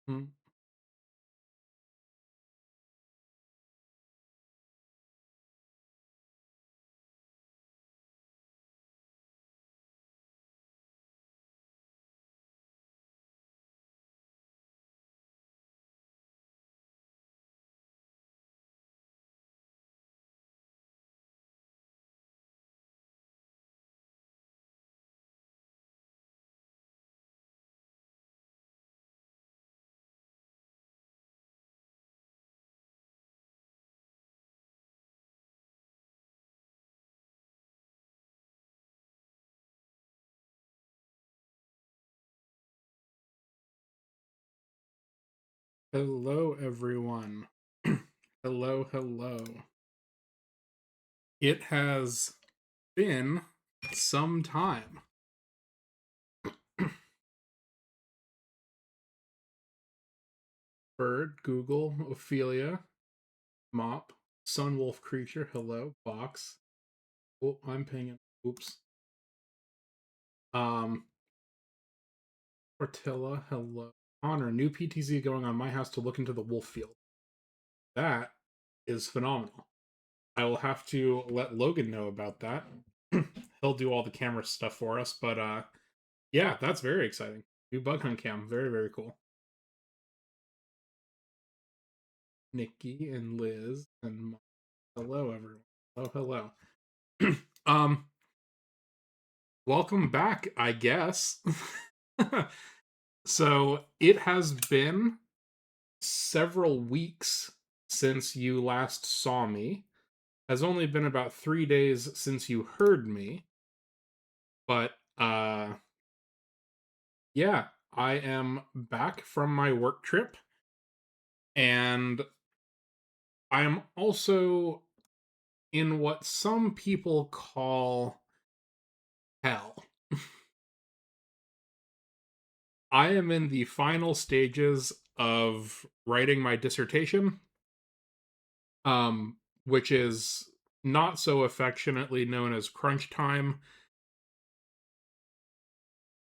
Mm. Hello, everyone. Hello, hello. It has been some time. Bird, Google, Ophelia, Mop, Sunwolf Creature, hello, Box. Oh, I'm pinging. Oops. Um, Portilla, hello. Honor, new PTZ going on my house to look into the wolf field. That is phenomenal. I will have to let Logan know about that. He'll do all the camera stuff for us, but yeah, that's very exciting. New bug hunt cam, very very cool. Nikki and Liz and hello everyone. Hello, hello. um, welcome back, I guess. So it has been several weeks since you last saw me. Has only been about 3 days since you heard me, but yeah, I am back from my work trip, and I am also in what some people call hell. I am in the final stages of writing my dissertation, um, which is not so affectionately known as crunch time.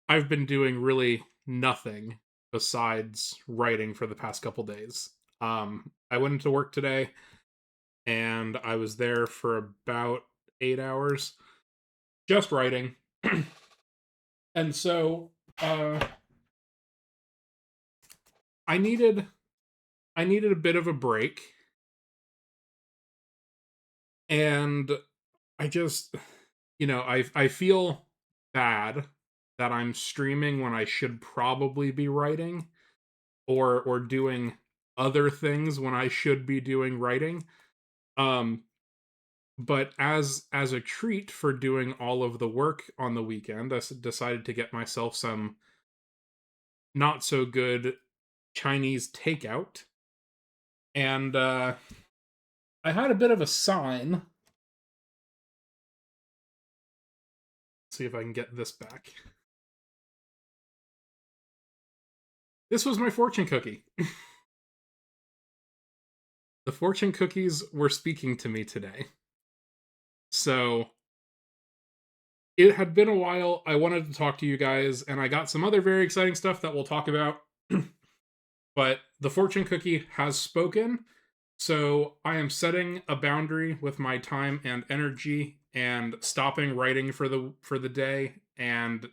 I've been doing really nothing besides writing for the past couple days. I went into work today and I was there for about 8 hours just writing. And so I needed I needed a bit of a break, and I just I feel bad that I'm streaming when I should probably be writing, or doing other things when I should be doing writing. Um but as a treat for doing all of the work on the weekend, decided to get myself some not so good Chinese takeout. And I had a bit of a sign. Let's see if I can get this back. This was my fortune cookie. The fortune cookies were speaking to me today. So it had been a while. I wanted to talk to you guys, and I got some other very exciting stuff that we'll talk about. But the fortune cookie has spoken. So I am setting a boundary with my time and energy and stopping writing for the day and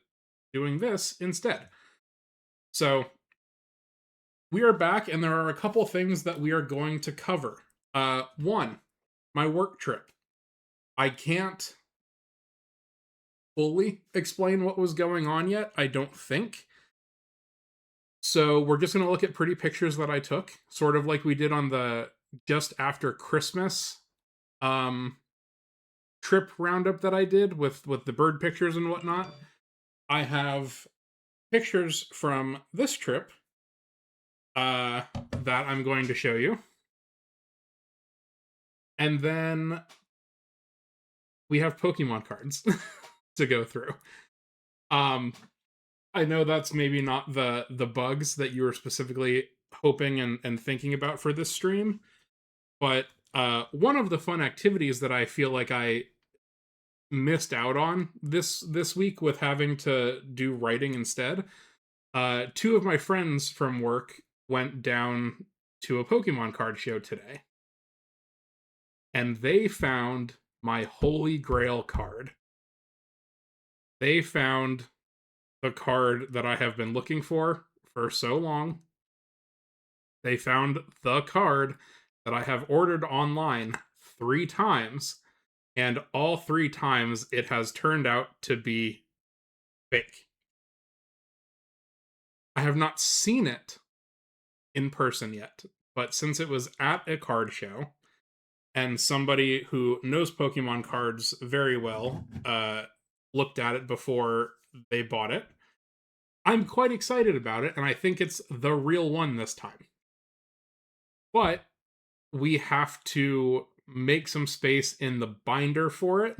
doing this instead. So we are back, and there are a couple things that we are going to cover. One, my work trip. I can't fully explain what was going on yet, I don't think. So we're just going to look at pretty pictures that I took, sort of like we did on the just after Christmas um trip roundup that I did with the bird pictures and whatnot. I have pictures from this trip uh that I'm going to show you. And then we have Pokemon cards to go through. Um I know that's maybe not the bugs that you were specifically hoping and thinking about for this stream, but one of the fun activities that I feel like I missed out on this week with having to do writing instead. Two of my friends from work went down to a Pokemon card show today, and they found my holy grail card. They found the card that I have been looking for so long. They found the card that I have ordered online 3 times, and all 3 times it has turned out to be fake. I have not seen it in person yet, but since it was at a card show, and somebody who knows Pokemon cards very well looked at it before they bought it, I'm quite excited about it, and I think it's the real one this time. But we have to make some space in the binder for it.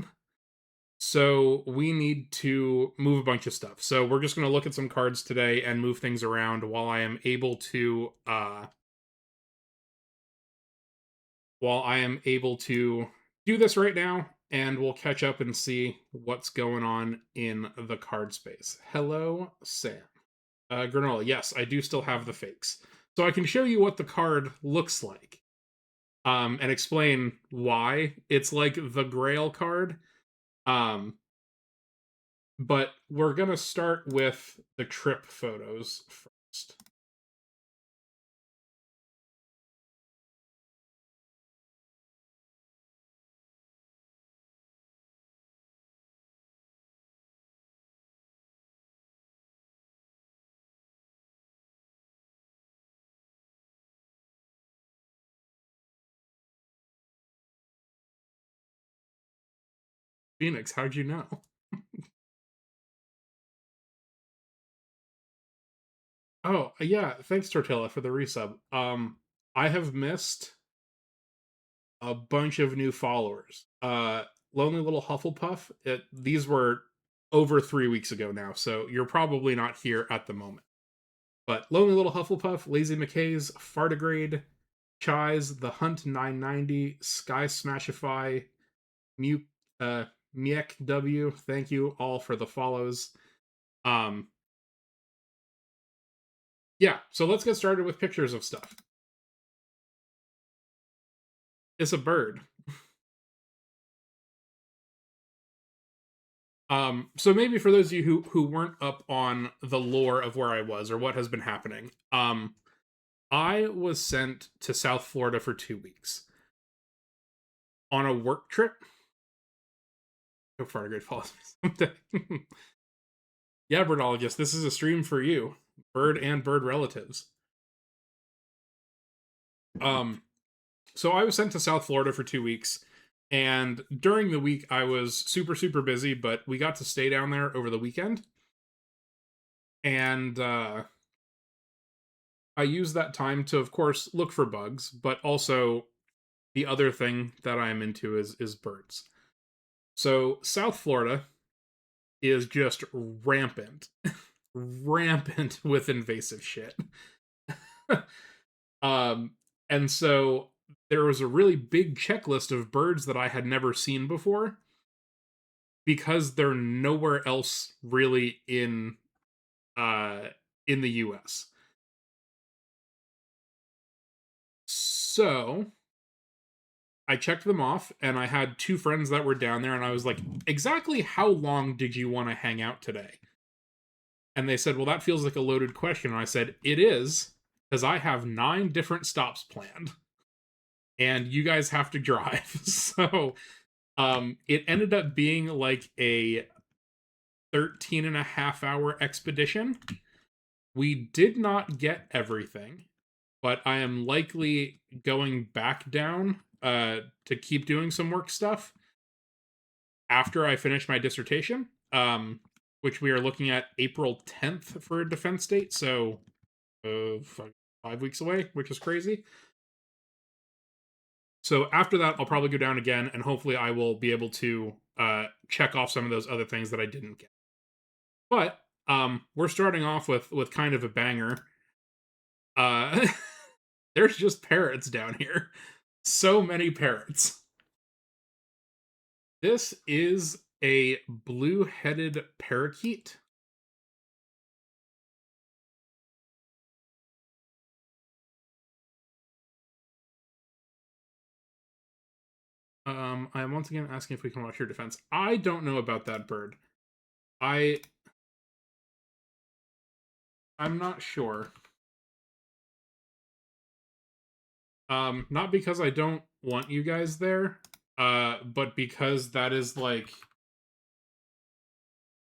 So we need to move a bunch of stuff. So we're just going to look at some cards today and move things around while I am able to do this right now, and we'll catch up and see what's going on in the card space. Hello, Sam. Granola, yes, I do still have the fakes. So I can show you what the card looks like. And explain why it's like the Grail card. But we're gonna start with the trip photos first. Phoenix, how'd you know? Oh, yeah, thanks Tortilla for the resub. I have missed a bunch of new followers. Lonely Little Hufflepuff, these were over 3 weeks ago now, so you're probably not here at the moment. But Lonely Little Hufflepuff, Lazy McKay's, Fartigrade, Chai's, The Hunt 990, Sky Smashify, Mew, Miek W, thank you all for the follows. Um, yeah, so let's get started with pictures of stuff. It's a bird. So maybe for those of you who weren't up on the lore of where I was or what has been happening, I was sent to South Florida for 2 weeks on a work trip. Go far, good follows me someday. Yeah, birdologist, this is a stream for you, bird and bird relatives. Um, so I was sent to South Florida for 2 weeks, and during the week I was super busy, but we got to stay down there over the weekend, and I used that time to, of course, look for bugs, but also the other thing that I'm into is birds. So South Florida is just rampant, rampant with invasive shit. um, and so there was a really big checklist of birds that I had never seen before because they're nowhere else really uh in the US. So I checked them off, and I had 2 friends that were down there, and I was like, exactly how long did you want to hang out today? And they said, well, that feels like a loaded question. And I said, it is, because I have 9 different stops planned, and you guys have to drive. So it ended up being like a 13 and a half hour expedition. We did not get everything, but I am likely going back down to keep doing some work stuff after I finish my dissertation, which we are looking at April 10th for a defense date. So 5 weeks away, which is crazy. So after that, I'll probably go down again, and hopefully I will be able to check off some of those other things that I didn't get. But we're starting off with kind of a banger. Uh, there's just parrots down here. So many parrots. This is a blue-headed parakeet. I am once again asking if we can watch your defense. I don't know about that bird. I I'm not sure. Not because I don't want you guys there, but because that is like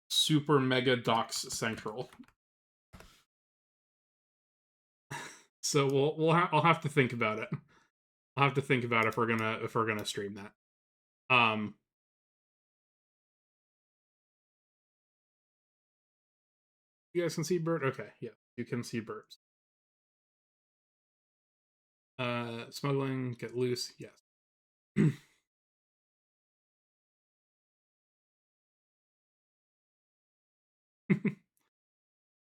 super mega docs central. So I'll have to think about it. I'll have to think about if we're gonna stream that. You guys can see bird. Okay, yeah, you can see birds. Smuggling, get loose. Yes.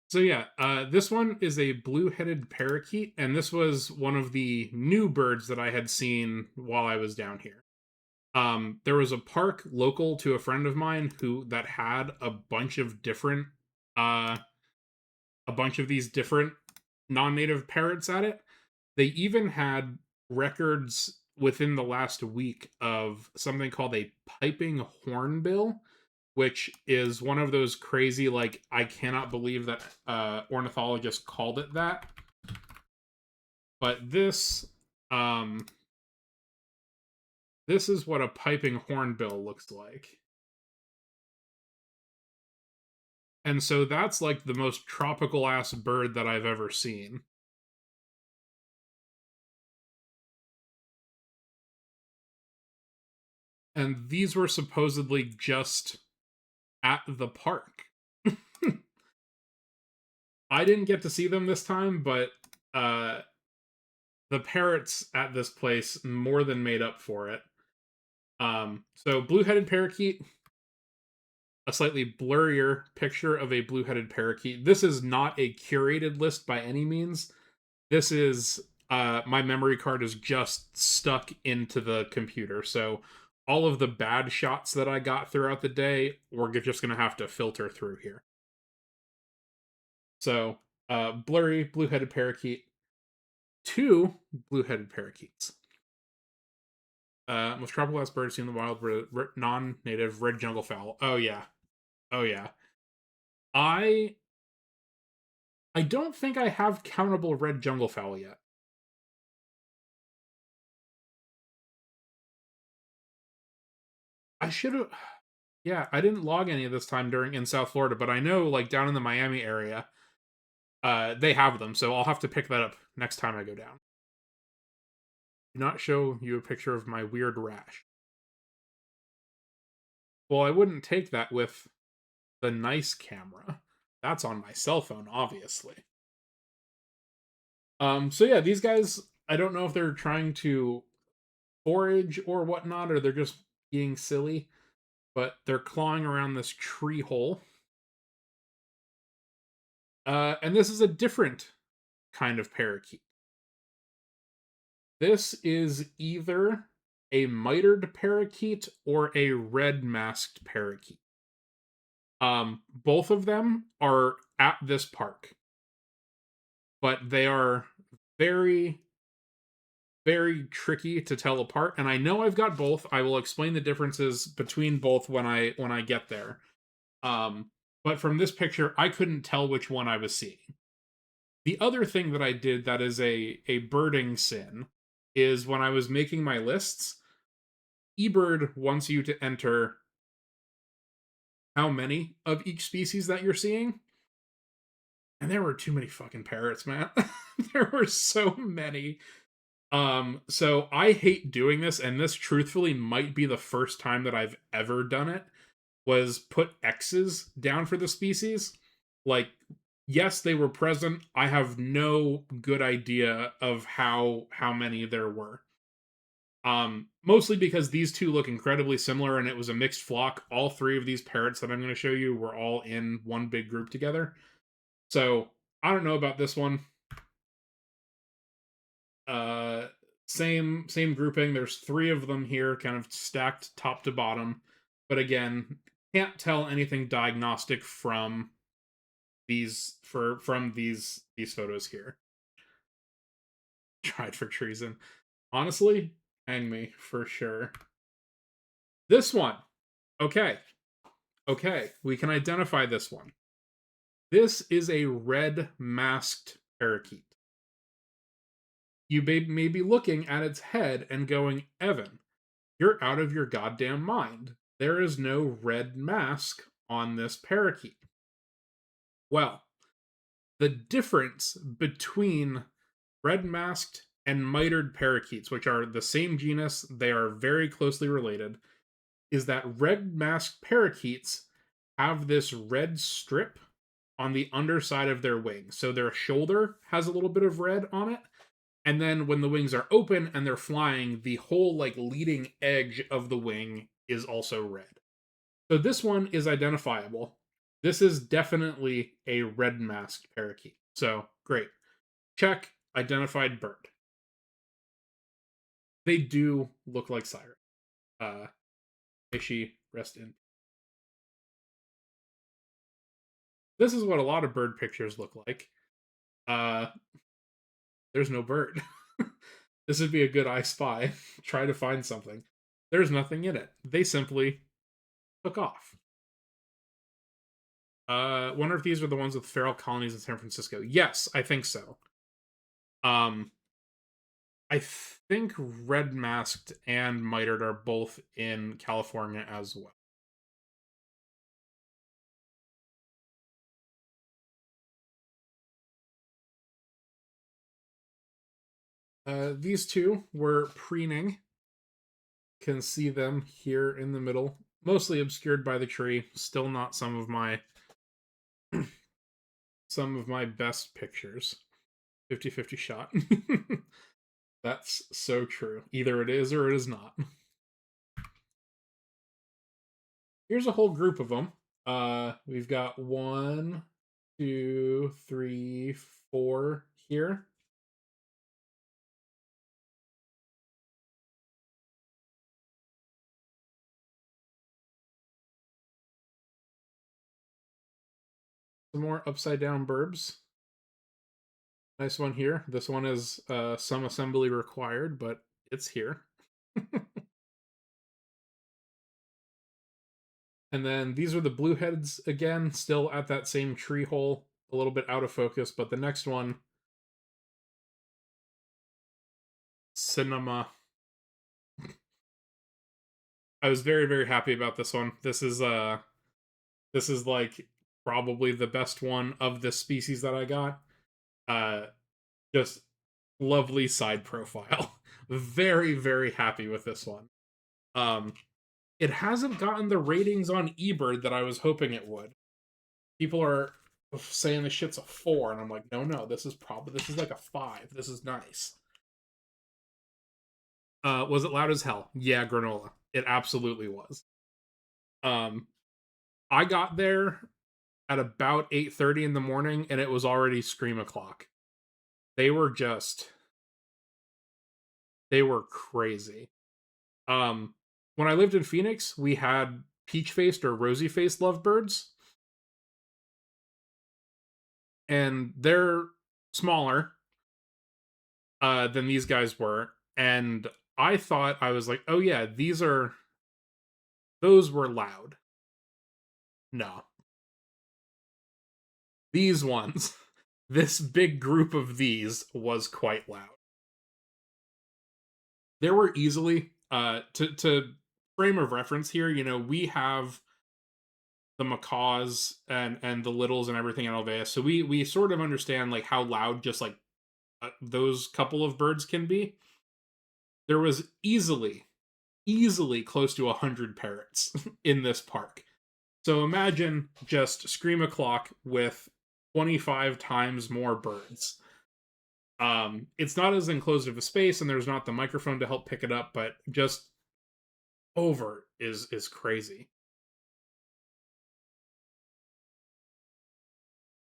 So yeah, this one is a blue-headed parakeet, and this was one of the new birds that I had seen while I was down here. There was a park local to a friend of mine who that had uh, a bunch of these different non-native parrots at it. They even had records within the last week of something called a piping hornbill, which is one of those crazy, like, I cannot believe that ornithologists called it that. But um, this is what a piping hornbill looks like. And so that's like the most tropical ass bird that I've ever seen. And these were supposedly just at the park. I didn't get to see them this time, but uh, the parrots at this place more than made up for it. So blue-headed parakeet, a slightly blurrier picture of a blue-headed parakeet. This is not a curated list by any means. This is my memory card is just stuck into the computer, so all of the bad shots that I got throughout the day, we're just gonna have to filter through here. So, blurry blue-headed parakeet, two blue-headed parakeets. Most tropical ass bird seen in the wild, non-native red jungle fowl. Oh yeah, oh yeah. I I don't think I have countable red jungle fowl yet. I should have. Yeah, I didn't log any of this time during in South Florida, but I know like down in the Miami area, they have them, so I'll have to pick that up next time I go down. Do not show you a picture of my weird rash. Well, I wouldn't take that with the nice camera. That's on my cell phone, obviously. So yeah, these guys, I don't know if they're trying to forage or whatnot, or they're just being silly, but they're clawing around this tree hole. And this is a different kind of parakeet. This is either a mitered parakeet or a red masked parakeet. Both of them are at this park, but they are very, very tricky to tell apart. And I know I've got both. I will explain the differences between both when I get there. Um, but from this picture, I couldn't tell which one I was seeing. The other thing that I did that is a birding sin is when I was making my lists, eBird wants you to enter how many of each species that you're seeing. And there were too many fucking parrots, man. There were so many. So I hate doing this, and this truthfully might be the first time that I've ever done it, was put X's down for the species. Like, yes, they were present. I have no good idea of how many there were. Mostly because these two look incredibly similar and it was a mixed flock. All three of these parrots that I'm going to show you were all in one big group together. So I don't know about this one. Uh, same grouping. There's three of them here, kind of stacked top to bottom. But again, can't tell anything diagnostic from these photos here. Tried for treason. Honestly, hang me for sure. This one. Okay. Okay. We can identify this one. This is a red masked parakeet. You may be looking at its head and going, Evan, you're out of your goddamn mind. There is no red mask on this parakeet. Well, the difference between red masked and mitered parakeets, which are the same genus, they are very closely related, is that red masked parakeets have this red strip on the underside of their wing. So their shoulder has a little bit of red on it. And then when the wings are open and they're flying, the whole like leading edge of the wing is also red. So this one is identifiable. This is definitely a red masked parakeet. So great. Check, identified bird. They do look like Cyrus. May she rest in. This is what a lot of bird pictures look like. Uh, there's no bird. This would be a good I Spy. Try to find something. There's nothing in it. They simply took off. Wonder if these are the ones with feral colonies in San Francisco. Yes, I think so. I think red masked and mitered are both in California as well. These two were preening. Can see them here in the middle, mostly obscured by the tree. Still not some of my best pictures. 50-50 shot. That's so true. Either it is or it is not. Here's a whole group of them. We've got 1, 2, 3, 4 here. Some more upside down burbs. Nice one here. This one is some assembly required, but it's here. And then these are the blueheads again, still at that same tree hole, a little bit out of focus, but the next one, Cinema. I was very, very happy about this one. This is like probably the best one of this species that I got. Just lovely side profile. Very, very happy with this one. It hasn't gotten the ratings on eBird that I was hoping it would. People are saying this shit's a 4, and I'm like, no, this is like a 5. This is nice. Was it loud as hell? Yeah, granola. It absolutely was. I got there at about 8:30 in the morning, and it was already scream o'clock. They were crazy. When I lived in Phoenix, we had peach faced or rosy faced lovebirds, and they're smaller than these guys were. And I thought, I was like, oh yeah, those were loud. No, these ones, this big group of these was quite loud. There were easily to frame of reference here, we have the macaws and the littles and everything in Alvea, so we sort of understand like how loud just like those couple of birds can be. There was easily close to 100 parrots in this park. So imagine just scream o'clock with 25 times more birds. It's not as enclosed of a space, and there's not the microphone to help pick it up, but just over is crazy.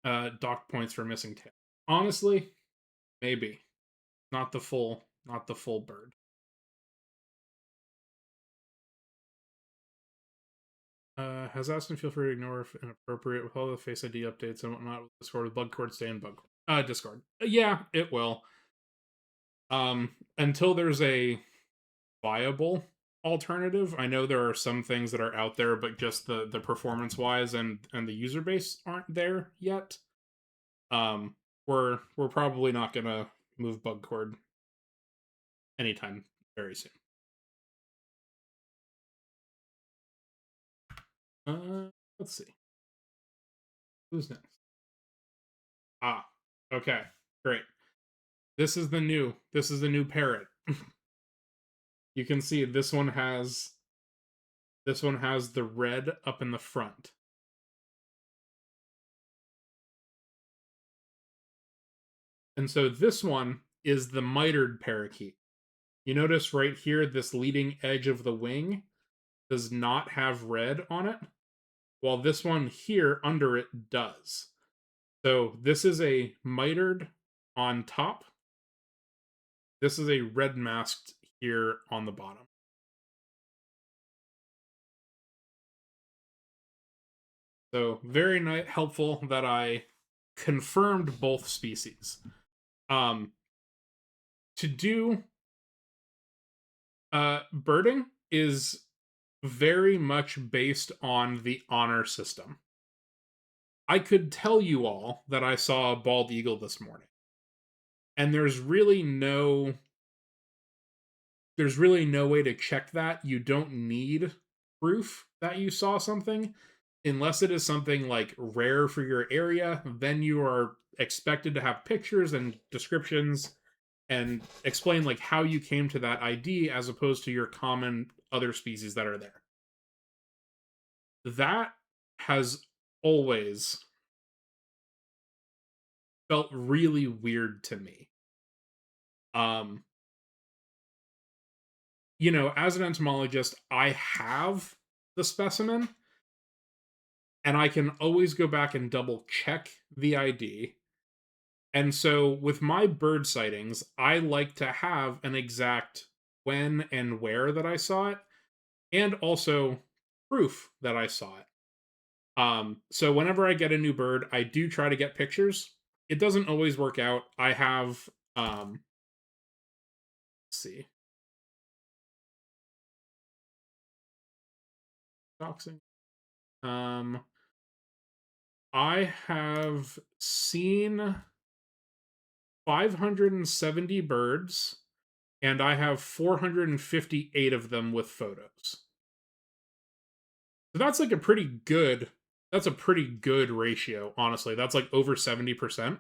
Dock points for missing tail. Honestly, maybe not the full bird. Has Aston feel free to ignore if inappropriate with all the Face ID updates and whatnot with Discord with Bugcord, stay in Discord. Yeah, it will. Until there's a viable alternative. I know there are some things that are out there, but just the performance wise and the user base aren't there yet. We're probably not gonna move Bugcord anytime very soon. Let's see. Who's next? Ah, okay, great. This is the new parrot. You can see this one has the red up in the front. And so this one is the mitered parakeet. You notice right here, this leading edge of the wing does not have red on it, while this one here under it does. So this is a mitered on top. This is a red masked here on the bottom. So very helpful that I confirmed both species. To do birding is very much based on the honor system. I could tell you all that I saw a bald eagle this morning, and there's really no way to check that. You don't need proof that you saw something unless it is something like rare for your area. Then you are expected to have pictures and descriptions and explain like how you came to that ID as opposed to your common other species that are there. That has always felt really weird to me. Um, as an entomologist, I have the specimen and I can always go back and double check the ID. And so with my bird sightings, I like to have an exact when and where that I saw it, and also proof that I saw it. So whenever I get a new bird, I do try to get pictures. It doesn't always work out. I have let's see. Doxing. I have seen 570 birds, and I have 458 of them with photos. So that's like that's a pretty good ratio, honestly. That's like over 70%.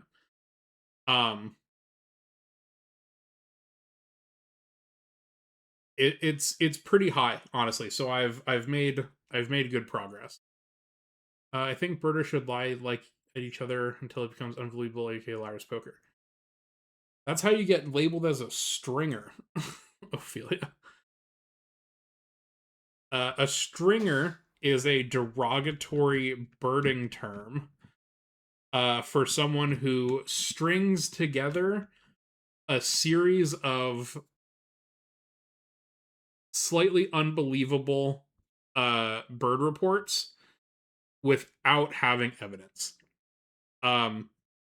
It's pretty high, honestly. So I've made good progress. I think birders should lie like at each other until it becomes unbelievable, aka Lyra's poker. That's how you get labeled as a stringer, Ophelia. A stringer is a derogatory birding term for someone who strings together a series of slightly unbelievable bird reports without having evidence.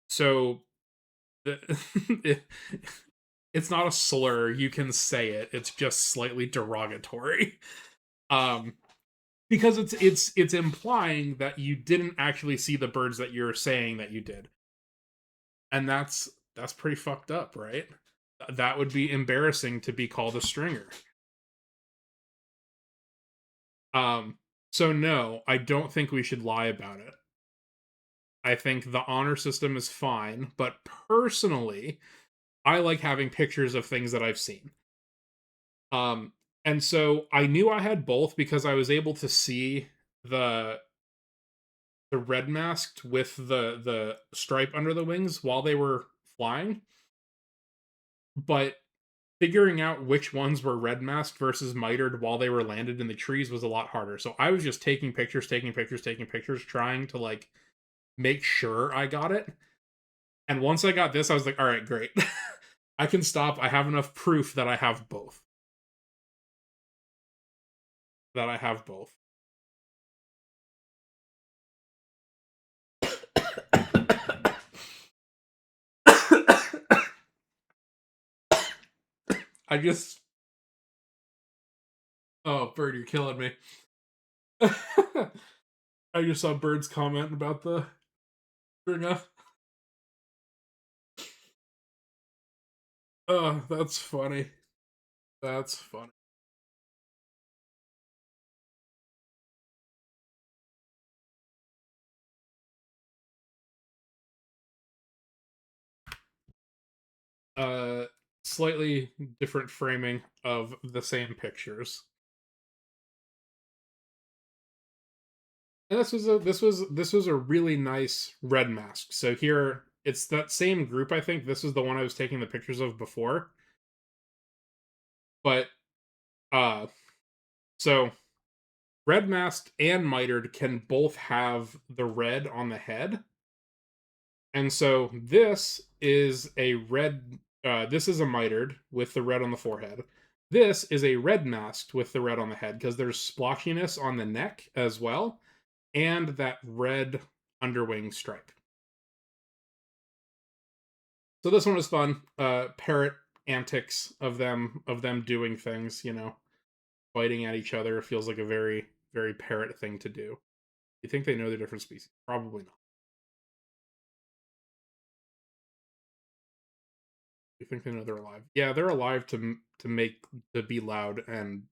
So it's not a slur. You can say it. It's just slightly derogatory. Because it's implying that you didn't actually see the birds that you're saying that you did. And that's pretty fucked up, right? That would be embarrassing to be called a stringer. So no, I don't think we should lie about it. I think the honor system is fine, but personally, I like having pictures of things that I've seen. And so I knew I had both because I was able to see the red masked with the stripe under the wings while they were flying. But figuring out which ones were red masked versus mitered while they were landed in the trees was a lot harder. So I was just taking pictures, trying to like make sure I got it. And once I got this, I was like, all right, great. I can stop. I have enough proof that I have both. I just Oh, Bird, you're killing me. I just saw Bird's comment about the stringer. Oh, that's funny. That's funny. Uh, Slightly different framing of the same pictures. And this was a really nice red mask. So here it's that same group. I think this is the one I was taking the pictures of before. But uh, so red masked and mitered can both have the red on the head, and so this is a red. This is a mitered with the red on the forehead. This is a red masked with the red on the head because there's splotchiness on the neck as well, and that red underwing stripe. So this one was fun. Parrot antics of them doing things, fighting at each other. It feels like a very, very parrot thing to do. You think they know the different species? Probably not. You think they know they're alive? Yeah, they're alive to be loud and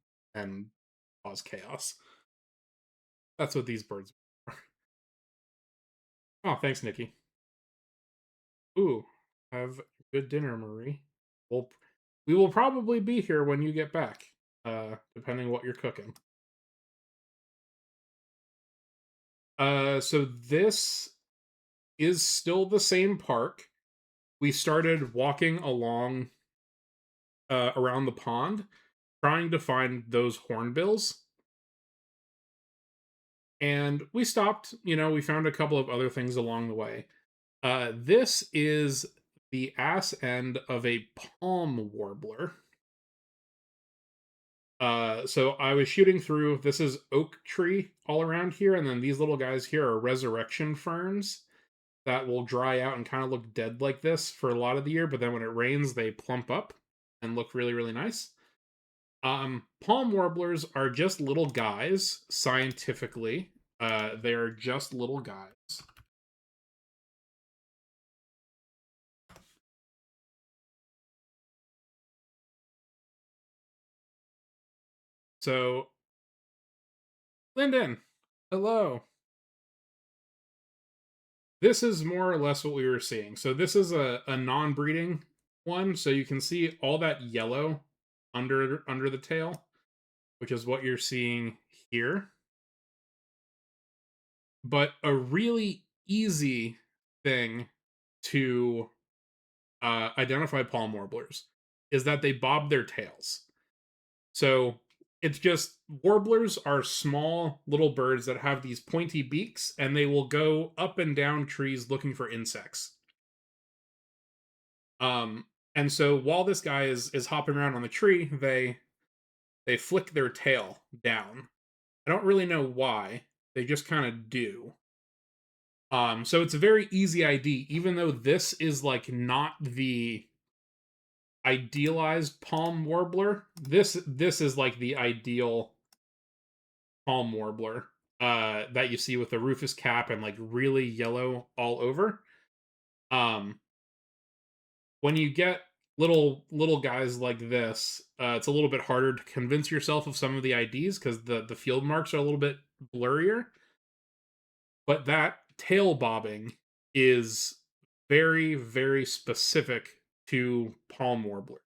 cause chaos. That's what these birds are. Oh, thanks, Nikki. Ooh, have a good dinner, Marie. We'll we will probably be here when you get back, depending what you're cooking. So this is still the same park. We started walking along around the pond, trying to find those hornbills, and we stopped. We found a couple of other things along the way. This is the ass end of a palm warbler. So I was shooting through. This is oak tree all around here, and then these little guys here are resurrection ferns that will dry out and kind of look dead like this for a lot of the year, but then when it rains, they plump up and look really, really nice. Palm warblers are just little guys, scientifically. They're just little guys. So, Lyndon, hello. This is more or less what we were seeing. So, this is a non breeding one. So, you can see all that yellow under the tail, which is what you're seeing here. But a really easy thing to identify palm warblers is that they bob their tails. So it's just warblers are small little birds that have these pointy beaks and they will go up and down trees looking for insects. Um and so while this guy is hopping around on the tree, they flick their tail down. I don't really know why. They just kind of do. So it's a very easy ID, even though this is like not the idealized palm warbler. This is like the ideal palm warbler that you see with the rufous cap and like really yellow all over. Um, when you get little guys like this, it's a little bit harder to convince yourself of some of the IDs because the field marks are a little bit blurrier. But that tail bobbing is very, very specific to palm warbler.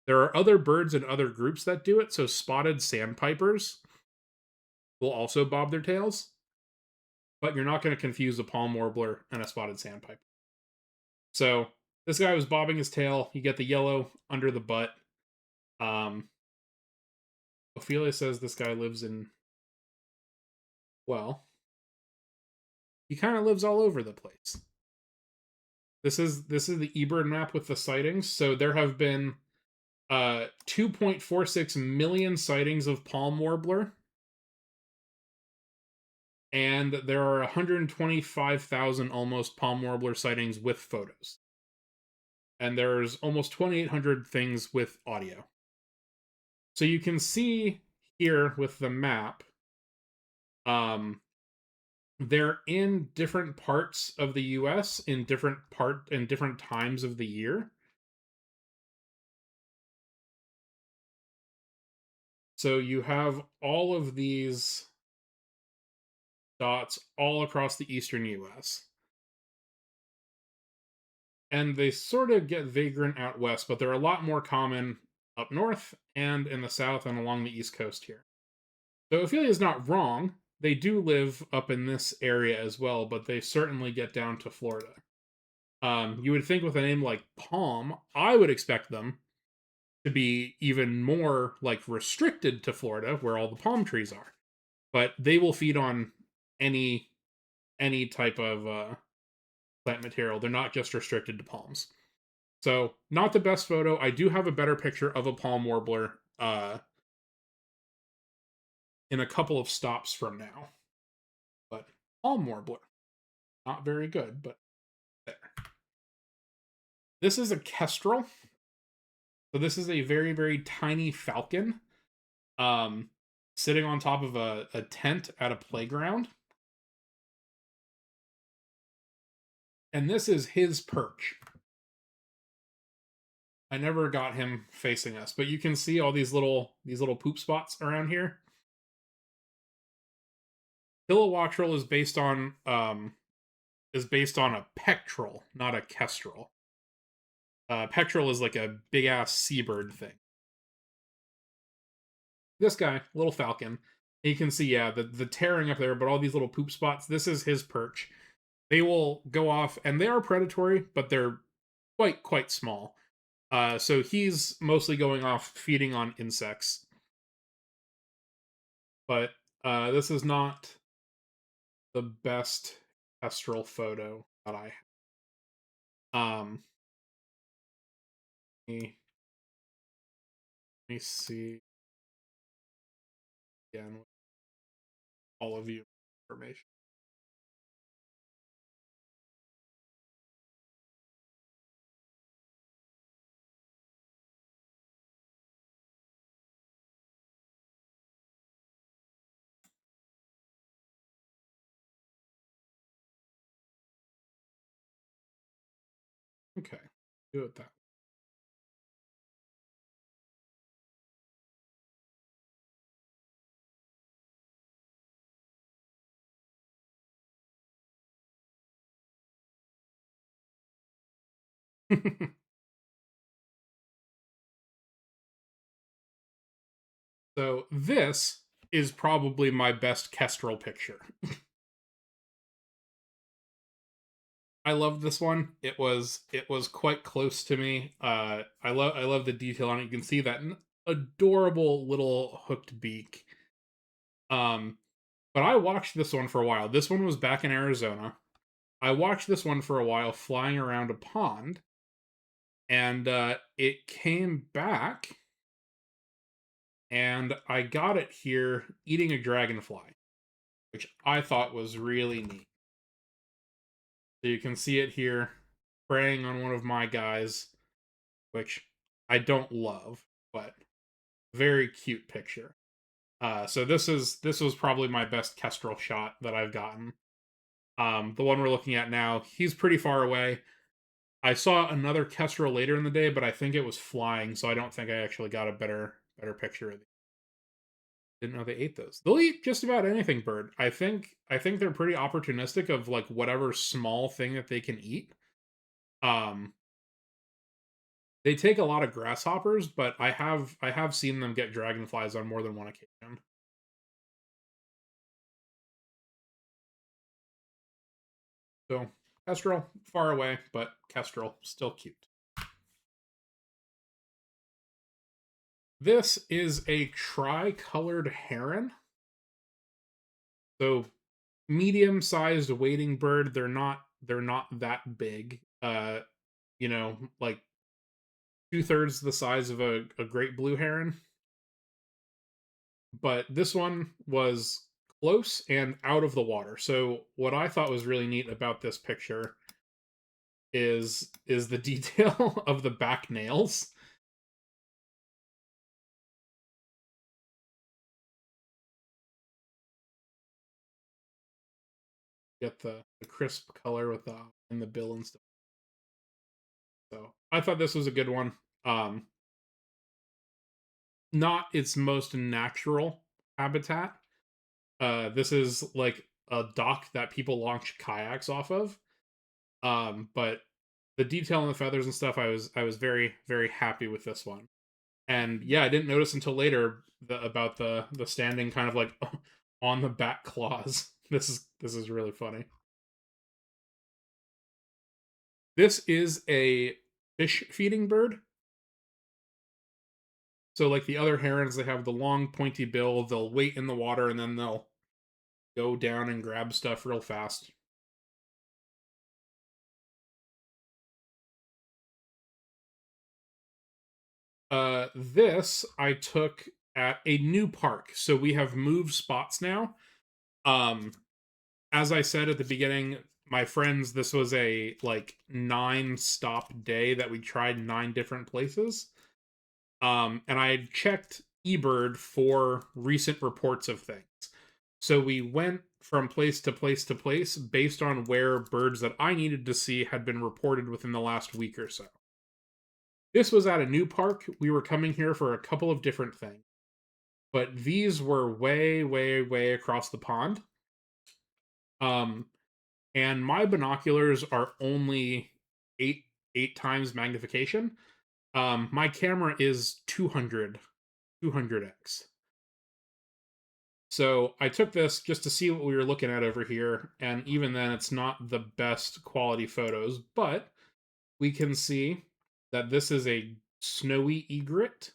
There are other birds and other groups that do it. So spotted sandpipers will also bob their tails, but you're not going to confuse a palm warbler and a spotted sandpiper. So this guy was bobbing his tail. You get the yellow under the butt. Um, Ophelia says this guy lives in, well, he kind of lives all over the place. This is the eBird map with the sightings. So there have been 2.46 million sightings of palm warbler, and there are 125,000 almost palm warbler sightings with photos. And there's almost 2,800 things with audio. So you can see here with the map, um, they're in different parts of the US in different times of the year. So you have all of these dots all across the eastern US. And they sort of get vagrant out west, but they're a lot more common up north and in the south and along the east coast here. So Ophelia is not wrong. They do live up in this area as well, but they certainly get down to Florida. You would think with a name like Palm, I would expect them to be even more like restricted to Florida, where all the palm trees are. But they will feed on any type of plant material. They're not just restricted to palms. So, not the best photo. I do have a better picture of a palm warbler in a couple of stops from now. But palm warbler, not very good, but there. This is a kestrel. So this is a very, very tiny falcon sitting on top of a tent at a playground. And this is his perch. I never got him facing us, but you can see all these little poop spots around here. Kilowattrel is based on a pectrel, not a kestrel. Pectrel is like a big ass seabird thing. This guy, little falcon, you can see, yeah, the tearing up there, but all these little poop spots. This is his perch. They will go off, and they are predatory, but they're quite small. So he's mostly going off feeding on insects. But this is not the best kestrel photo that I have. Let me see again with all of you information. Okay, do it that. So this is probably my best kestrel picture. I love this one. It was quite close to me. I love the detail on it. You can see that adorable little hooked beak. Um, but I watched this one for a while. This one was back in Arizona. I watched this one for a while flying around a pond, and it came back, and I got it here eating a dragonfly, which I thought was really neat. So you can see it here preying on one of my guys, which I don't love, but very cute picture. So this was probably my best kestrel shot that I've gotten. The one we're looking at now, he's pretty far away. I saw another kestrel later in the day, but I think it was flying, so I don't think I actually got a better picture of it. Didn't know they ate those. They'll eat just about anything bird. I think they're pretty opportunistic of like whatever small thing that they can eat. Um they take a lot of grasshoppers, but I have seen them get dragonflies on more than one occasion. So kestrel far away, but kestrel still cute. This is a tricolored heron. So medium-sized wading bird. They're not that big. Like 2/3 the size of a great blue heron. But this one was close and out of the water. So what I thought was really neat about this picture is the detail of the back nails. get the crisp color with the in the bill and stuff. So I thought this was a good one. Um, Not its most natural habitat. This is like a dock that people launch kayaks off of. But the detail and the feathers and stuff, I was very very happy with this one. And yeah, I didn't notice until later about the standing kind of like on the back claws. This is really funny. This is a fish feeding bird. So like the other herons, they have the long pointy bill. They'll wait in the water and then they'll go down and grab stuff real fast. This I took at a new park. So we have moved spots now. Um, as I said at the beginning, my friends, this was a like 9 stop day that we tried 9 different places. And I had checked eBird for recent reports of things. So we went from place to place to place based on where birds that I needed to see had been reported within the last week or so. This was at a new park. We were coming here for a couple of different things, but these were way, way, way across the pond. Um, and my binoculars are only eight times magnification. My camera is 200x. So I took this just to see what we were looking at over here, and even then, it's not the best quality photos, but we can see that this is a snowy egret.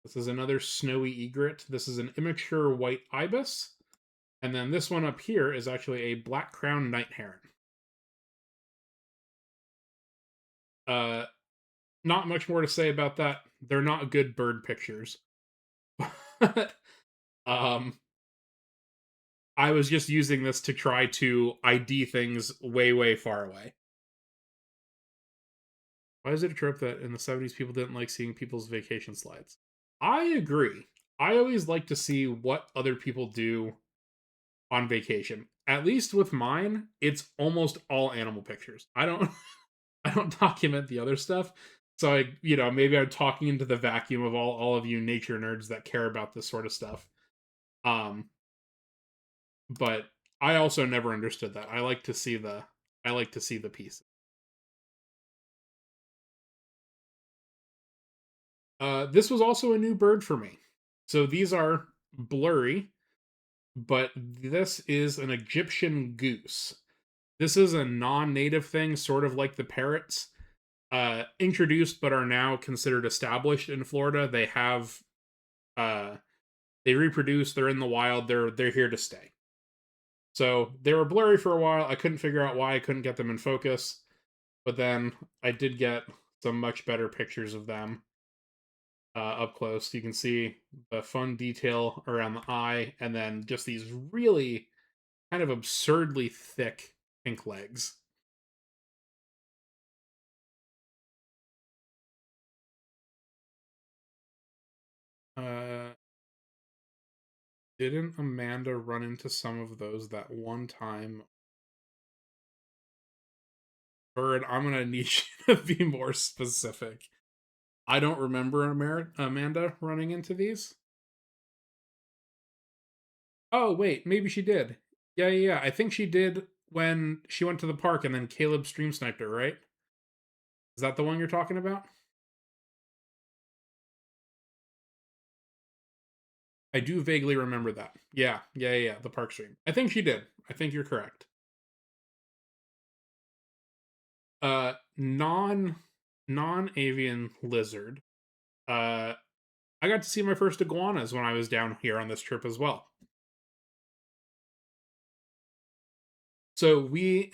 This is another snowy egret. This is an immature white ibis. And then this one up here is actually a black crowned night heron. Uh, Not much more to say about that. They're not good bird pictures. um, I was just using this to try to ID things way, way far away. Why is it a trope that in the 70s people didn't like seeing people's vacation slides? I agree. I always like to see what other people do on vacation. At least with mine, it's almost all animal pictures. I don't I don't document the other stuff. So maybe I'm talking into the vacuum of all of you nature nerds that care about this sort of stuff. Um, but I also never understood that. I like to see the piece. This was also a new bird for me. So these are blurry, but this is an Egyptian goose. This is a non-native thing, sort of like the parrots. Introduced but are now considered established in Florida. Uh they reproduce, they're in the wild, they're here to stay. So they were blurry for a while. I couldn't figure out why I couldn't get them in focus, but then I did get some much better pictures of them up close. You can see the fun detail around the eye, and then just these really kind of absurdly thick pink legs. Uh, didn't Amanda run into some of those that one time? Bird, I'm gonna need you to be more specific. I don't remember Amanda running into these. Oh wait, maybe she did. Yeah, yeah, yeah. I think she did when she went to the park and then Caleb stream sniped her, right? Is that the one you're talking about? I do vaguely remember that. Yeah, yeah, yeah, yeah, the park stream. I think she did. I think you're correct. Non avian lizard. Uh I got to see my first iguanas when I was down here on this trip as well. So we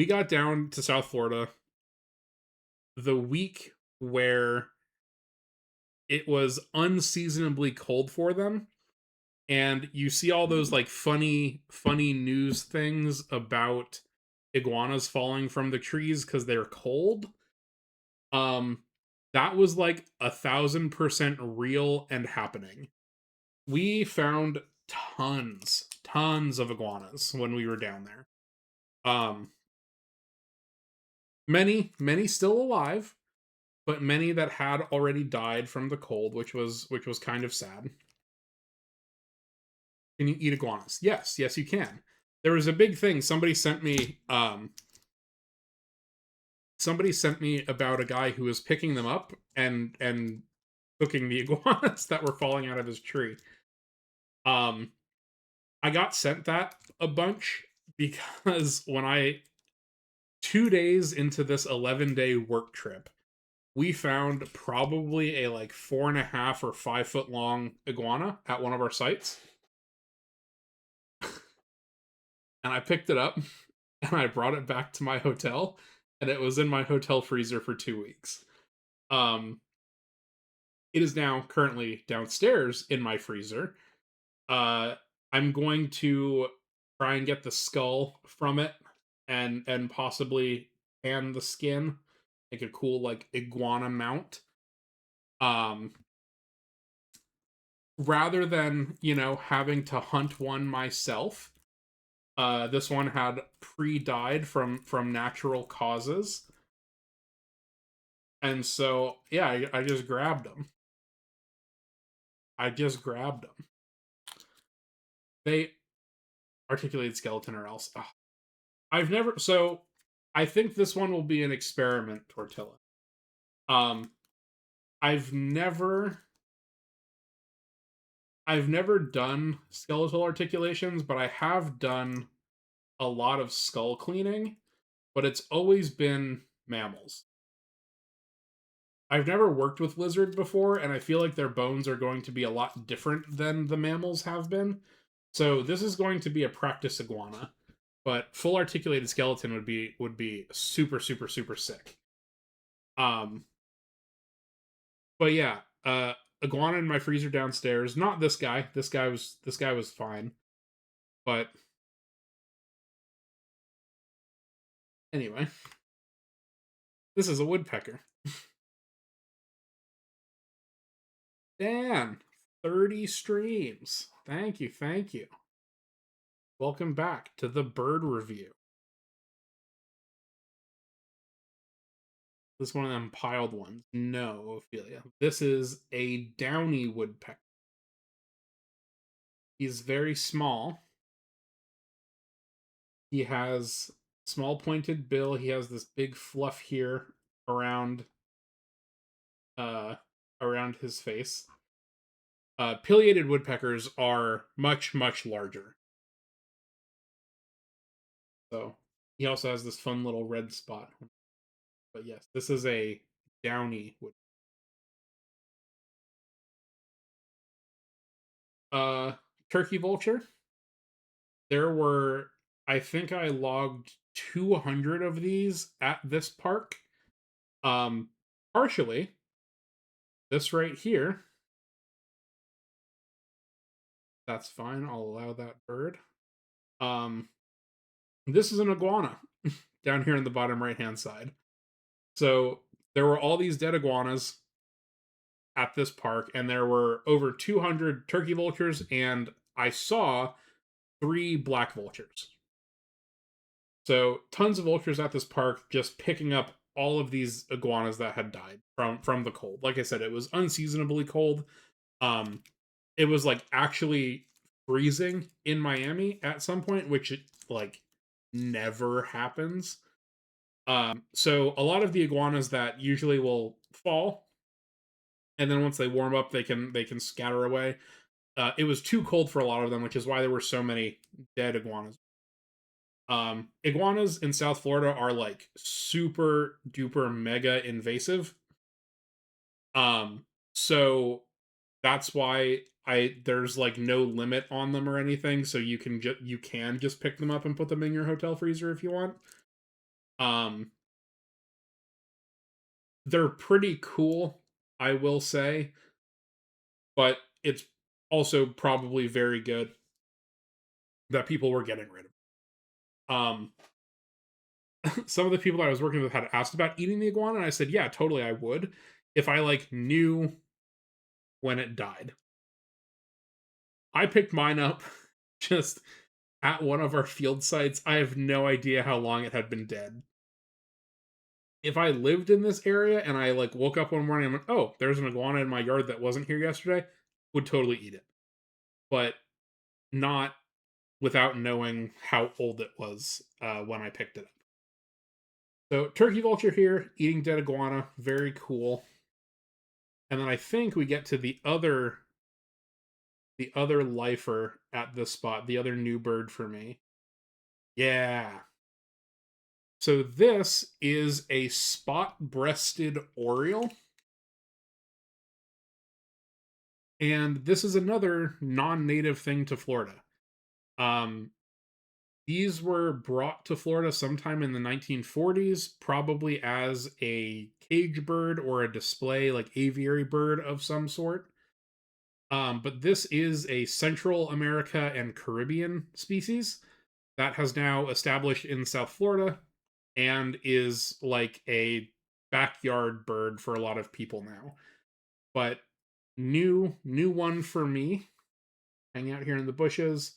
got down to South Florida the week where it was unseasonably cold for them, and you see all those like funny news things about iguanas falling from the trees because they're cold. um that was like 1,000% real and happening. We found tons of iguanas when we were down there. Um, many still alive, but many that had already died from the cold, which was kind of sad. Can you eat iguanas? Yes, yes, you can. There was a big thing. Somebody sent me about a guy who was picking them up and cooking the iguanas that were falling out of his tree. Um, I got sent that a bunch because when I 2 days into this 11-day work trip, we found probably a like 4.5 or 5 foot long iguana at one of our sites. And I picked it up and I brought it back to my hotel, and it was in my hotel freezer for 2 weeks. Um, it is now currently downstairs in my freezer. Uh, I'm going to try and get the skull from it and possibly tan the skin, like a cool like iguana mount. Um, rather than having to hunt one myself. This one had pre-died from natural causes, and so yeah, I just grabbed them. I just grabbed them. They articulated skeleton or else. Ugh. I've never. So I think this one will be an experiment, Tortilla. Um, I've never. I've never done skeletal articulations, but I have done a lot of skull cleaning, but it's always been mammals. I've never worked with lizard before, and I feel like their bones are going to be a lot different than the mammals have been. So this is going to be a practice iguana, but full articulated skeleton would be super super super sick. Um, but yeah, iguana in my freezer downstairs. Not this guy. This guy was fine. But anyway, this is a woodpecker. Dan, 30 streams. Thank you, thank you. Welcome back to the bird review. This is one of them piled ones. No, Ophelia. This is a downy woodpecker. He's very small. He has small pointed bill. He has this big fluff here around uh around his face. Pileated woodpeckers are much, much larger. So he also has this fun little red spot. But yes, this is a downy wood. Turkey vulture. There were, I think I logged 200 of these at this park. Partially this right here. That's fine. I'll allow that bird. Um, this is an iguana down here in the bottom right hand side. So there were all these dead iguanas at this park, and there were over 200 turkey vultures, and I saw 3 black vultures. So tons of vultures at this park, just picking up all of these iguanas that had died from the cold. Like I said, it was unseasonably cold. Um, it was like actually freezing in Miami at some point, which like never happens. So a lot of the iguanas that usually will fall, and then once they warm up, they can scatter away. It was too cold for a lot of them, which is why there were so many dead iguanas. Iguanas in South Florida are like super duper mega invasive. So that's why there's like no limit on them or anything, so you can just pick them up and put them in your hotel freezer if you want. Um, they're pretty cool, I will say, but it's also probably very good that people were getting rid of. Um, some of the people that I was working with had asked about eating the iguana, and I said, yeah, totally, I would if I like knew when it died. I picked mine up just at one of our field sites. I have no idea how long it had been dead. If I lived in this area and I like woke up one morning and went, "Oh, there's an iguana in my yard that wasn't here yesterday," would totally eat it. But not without knowing how old it was when I picked it up. So turkey vulture here, eating dead iguana, very cool. And then I think we get to the other lifer at this spot, the other new bird for me. Yeah. So this is a spot-breasted oriole. And this is another non-native thing to Florida. Um, these were brought to Florida sometime in the 1940s, probably as a cage bird or a display, like aviary bird of some sort. But this is a Central America and Caribbean species that has now established in South Florida and is like a backyard bird for a lot of people now. But new one for me, hanging out here in the bushes.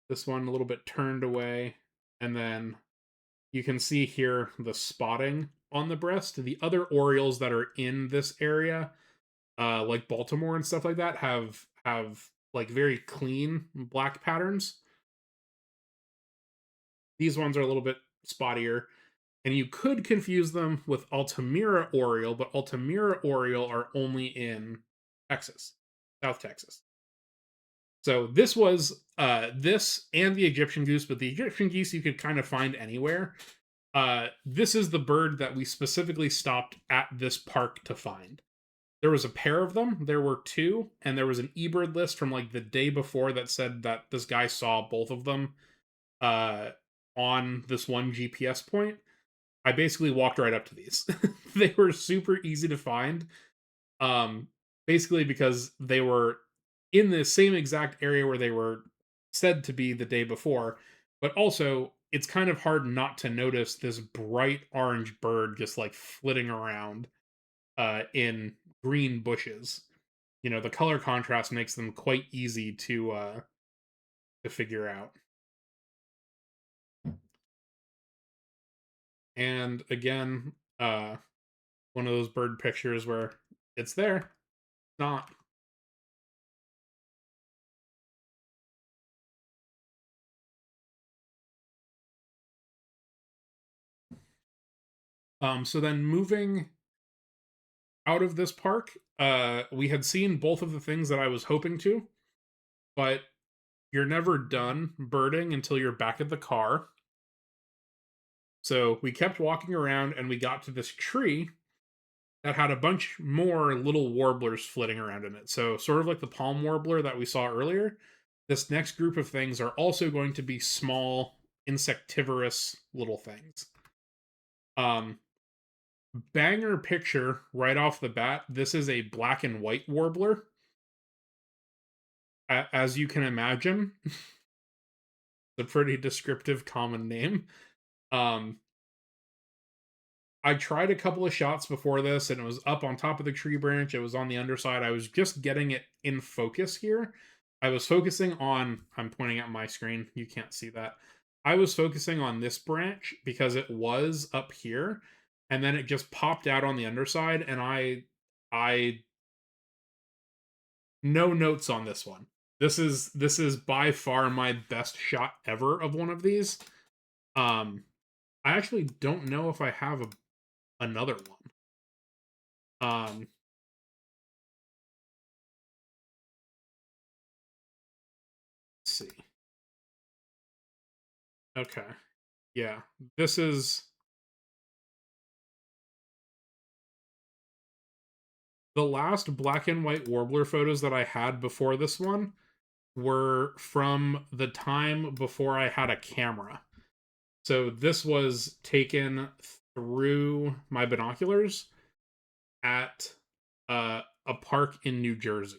This one a little bit turned away, and then you can see here the spotting on the breast. The other orioles that are in this area, like Baltimore and stuff like that, have like very clean black patterns. These ones are a little bit spottier, and you could confuse them with Altamira oriole, but Altamira oriole are only in Texas, South Texas. So this was this and the Egyptian goose, but the Egyptian geese you could kind of find anywhere. This is the bird that we specifically stopped at this park to find. There was a pair of them. There were two, and there was an eBird list from like the day before that said that this guy saw both of them uh, on this one GPS point. I basically walked right up to these. They were super easy to find. Um, basically because they were in the same exact area where they were said to be the day before, but also it's kind of hard not to notice this bright orange bird just like flitting around in green bushes. You know, the color contrast makes them quite easy to figure out. And again, one of those bird pictures where it's there, not. So then moving out of this park, we had seen both of the things that I was hoping to, but you're never done birding until you're back at the car. So we kept walking around and we got to this tree that had a bunch more little warblers flitting around in it. So, sort of like the palm warbler that we saw earlier, this next group of things are also going to be small, insectivorous little things. Um, Banger picture right off the bat. This is a black and white warbler. As you can imagine, it's a pretty descriptive common name. Um, I tried a couple of shots before this and it was up on top of the tree branch. It was on the underside. I was just getting it in focus here. I was focusing on, I'm pointing at my screen. You can't see that. I was focusing on this branch because it was up here and then it just popped out on the underside and I no notes on this one. This is by far my best shot ever of one of these. I actually don't know if I have another one. Um, let's see. Okay. Yeah. This is the last black and white warbler photos that I had before this one were from the time before I had a camera. So this was taken through my binoculars at a park in New Jersey.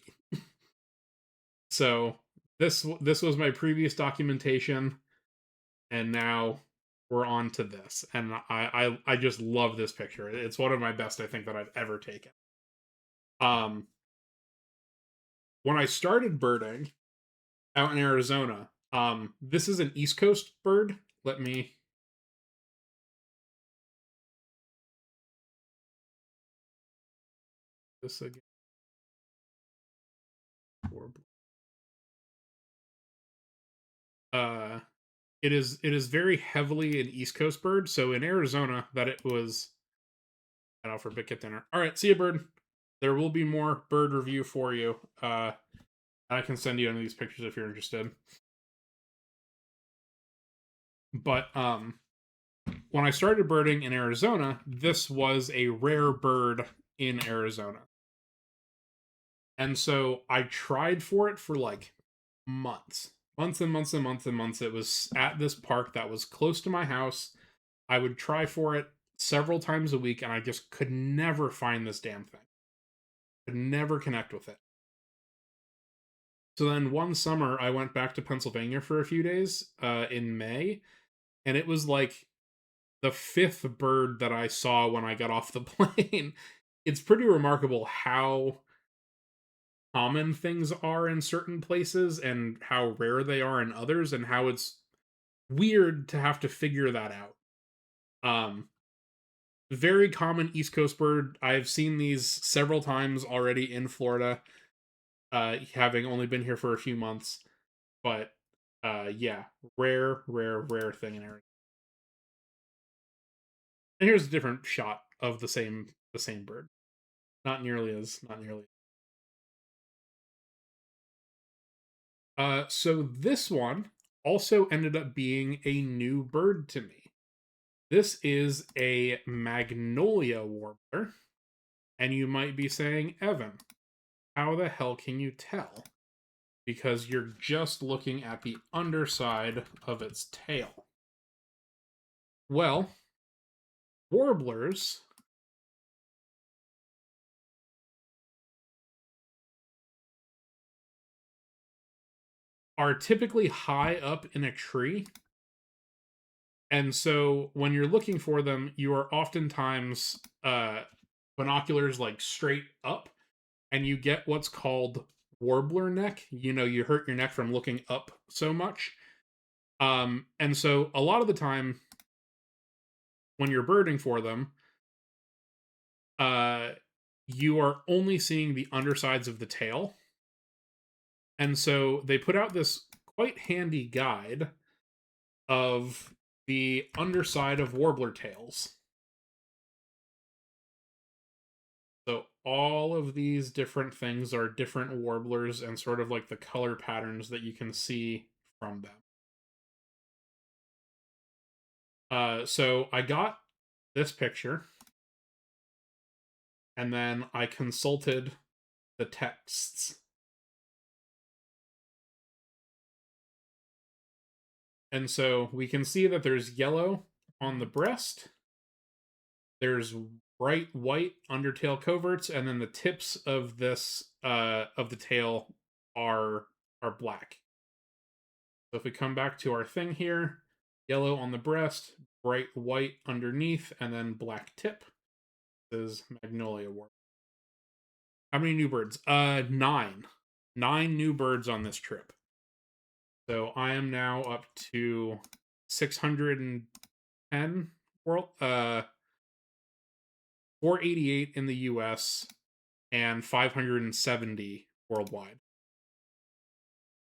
So this was my previous documentation, and now we're on to this. And I just love this picture. It's one of my best I think that I've ever taken. Um, when I started birding out in Arizona, This is an East Coast bird. Let me this again. Uh, it is very heavily an East Coast bird. So in Arizona, that it was. And for Bit Get Dinner. All right, see you, bird. There will be more bird review for you. I can send you any of these pictures if you're interested. But when I started birding in Arizona, this was a rare bird in Arizona. And so I tried for it for like months. Months and months and months and months. It was at this park that was close to my house. I would try for it several times a week, and I just could never find this damn thing. Could never connect with it. So then one summer, I went back to Pennsylvania for a few days in May, and it was like the fifth bird that I saw when I got off the plane. It's pretty remarkable how common things are in certain places and how rare they are in others, and how it's weird to have to figure that out. Um, Very common East Coast bird. I've seen these several times already in Florida, having only been here for a few months. But yeah, rare thing in Arizona. And here's a different shot of the same bird. Not nearly. So this one also ended up being a new bird to me. This is a magnolia warbler, and you might be saying, Evan, how the hell can you tell? Because you're just looking at the underside of its tail. Well, warblers are typically high up in a tree. And so when you're looking for them, you are oftentimes binoculars like straight up, and you get what's called warbler neck. You hurt your neck from looking up so much. And so a lot of the time when you're birding for them, uh, you are only seeing the undersides of the tail. And so they put out this quite handy guide of the underside of warbler tails. So all of these different things are different warblers and sort of like the color patterns that you can see from them. So I got this picture, and then I consulted the texts. And so we can see that there's yellow on the breast, there's bright white undertail coverts, and then the tips of this of the tail are black. So if we come back to our thing here, yellow on the breast, bright white underneath, and then black tip. This is Magnolia Warbler. How many new birds? 9. 9 new birds on this trip. So I am now up to 610 world 488 in the US and 570 worldwide.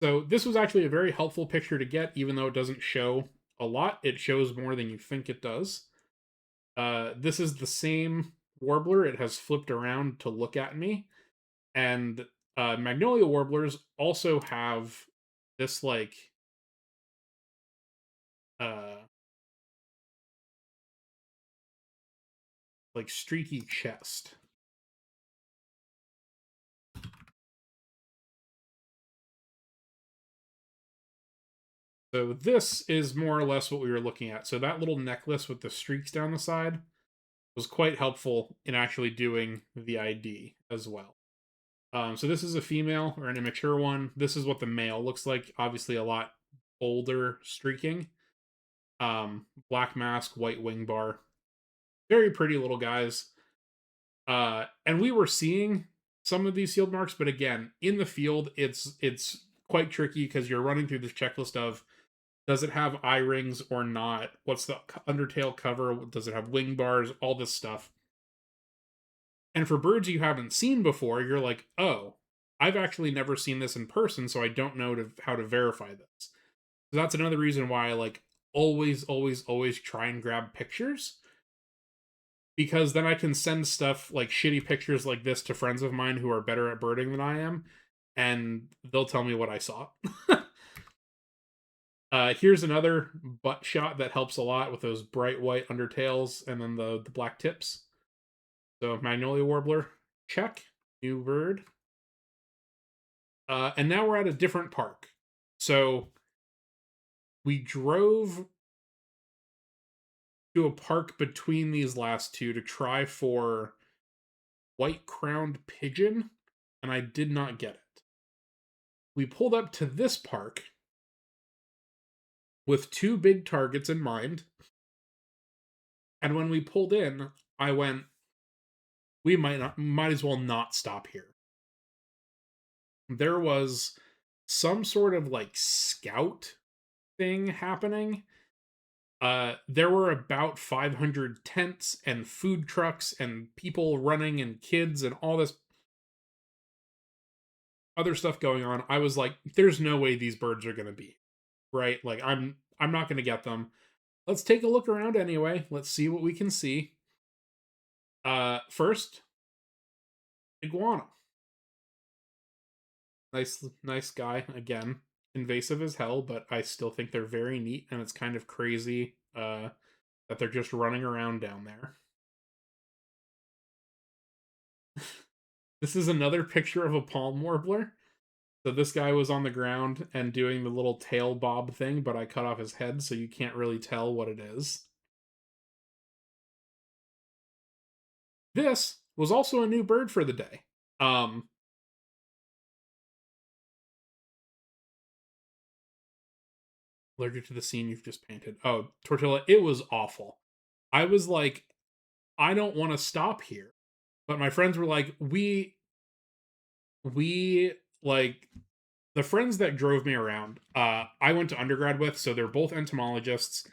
So this was actually a very helpful picture to get, even though it doesn't show a lot. It shows more than you think it does. This is the same warbler. It has flipped around to look at me. And magnolia warblers also have this uh like streaky chest. So this is more or less what we were looking at. So that little necklace with the streaks down the side was quite helpful in actually doing the ID as well. So this is a female or an immature one. This is what the male looks like. Obviously a lot older streaking. Black mask, white wing bar. Very pretty little guys. And we were seeing some of these field marks, but again, in the field, it's quite tricky because you're running through this checklist of, does it have eye rings or not? What's the undertail cover? Does it have wing bars? All this stuff. And for birds you haven't seen before, you're like, oh, I've actually never seen this in person, so I don't know how to verify this. So that's another reason why I like always try and grab pictures, because then I can send stuff like shitty pictures like this to friends of mine who are better at birding than I am, and they'll tell me what I saw. Here's another butt shot that helps a lot with those bright white undertails and then the black tips. So Magnolia Warbler, check. New bird. And now we're at a different park. So we drove to a park between these last two to try for white-crowned pigeon, and I did not get it. We pulled up to this park with two big targets in mind, and when we pulled in, I went, we might as well not stop here. There was some sort of like scout thing happening. There were about 500 tents and food trucks and people running and kids and all this other stuff going on. I was like, there's no way these birds are going to be right. Like I'm not going to get them. Let's take a look around anyway. Let's see what we can see. First, iguana. Nice guy again. Invasive as hell, but I still think they're very neat, and it's kind of crazy that they're just running around down there. This is another picture of a palm warbler. So this guy was on the ground and doing the little tail bob thing, but I cut off his head, so you can't really tell what it is. This was also a new bird for the day. Allergic to the scene you've just painted. Oh, Tortilla, it was awful. I was like, I don't want to stop here. But my friends were like, we like the friends that drove me around, I went to undergrad with, so they're both entomologists.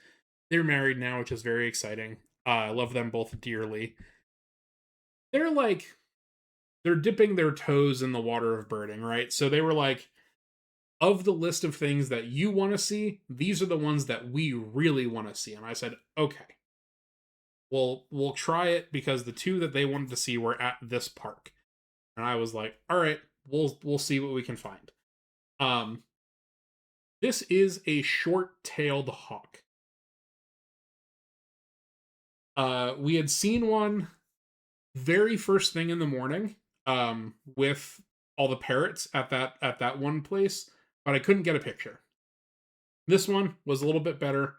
They're married now, which is very exciting. I love them both dearly. They're like, they're dipping their toes in the water of birding, right? So they were like, of the list of things that you want to see, these are the ones that we really want to see. And I said, okay, well, we'll try it, because the two that they wanted to see were at this park. And I was like, all right, we'll see what we can find. This is a short-tailed hawk. We had seen one very first thing in the morning, with all the parrots at that one place, but I couldn't get a picture. This one was a little bit better.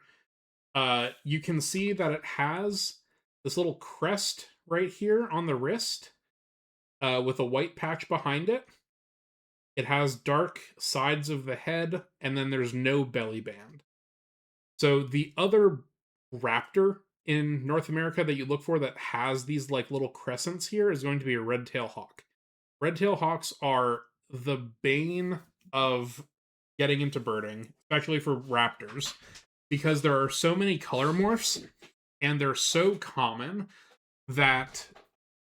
You can see that it has this little crest right here on the wrist, with a white patch behind it. It has dark sides of the head, and then there's no belly band. So the other raptor in North America that you look for that has these like little crescents here is going to be a red-tailed hawk. Red-tailed hawks are the bane of getting into birding, especially for raptors, because there are so many color morphs and they're so common that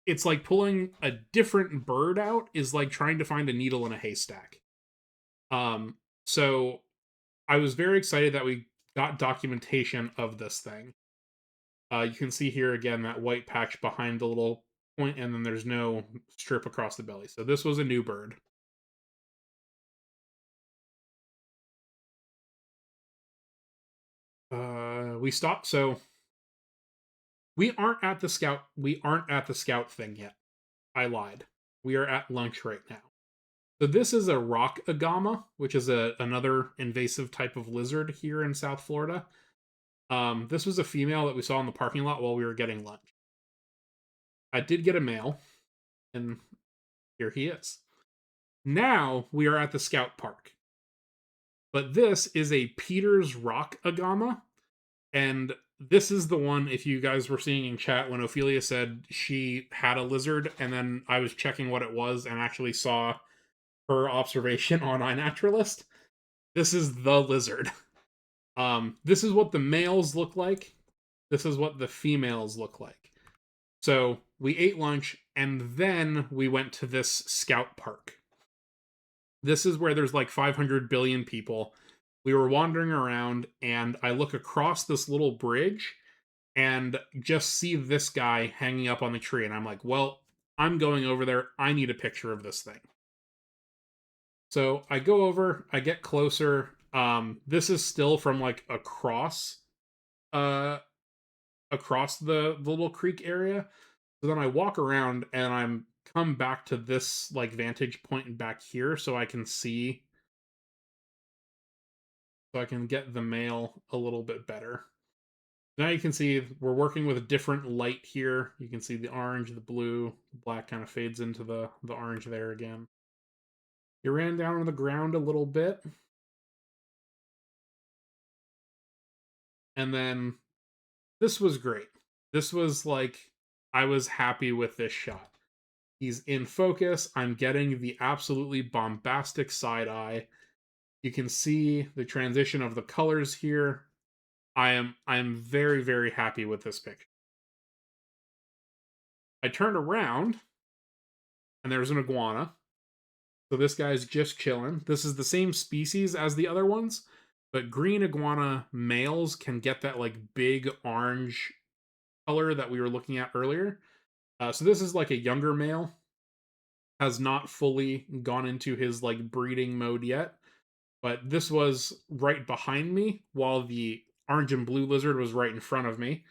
it's like pulling a different bird out is like trying to find a needle in a haystack. So I was very excited that we got documentation of this thing. You can see here again that white patch behind the little point, and then there's no strip across the belly. So this was a new bird. We stopped. So we aren't at the scout thing yet. I lied. We are at lunch right now. So this is a rock agama, which is another invasive type of lizard here in South Florida. This was a female that we saw in the parking lot while we were getting lunch. I did get a male, and here he is. Now we are at the Scout Park. But this is a Peter's rock agama, and this is the one, if you guys were seeing in chat when Ophelia said she had a lizard, and then I was checking what it was and actually saw per observation on iNaturalist. This is the lizard. This is what the males look like. This is what the females look like. So we ate lunch and then we went to this scout park. This is where there's like 500 billion people. We were wandering around and I look across this little bridge and just see this guy hanging up on the tree. And I'm like, well, I'm going over there. I need a picture of this thing. So I go over, I get closer. This is still from like uh, across the little creek area. So then I walk around and I'm come back to this like vantage point back here so I can see, so I can get the male a little bit better. Now you can see we're working with a different light here. You can see the orange, the blue, the black kind of fades into the orange there again. He ran down on the ground a little bit. And then this was great. This was like, I was happy with this shot. He's in focus. I'm getting the absolutely bombastic side eye. You can see the transition of the colors here. I am very, very happy with this picture. I turned around and there's an iguana. So this guy's just chilling. This is the same species as the other ones, but green iguana males can get that like big orange color that we were looking at earlier. So this is like a younger male, has not fully gone into his like breeding mode yet, but this was right behind me while the orange and blue lizard was right in front of me.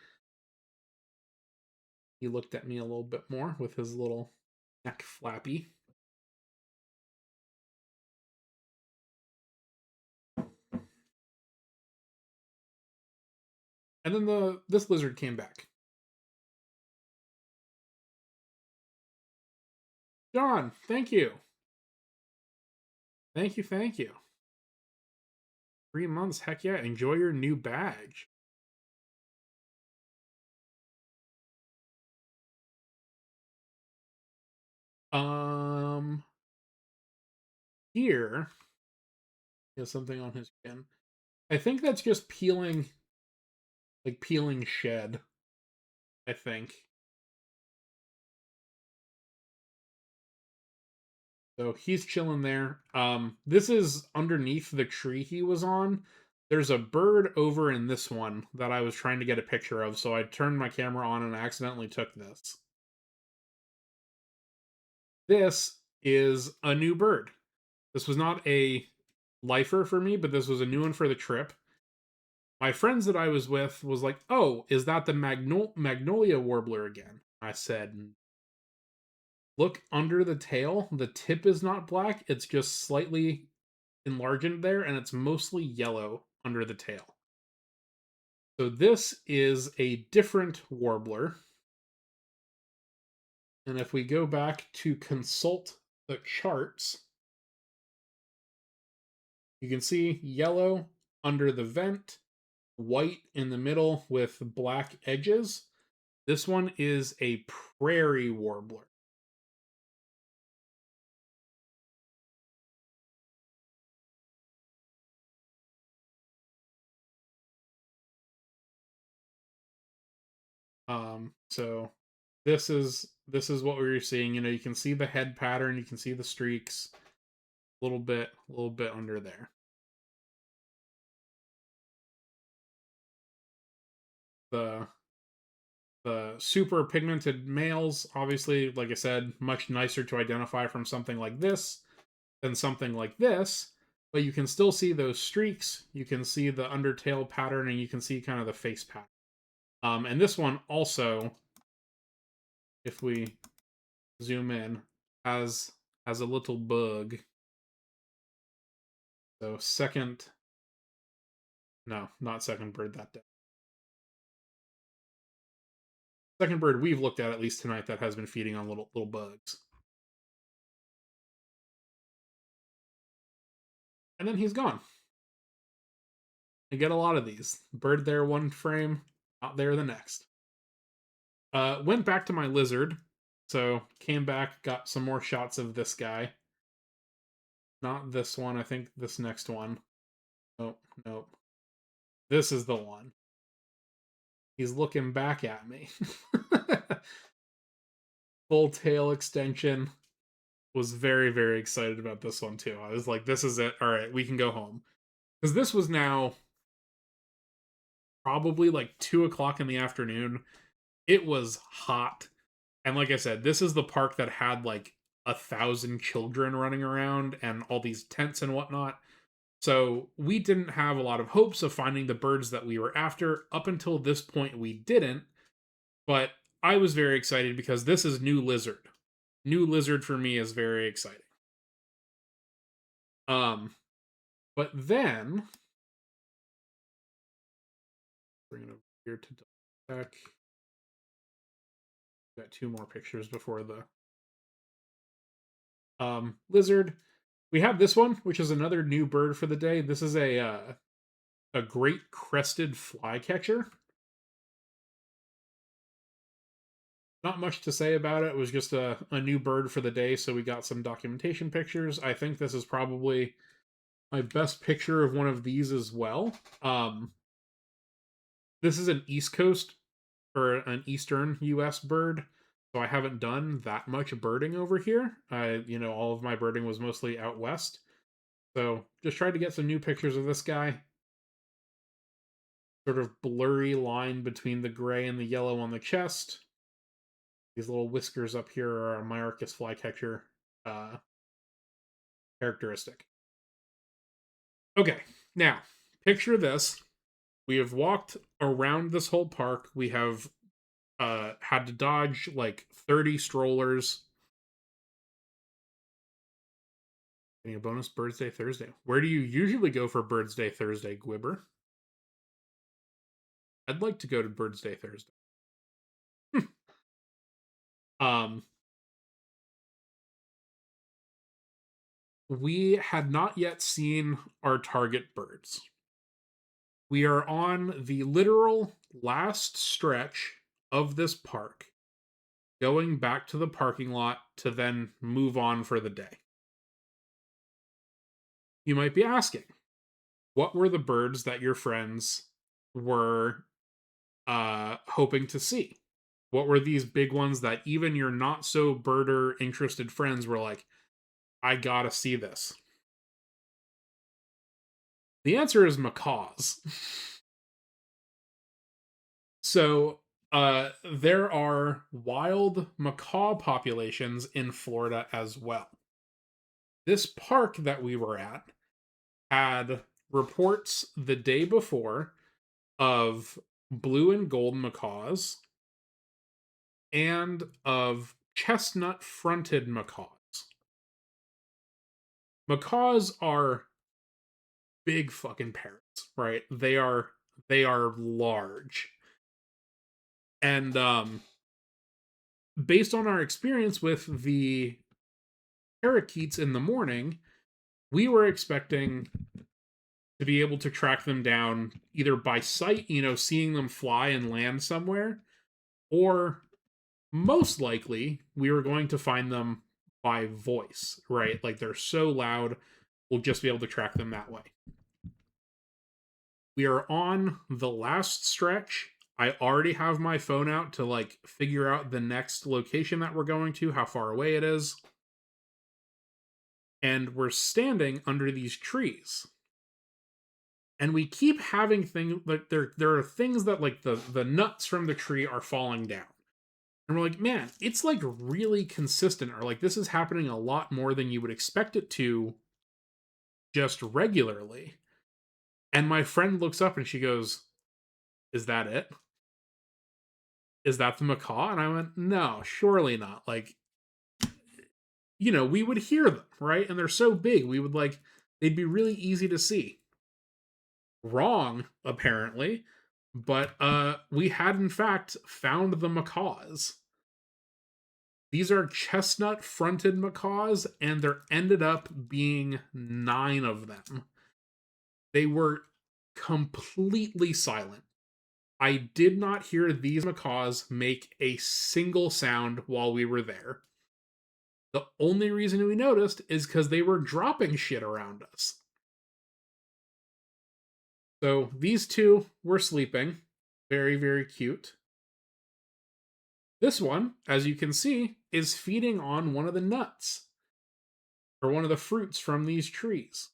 He looked at me a little bit more with his little neck flappy. And then this lizard came back. John, thank you. Thank you, thank you. 3 months, heck yeah. Enjoy your new badge. Um Here he has something on his chin. I think that's just peeling, like peeling shed, I think. So he's chilling there. This is underneath the tree he was on. There's a bird over in this one that I was trying to get a picture of, so I turned my camera on and accidentally took this. This is a new bird. This was not a lifer for me, but this was a new one for the trip. My friends that I was with was like, "Oh, is that the magnolia warbler again?" I said, "Look under the tail. The tip is not black. It's just slightly enlarged there, and it's mostly yellow under the tail." So this is a different warbler. And if we go back to consult the charts, you can see yellow under the vent, white in the middle with black edges. This one is a prairie warbler. So this is what we were seeing. You know, you can see the head pattern, you can see the streaks, a little bit under there. The the super pigmented males, obviously, like I said, much nicer to identify from something like this than something like this. But you can still see those streaks. You can see the undertail pattern, and you can see kind of the face pattern. And this one also, if we zoom in, has a little bug. So second, no, not second bird that day. Second bird we've looked at least tonight that has been feeding on little bugs. And then he's gone. I get a lot of these. Bird there one frame, not there the next. Went back to my lizard, so came back, got some more shots of this guy. Not this one. I think this next one. Nope, nope. This is the one. He's looking back at me. Full tail extension. Was very, very excited about this one too. I was like, this is it. All right, we can go home. Because this was now probably like 2 o'clock in the afternoon. It was hot. And like I said, this is the park that had like 1,000 children running around and all these tents and whatnot. So we didn't have a lot of hopes of finding the birds that we were after. Up until this point, we didn't. But I was very excited because this is New Lizard. New Lizard for me is very exciting. But then bring it over here to double check. Got 2 more pictures before the lizard. We have this one, which is another new bird for the day. This is a great crested flycatcher. Not much to say about it. It was just a new bird for the day, so we got some documentation pictures. I think this is probably my best picture of one of these as well. This is an East Coast or an Eastern US bird, so I haven't done that much birding over here. All of my birding was mostly out west. So just tried to get some new pictures of this guy. Sort of blurry line between the gray and the yellow on the chest. These little whiskers up here are a Myarchus flycatcher characteristic. Okay, now, picture this. We have walked around this whole park. We have had to dodge like 30 strollers. Getting a bonus Birds Day Thursday. Where do you usually go for Birds Day Thursday, Gwibber? I'd like to go to Birds Day Thursday. We had not yet seen our target birds. We are on the literal last stretch of this park, going back to the parking lot to then move on for the day. You might be asking, what were the birds that your friends were hoping to see? What were these big ones that even your not so birder interested friends were like, I gotta see this? The answer is macaws. So, there are wild macaw populations in Florida as well. This park that we were at had reports the day before of blue and gold macaws and of chestnut fronted macaws. Macaws are big fucking parrots, right? They are large. And based on our experience with the parakeets in the morning, we were expecting to be able to track them down either by sight, seeing them fly and land somewhere, or most likely we were going to find them by voice, right? Like they're so loud, we'll just be able to track them that way. We are on the last stretch. I already have my phone out to like figure out the next location that we're going to, how far away it is. And we're standing under these trees. And we keep having things like there are things that like the nuts from the tree are falling down. And we're like, man, it's like really consistent, or like this is happening a lot more than you would expect it to just regularly. And my friend looks up and she goes, is that it? Is that the macaw? And I went, no, surely not. Like, we would hear them, right? And they're so big, we would like, they'd be really easy to see. Wrong, apparently. But we had in fact found the macaws. These are chestnut fronted macaws, and there ended up being 9 of them. They were completely silent. I did not hear these macaws make a single sound while we were there. The only reason we noticed is because they were dropping shit around us. So these two were sleeping. Very, very cute. This one, as you can see, is feeding on one of the nuts or one of the fruits from these trees.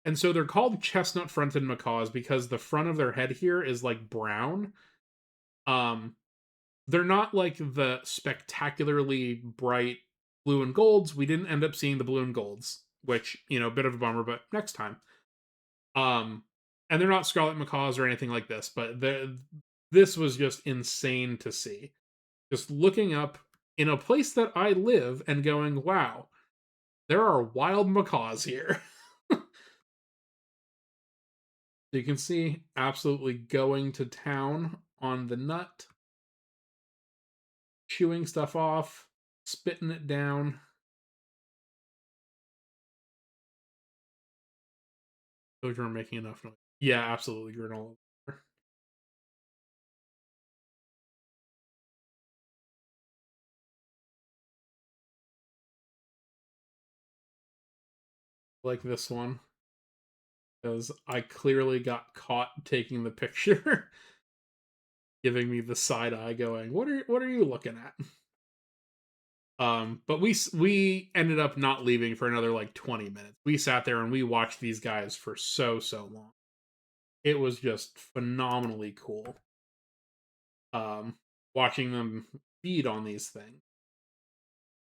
And so they're called chestnut fronted macaws because the front of their head here is like brown. Um, they're not like the spectacularly bright blue and golds. We didn't end up seeing the blue and golds, which, a bit of a bummer, but next time. Um, and they're not scarlet macaws or anything like this, but this was just insane to see. Just looking up in a place that I live and going, wow, there are wild macaws here. So you can see absolutely going to town on the nut, chewing stuff off, spitting it down. Those are making enough noise. Yeah, absolutely granola. Like this one, because I clearly got caught taking the picture, giving me the side eye, going, "What are you looking at?" But we ended up not leaving for another like 20 minutes. We sat there and we watched these guys for so long. It was just phenomenally cool. Um, watching them feed on these things.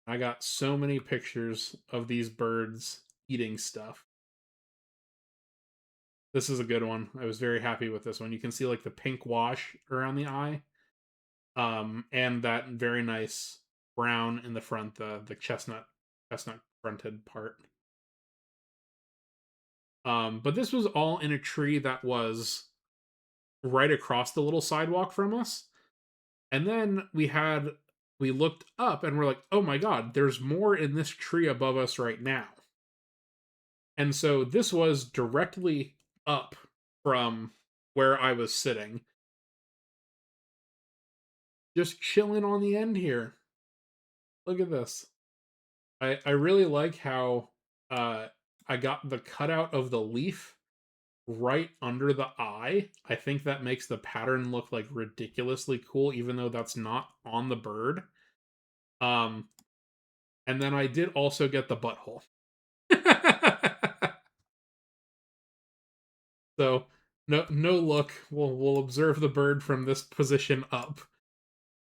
I got so many pictures of these birds eating stuff. This is a good one. I was very happy with this one. You can see like the pink wash around the eye. And that very nice brown in the front, the chestnut fronted part. But this was all in a tree that was right across the little sidewalk from us. And then we looked up and we're like, oh my god, there's more in this tree above us right now. And so this was directly up from where I was sitting. Just chilling on the end here. Look at this. I really like how I got the cutout of the leaf right under the eye. I think that makes the pattern look like ridiculously cool, even though that's not on the bird. Um, and then I did also get the butthole. So no look. We'll observe the bird from this position up.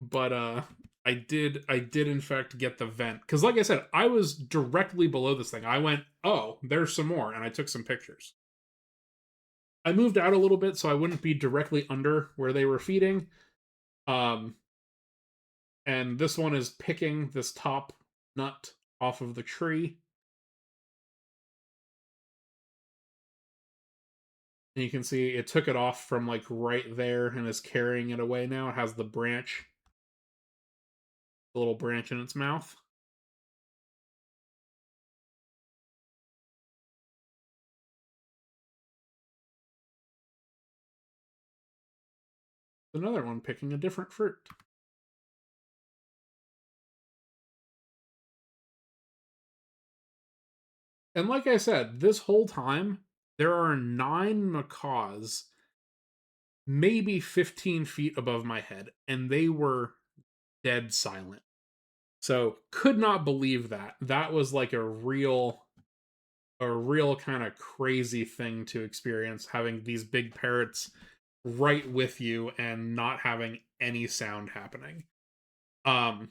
But I did in fact get the vent. Because like I said, I was directly below this thing. I went, oh, there's some more, and I took some pictures. I moved out a little bit so I wouldn't be directly under where they were feeding. Um, and this one is picking this top nut off of the tree. And you can see it took it off from like right there and is carrying it away now. It has the branch, the little branch in its mouth. Another one picking a different fruit. And like I said, this whole time, there are 9 macaws maybe 15 feet above my head, and they were dead silent. So, could not believe that. That was like a real kind of crazy thing to experience, having these big parrots right with you and not having any sound happening. Um,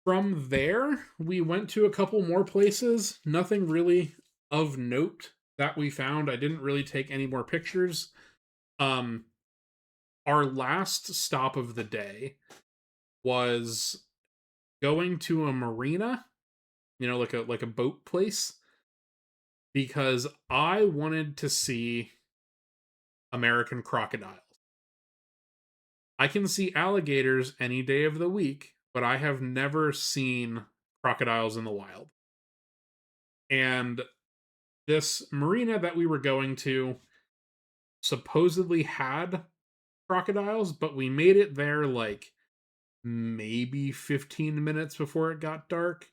from there, we went to a couple more places. Nothing really of note that we found. I didn't really take any more pictures. Um, our last stop of the day was going to a marina, like a boat place, because I wanted to see American crocodiles. I can see alligators any day of the week, but I have never seen crocodiles in the wild. And this marina that we were going to supposedly had crocodiles, but we made it there like maybe 15 minutes before it got dark.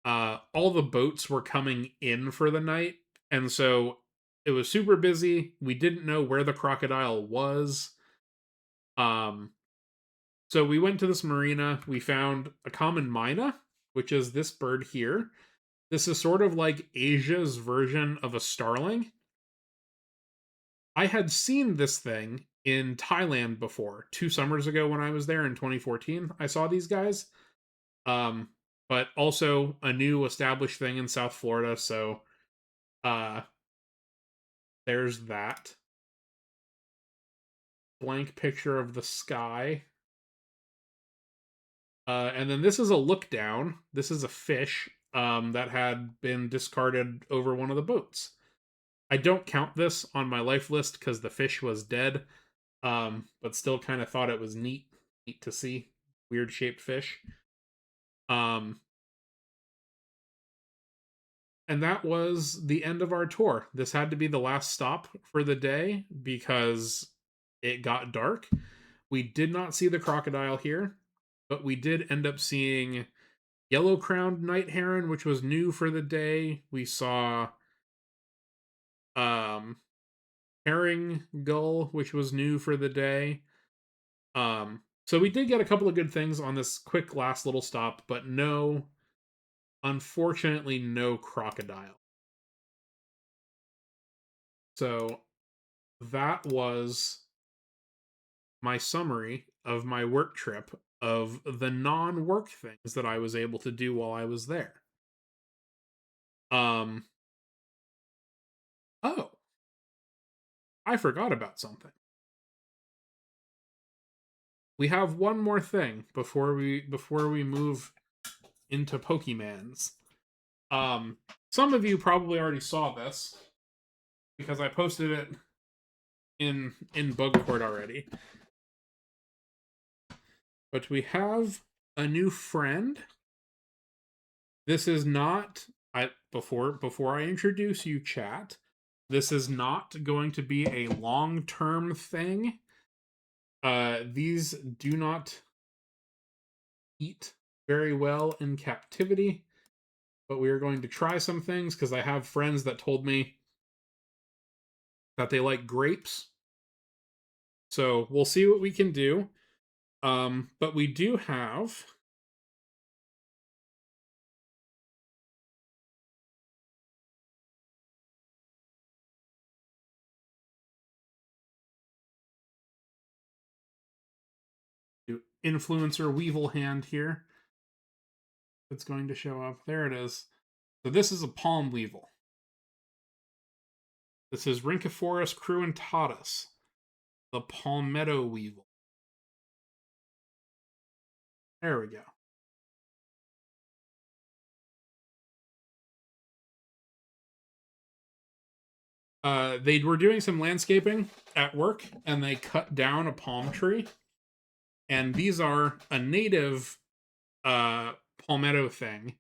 All the boats were coming in for the night, and so it was super busy. We didn't know where the crocodile was. Um, so we went to this marina. We found a common myna, which is this bird here. This is sort of like Asia's version of a starling. I had seen this thing in Thailand before, 2 summers ago when I was there in 2014. I saw these guys. Um, but also a new established thing in South Florida, so uh there's that. Blank picture of the sky. And then this is a look down. This is a fish that had been discarded over one of the boats. I don't count this on my life list because the fish was dead, but still kind of thought it was neat to see. Weird shaped fish. Um, and that was the end of our tour. This had to be the last stop for the day because it got dark. We did not see the crocodile here, but we did end up seeing yellow crowned night heron, which was new for the day. We saw um herring gull, which was new for the day. So we did get a couple of good things on this quick last little stop, but no, unfortunately, no crocodile. So that was my summary of my work trip of the non-work things that I was able to do while I was there. Um oh, I forgot about something. We have one more thing before we move into Pokemans. Um some of you probably already saw this because I posted it in Bugcourt already. But we have a new friend. This is not I before I introduce you, chat. This is not going to be a long-term thing. These do not eat very well in captivity, but we are going to try some things because I have friends that told me that they like grapes. So we'll see what we can do. But we do have influencer Weevil hand here. It's going to show up. There it is. So this is a palm weevil. This is Rhynchophorus cruentatus, the palmetto weevil. There we go. They were doing some landscaping at work, and they cut down a palm tree. And these are a native palmetto thing.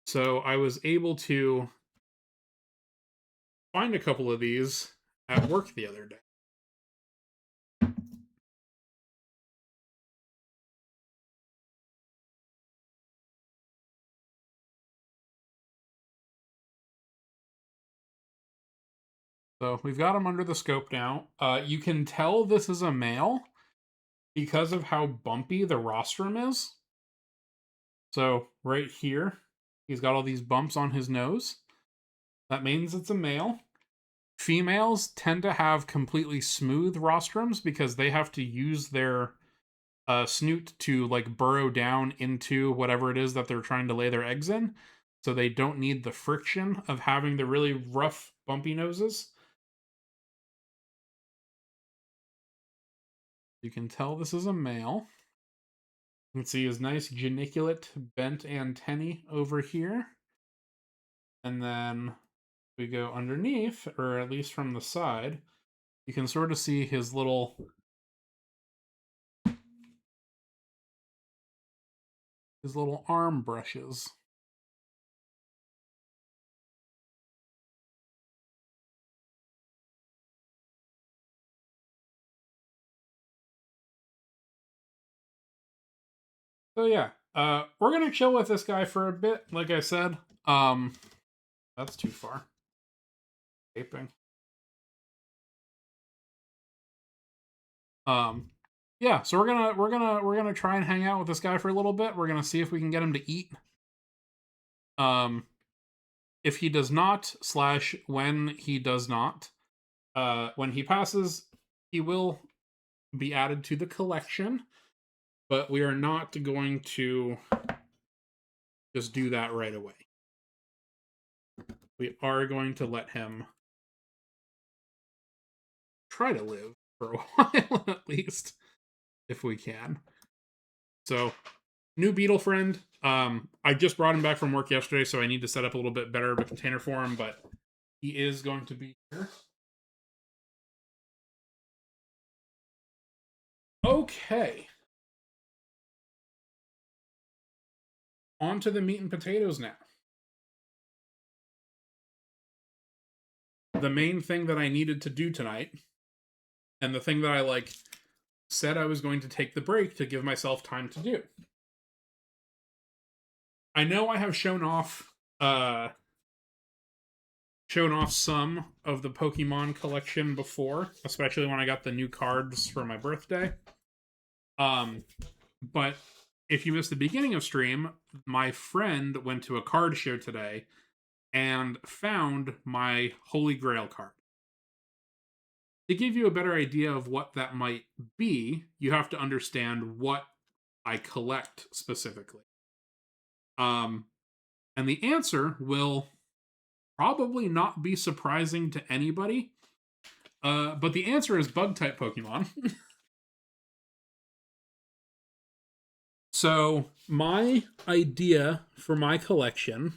So I was able to find a couple of these at work the other day. So we've got them under the scope now. You can tell this is a male because of how bumpy the rostrum is. So right here, he's got all these bumps on his nose. That means it's a male. Females tend to have completely smooth rostrums because they have to use their snoot to like burrow down into whatever it is that they're trying to lay their eggs in. So they don't need the friction of having the really rough, bumpy noses. You can tell this is a male. You can see his nice geniculate bent antennae over here. And then we go underneath, or at least from the side, you can sort of see his little arm brushes. So yeah, we're gonna chill with this guy for a bit. Like I said, um, that's too far. Vaping. Um, yeah. So we're gonna try and hang out with this guy for a little bit. We're gonna see if we can get him to eat. Um, if he does not, slash when he does not, when he passes, he will be added to the collection. But we are not going to just do that right away. We are going to let him try to live for a while at least, if we can. So, new beetle friend. I just brought him back from work yesterday, so I need to set up a little bit better of a container for him, but he is going to be here. Okay. On to the meat and potatoes now. The main thing that I needed to do tonight, and the thing that I said I was going to take the break to give myself time to do. I know I have shown off some of the Pokemon collection before, especially when I got the new cards for my birthday. But if you missed the beginning of stream, my friend went to a card show today and found my Holy Grail card. To give you a better idea of what that might be, you have to understand what I collect specifically. And the answer will probably not be surprising to anybody. But the answer is bug type Pokemon. So, my idea for my collection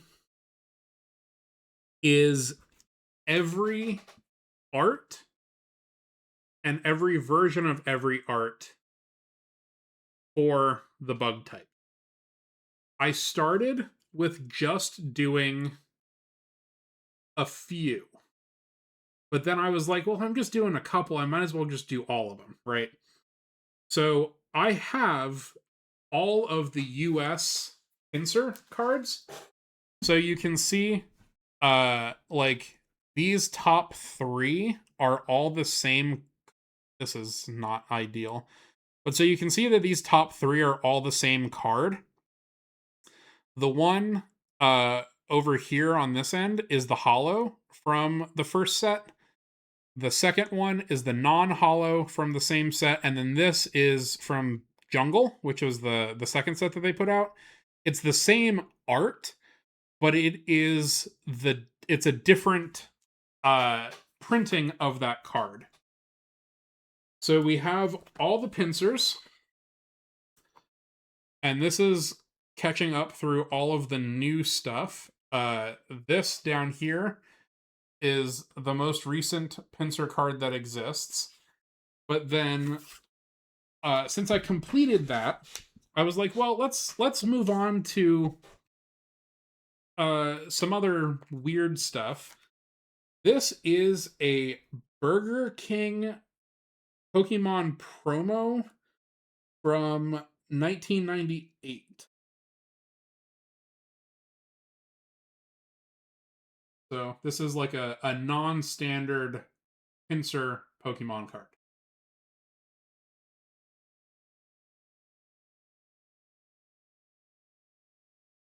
is every art and every version of every art for the bug type. I started with just doing a few. But then I was like, well, I'm just doing a couple. I might as well just do all of them, right? So I have all of the US Pinsir cards. So you can see like these top 3 are all the same. This is not ideal. But so you can see that these top 3 are all the same card. The one over here on this end is the holo from the first set. The second one is the non-holo from the same set, and then this is from Jungle, which was the second set that they put out. It's the same art, but it's a different printing of that card. So we have all the pincers, and this is catching up through all of the new stuff. This down here is the most recent Pinsir card that exists. But then, since I completed that, I was like, well, let's move on to some other weird stuff. This is a Burger King Pokemon promo from 1998. So this is like a non-standard Pinsir Pokemon card.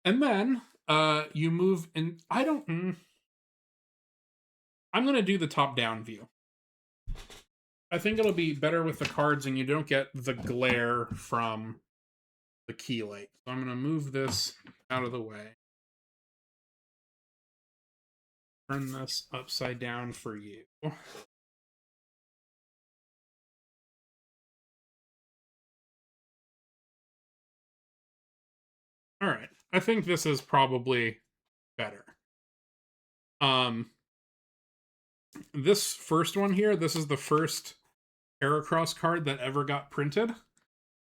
And then you move in. I'm gonna do the top-down view. I think it'll be better with the cards, and you don't get the glare from the key light. So I'm gonna move this out of the way. Turn this upside down for you. All right. I think this is probably better. This first one here, this is the first Heracross card that ever got printed.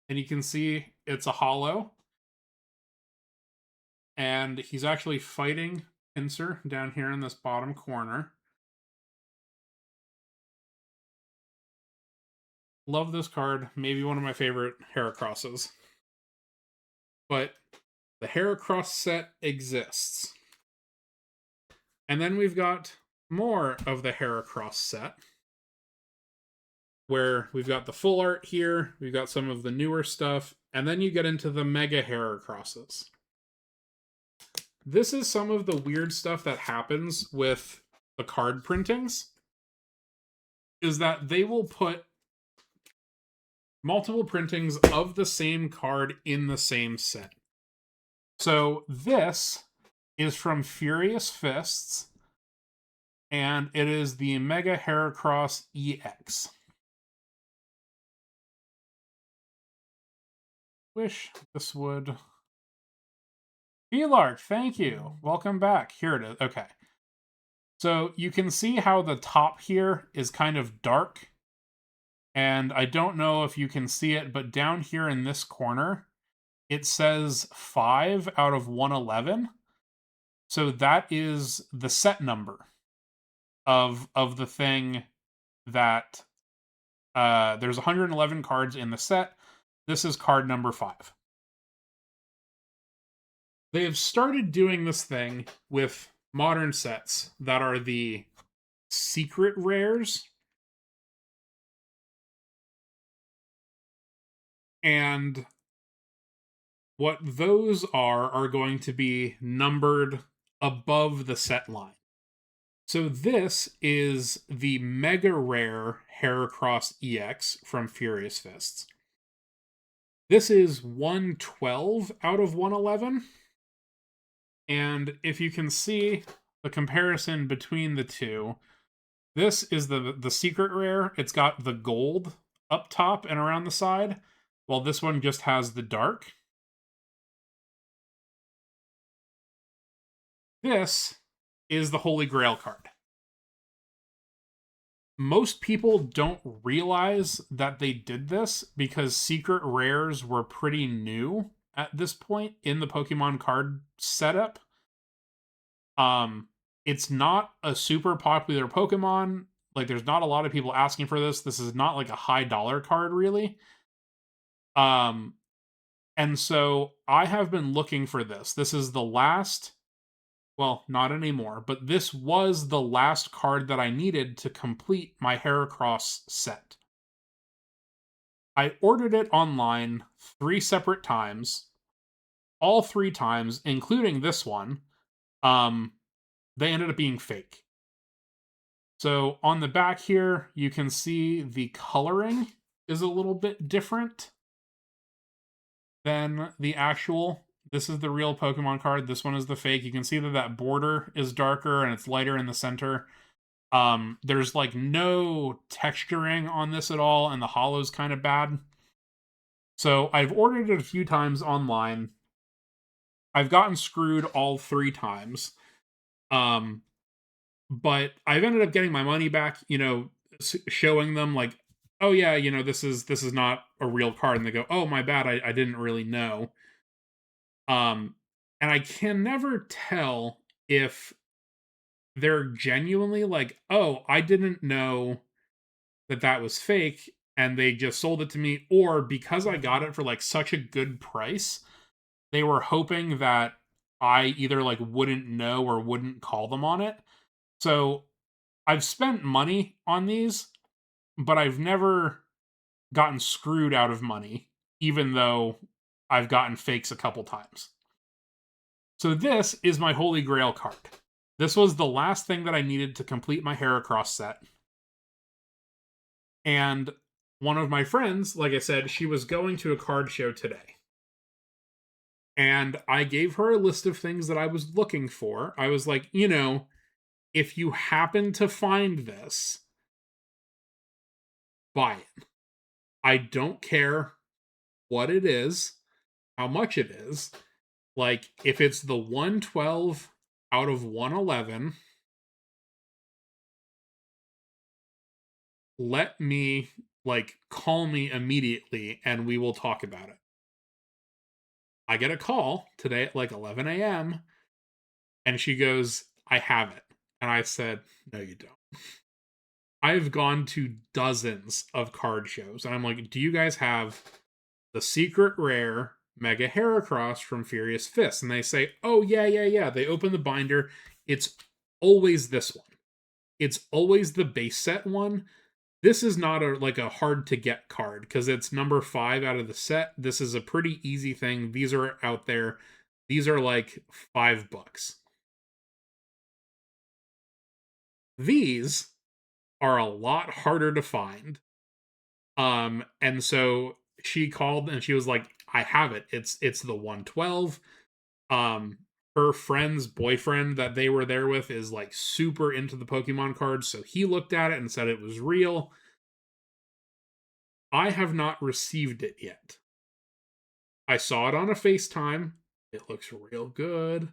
And you can see it's a holo. And he's actually fighting Pinsir down here in this bottom corner. Love this card. Maybe one of my favorite Heracrosses. But the Heracross set exists. And then we've got more of the Heracross set, where we've got the full art here, we've got some of the newer stuff, and then you get into the Mega Heracrosses. This is some of the weird stuff that happens with the card printings, is that they will put multiple printings of the same card in the same set. So this is from Furious Fists, and it is the Mega Heracross EX. Wish this would... Belark, thank you. Welcome back. Here it is. Okay. So you can see how the top here is kind of dark. And I don't know if you can see it, but down here in this corner, it says 5 out of 111. So that is the set number of the thing that there's 111 cards in the set. This is card number 5. They have started doing this thing with modern sets that are the secret rares. And what those are going to be numbered above the set line. So this is the Mega Rare Heracross EX from Furious Fists. This is 112 out of 111. And if you can see the comparison between the two, this is the secret rare. It's got the gold up top and around the side, while this one just has the dark. This is the Holy Grail card. Most people don't realize that they did this because secret rares were pretty new at this point in the Pokemon card setup. It's not a super popular Pokemon. Like, there's not a lot of people asking for this. This is not like a high dollar card, really. And so I have been looking for this. This is the last, well, not anymore, but this was the last card that I needed to complete my Heracross set. I ordered it online 3 separate times. All 3 times, including this one, they ended up being fake. So on the back here, you can see the coloring is a little bit different than the actual. This is the real Pokemon card. This one is the fake. You can see that border is darker and it's lighter in the center. There's like no texturing on this at all, and the hollow's kind of bad. So I've ordered it a few times online. I've gotten screwed all 3 times. But I've ended up getting my money back, showing them like, oh yeah, this is not a real card. And they go, oh, my bad. I didn't really know. And I can never tell if they're genuinely like, oh, I didn't know that was fake and they just sold it to me, or because I got it for like such a good price, they were hoping that I either like wouldn't know or wouldn't call them on it. So I've spent money on these, but I've never gotten screwed out of money, even though I've gotten fakes a couple times. So this is my Holy Grail card. This was the last thing that I needed to complete my Heracross set. And one of my friends, like I said, she was going to a card show today. And I gave her a list of things that I was looking for. I was like, if you happen to find this, buy it. I don't care what it is, how much it is. Like, if it's the 112 out of 111, let me, call me immediately and we will talk about it. I get a call today at 11 a.m. and she goes, I have it. And I said, no, you don't. I've gone to dozens of card shows and I'm like, do you guys have the secret rare Mega Heracross from Furious Fist. And they say, oh, yeah. They open the binder. It's always this one. It's always the base set one. This is not a hard to get card because it's number 5 out of the set. This is a pretty easy thing. These are out there. These are like $5. These are a lot harder to find. And so she called and she was like, I have it. It's the 112. Her friend's boyfriend that they were there with is like super into the Pokemon cards, so he looked at it and said it was real. I have not received it yet. I saw it on a FaceTime. It looks real good.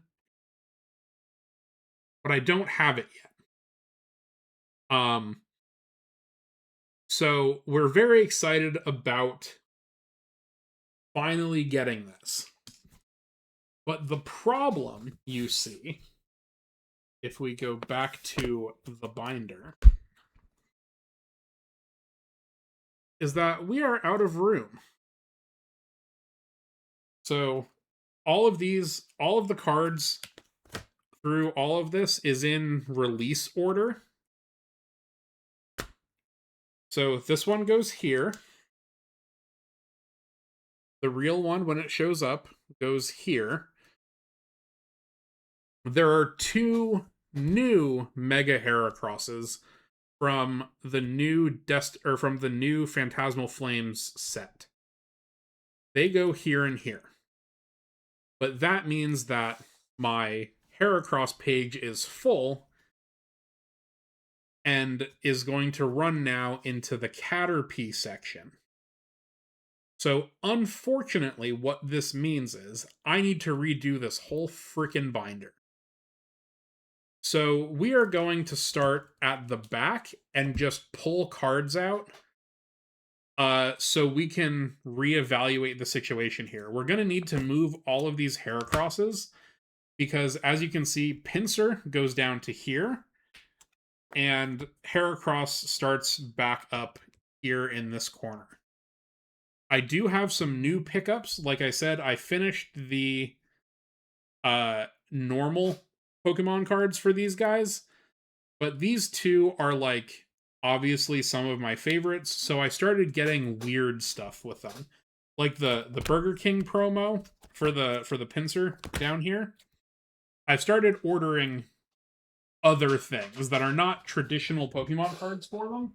But I don't have it yet. So we're very excited about finally getting this. But the problem, you see, if we go back to the binder, is that we are out of room. So all of the cards through all of this is in release order. So this one goes here. The real one, when it shows up, goes here. There are 2 new Mega Heracrosses from the new from the new Phantasmal Flames set. They go here and here. But that means that my Heracross page is full and is going to run now into the Caterpie section. So, unfortunately, what this means is I need to redo this whole freaking binder. So, we are going to start at the back and just pull cards out so we can reevaluate the situation here. We're going to need to move all of these Heracrosses because, as you can see, Pinsir goes down to here, and Heracross starts back up here in this corner. I do have some new pickups. Like I said, I finished the normal Pokemon cards for these guys, but these 2 are like obviously some of my favorites, so I started getting weird stuff with them. Like the Burger King promo for the Pinsir down here. I've started ordering other things that are not traditional Pokemon cards for them,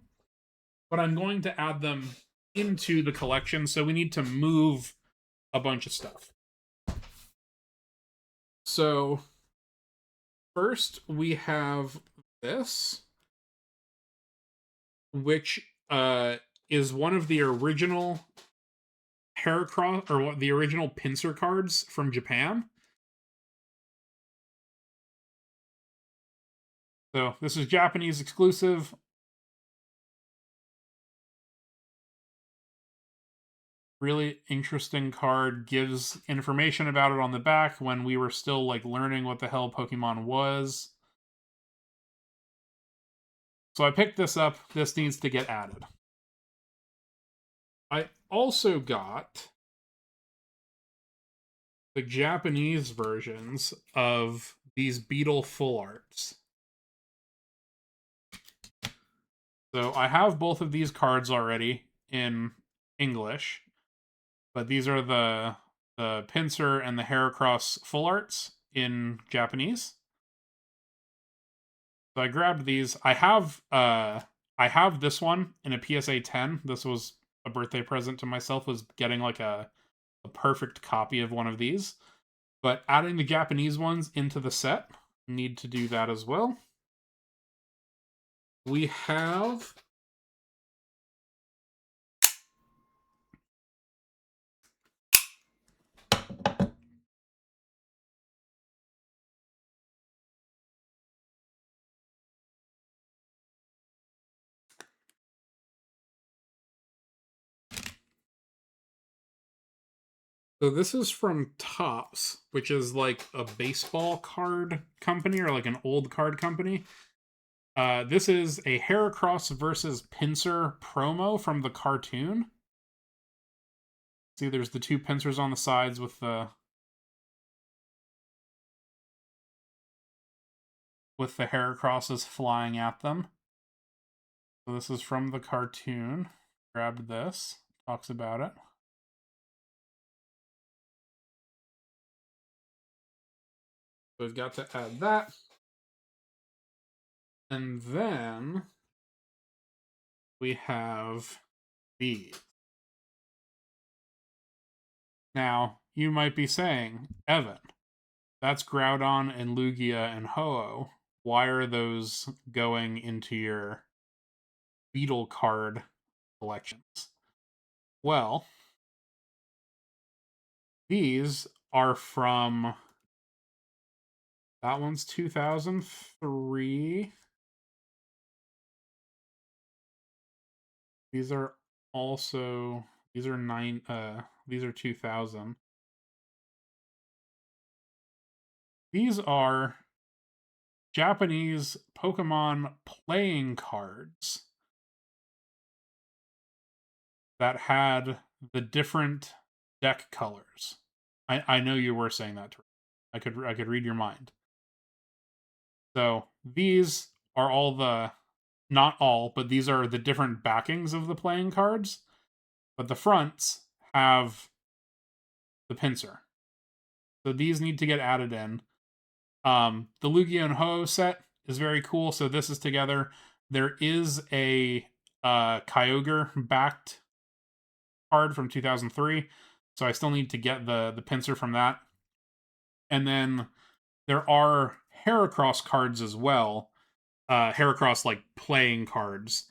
but I'm going to add them into the collection, so we need to move a bunch of stuff. So first we have this, which is one of the original Heracross, or the original Pinsir cards from Japan. So this is Japanese exclusive. Really interesting card. Gives information about it on the back when we were still like learning what the hell Pokemon was. So I picked this up. This needs to get added. I also got the Japanese versions of these Beetle full arts. So I have both of these cards already in English, but these are the Pinsir and the Heracross full arts in Japanese. So I grabbed these. I have this one in a PSA 10. This was a birthday present to myself, was getting like a perfect copy of one of these. But adding the Japanese ones into the set, need to do that as well. We have so this is from Topps, which is like a baseball card company or like an old card company. This is a Heracross versus Pinsir promo from the cartoon. See, there's the two pincers on the sides with the hair crosses flying at them. So this is from the cartoon. Grabbed this. Talks about it. So we've got to add that. And then we have these. Now, you might be saying, Evan, that's Groudon and Lugia and Ho-Oh. Why are those going into your Beetle card collections? Well, these are from... That one's 2003. These are also... These are 2000. These are Japanese Pokemon playing cards that had the different deck colors. I know you were saying that. I could read your mind. So these are all the, not all, but these are the different backings of the playing cards. But the fronts have the pincer. So these need to get added in. The Lugia and Ho set is very cool. So this is together. There is a Kyogre backed card from 2003. So I still need to get the pincer from that. And then there are Heracross cards as well. Heracross like playing cards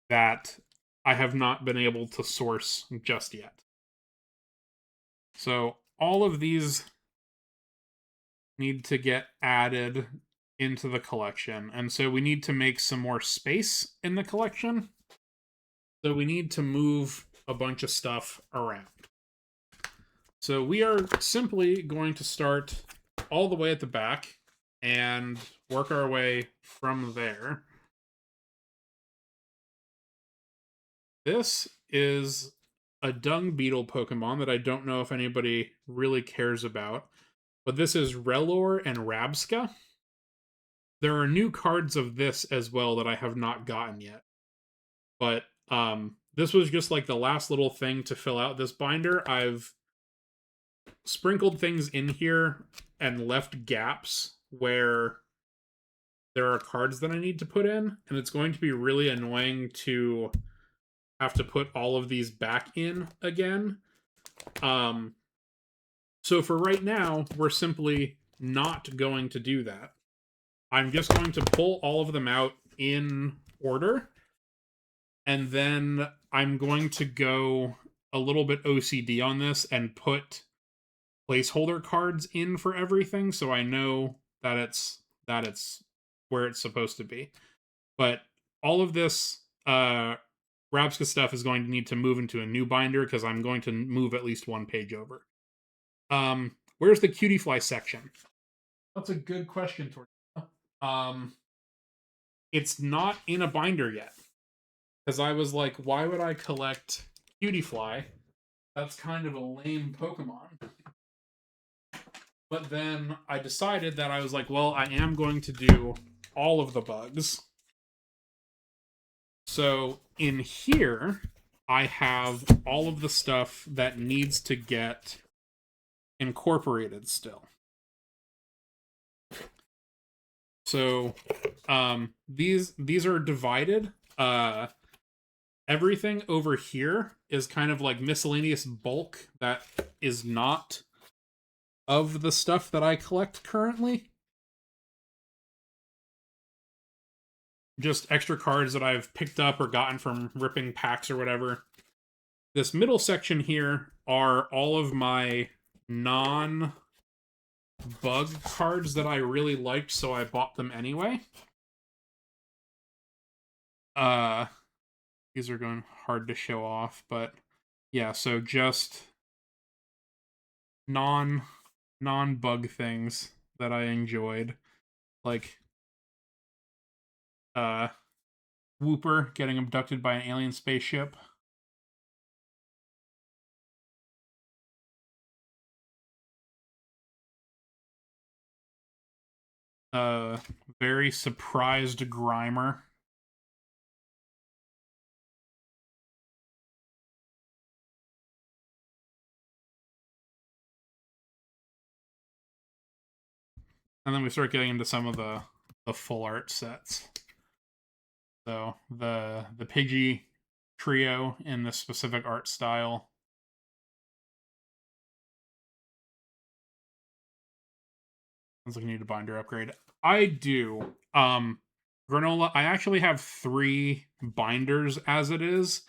that I have not been able to source just yet. So all of these need to get added into the collection. And so we need to make some more space in the collection. So we need to move a bunch of stuff around. So we are simply going to start all the way at the back and work our way from there. This is a dung beetle Pokemon that I don't know if anybody really cares about, but this is Rellor and Rabsca. There are new cards of this as well that I have not gotten yet, but this was just like the last little thing to fill out this binder. I've sprinkled things in here and left gaps where there are cards that I need to put in, and it's going to be really annoying to have to put all of these back in again. So for right now, we're simply not going to do that. I'm just going to pull all of them out in order, and then I'm going to go a little bit OCD on this and put placeholder cards in for everything, so I know that it's where it's supposed to be. But all of this Rabsca stuff is going to need to move into a new binder because I'm going to move at least one page over. Where's the Cutiefly section? That's a good question, Tortilla. It's not in a binder yet. Because I was like, why would I collect Cutiefly? That's kind of a lame Pokemon. But then I decided that I was like, well, I am going to do all of the bugs. So in here, I have all of the stuff that needs to get incorporated still. So these are divided. Everything over here is kind of like miscellaneous bulk that is not of the stuff that I collect currently. Just extra cards that I've picked up or gotten from ripping packs or whatever. This middle section here are all of my non-bug cards that I really liked, so I bought them anyway. These are going hard to show off, but yeah, so just non-bug things that I enjoyed, like Wooper getting abducted by an alien spaceship. Very surprised Grimer. And then we start getting into some of the full art sets. So the Pidgey trio in this specific art style. Sounds like I need a binder upgrade. I do. Granola, I actually have 3 binders as it is,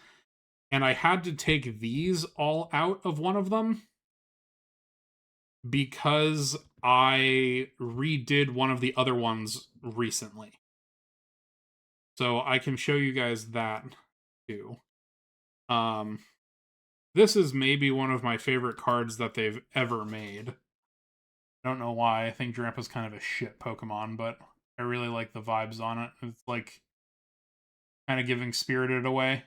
and I had to take these all out of one of them because I redid one of the other ones recently. So I can show you guys that too. This is maybe one of my favorite cards that they've ever made. I don't know why. I think Drampa's kind of a shit Pokemon, but I really like the vibes on it. It's like kind of giving Spirited away.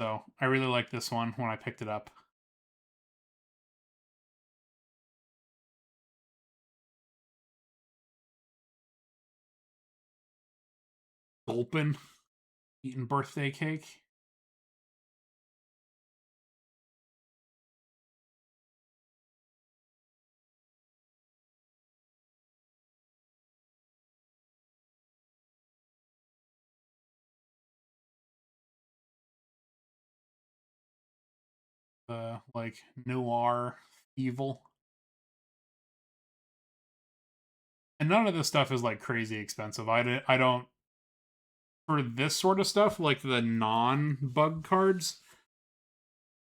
So I really like this one when I picked it up. Gulpin eating birthday cake. Like noir evil. And none of this stuff is like crazy expensive. I don't for this sort of stuff, like the non-bug cards,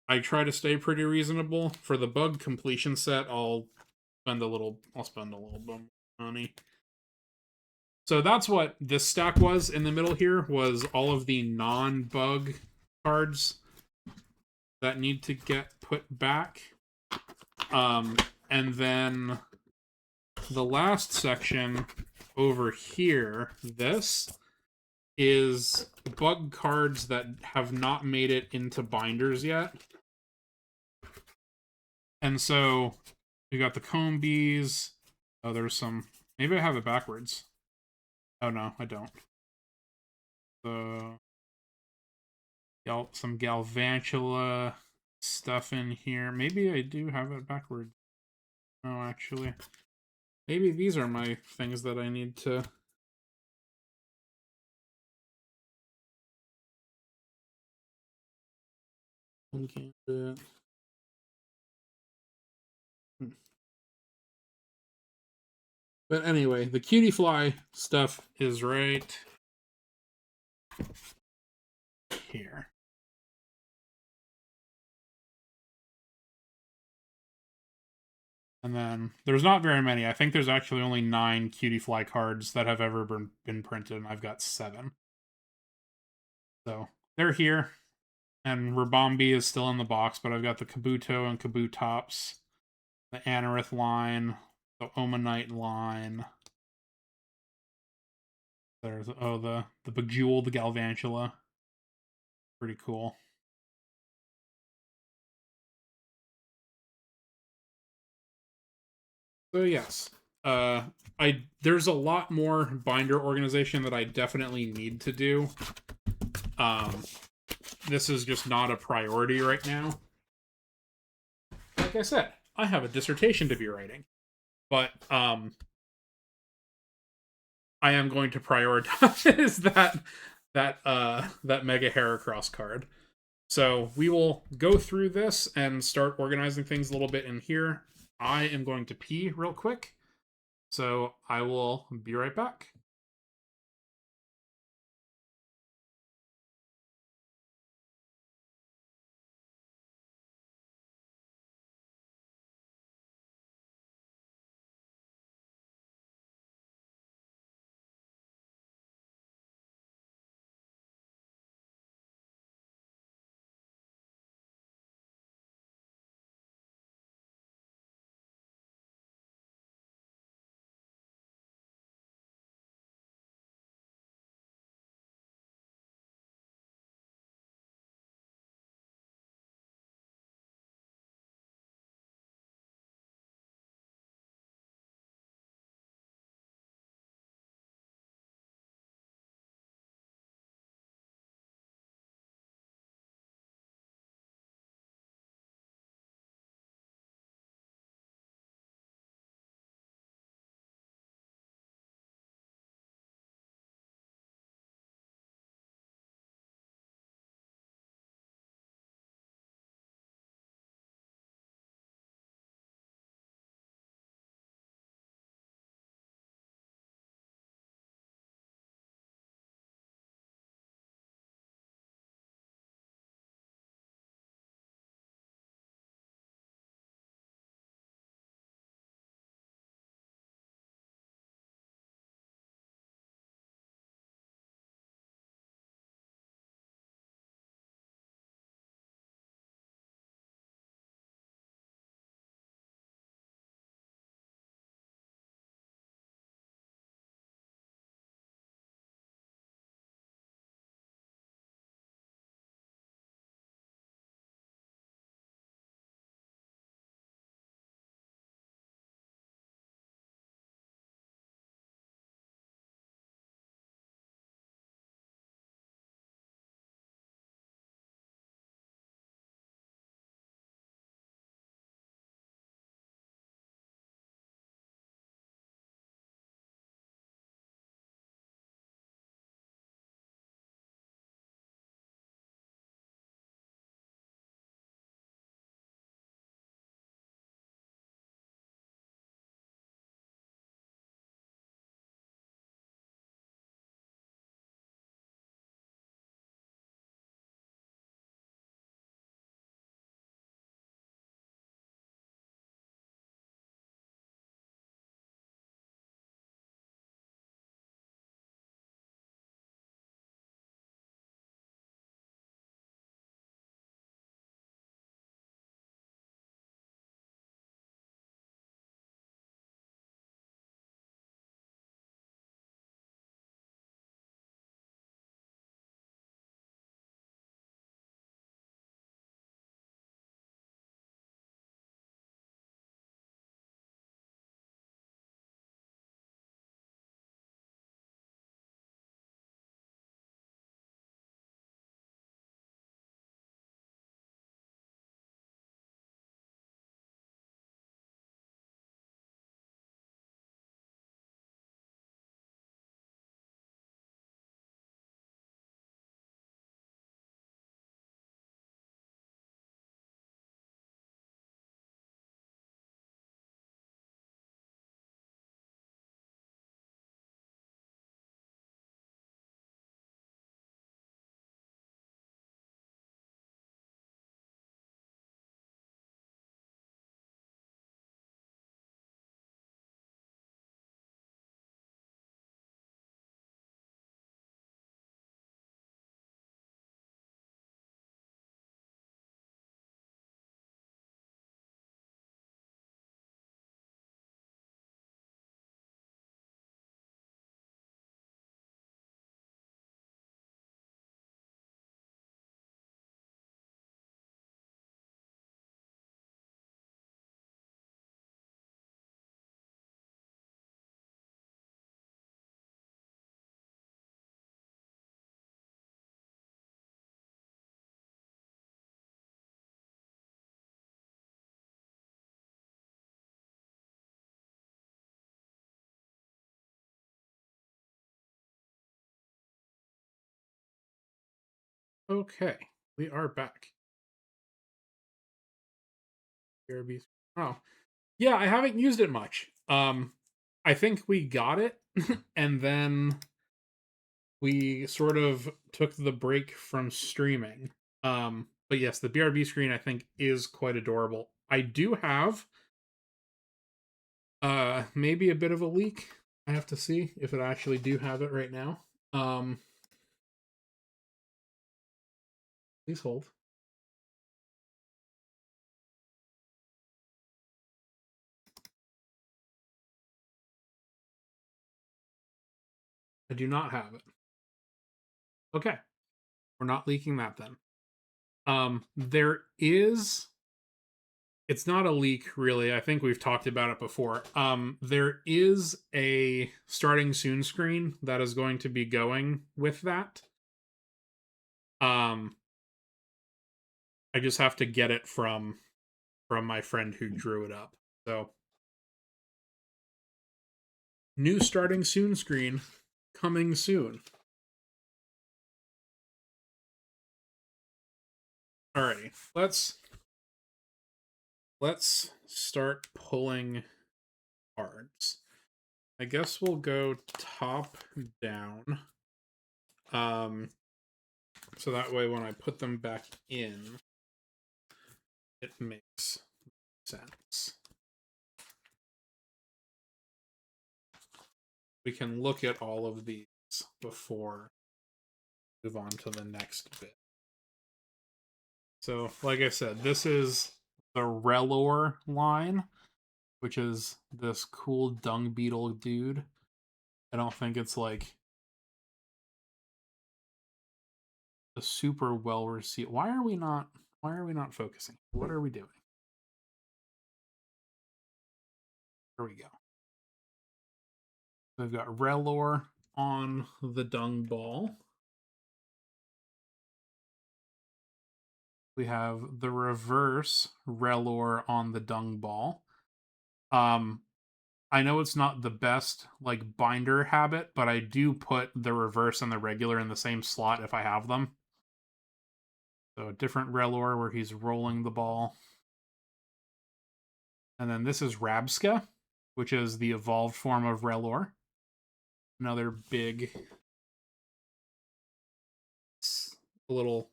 I try to stay pretty reasonable. For the bug completion set, I'll spend a little bit money. So that's what this stack was in the middle here, was all of the non-bug cards that need to get put back. And then the last section over here, this is bug cards that have not made it into binders yet. And so we got the Combees. Oh, there's some. Maybe I have it backwards. Oh no, I don't. Some Galvantula stuff in here. Maybe I do have it backwards. No, actually. Maybe these are my things that I need to... But anyway, the Cutiefly stuff is right here. And then there's not very many. I think there's actually only 9 Cutiefly cards that have ever been printed, and I've got 7. So they're here. And Ribombee is still in the box, but I've got the Kabuto and Kabutops, the Anorith line, the Omanite line. There's the Bejeweled Galvantula. Pretty cool. So yes, there's a lot more binder organization that I definitely need to do. This is just not a priority right now. Like I said, I have a dissertation to be writing, but I am going to prioritize that Mega Heracross card. So we will go through this and start organizing things a little bit in here. I am going to pee real quick, so I will be right back. Okay, we are back. BRB. Oh, yeah, I haven't used it much. I think we got it, and then we sort of took the break from streaming. But yes, the BRB screen I think is quite adorable. I do have maybe a bit of a leak. I have to see if it actually do have it right now. Um, please hold. I do not have it. Okay, we're not leaking that then. There is, it's not a leak really. I think we've talked about it before. There is a starting soon screen that is going to be going with that. Um, I just have to get it from my friend who drew it up. So, new starting soon screen coming soon. Alrighty, let's start pulling cards. I guess we'll go top down. So that way when I put them back in, it makes sense. We can look at all of these before move on to the next bit. So, like I said, this is the Relor line, which is this cool dung beetle dude. I don't think it's like a super well received. Why are we not focusing? What are we doing? Here we go. We've got Relor on the dung ball. We have the reverse Relor on the dung ball. I know it's not the best like binder habit, but I do put the reverse and the regular in the same slot if I have them. So a different Relor where he's rolling the ball. And then this is Rabska, which is the evolved form of Relor. Another big little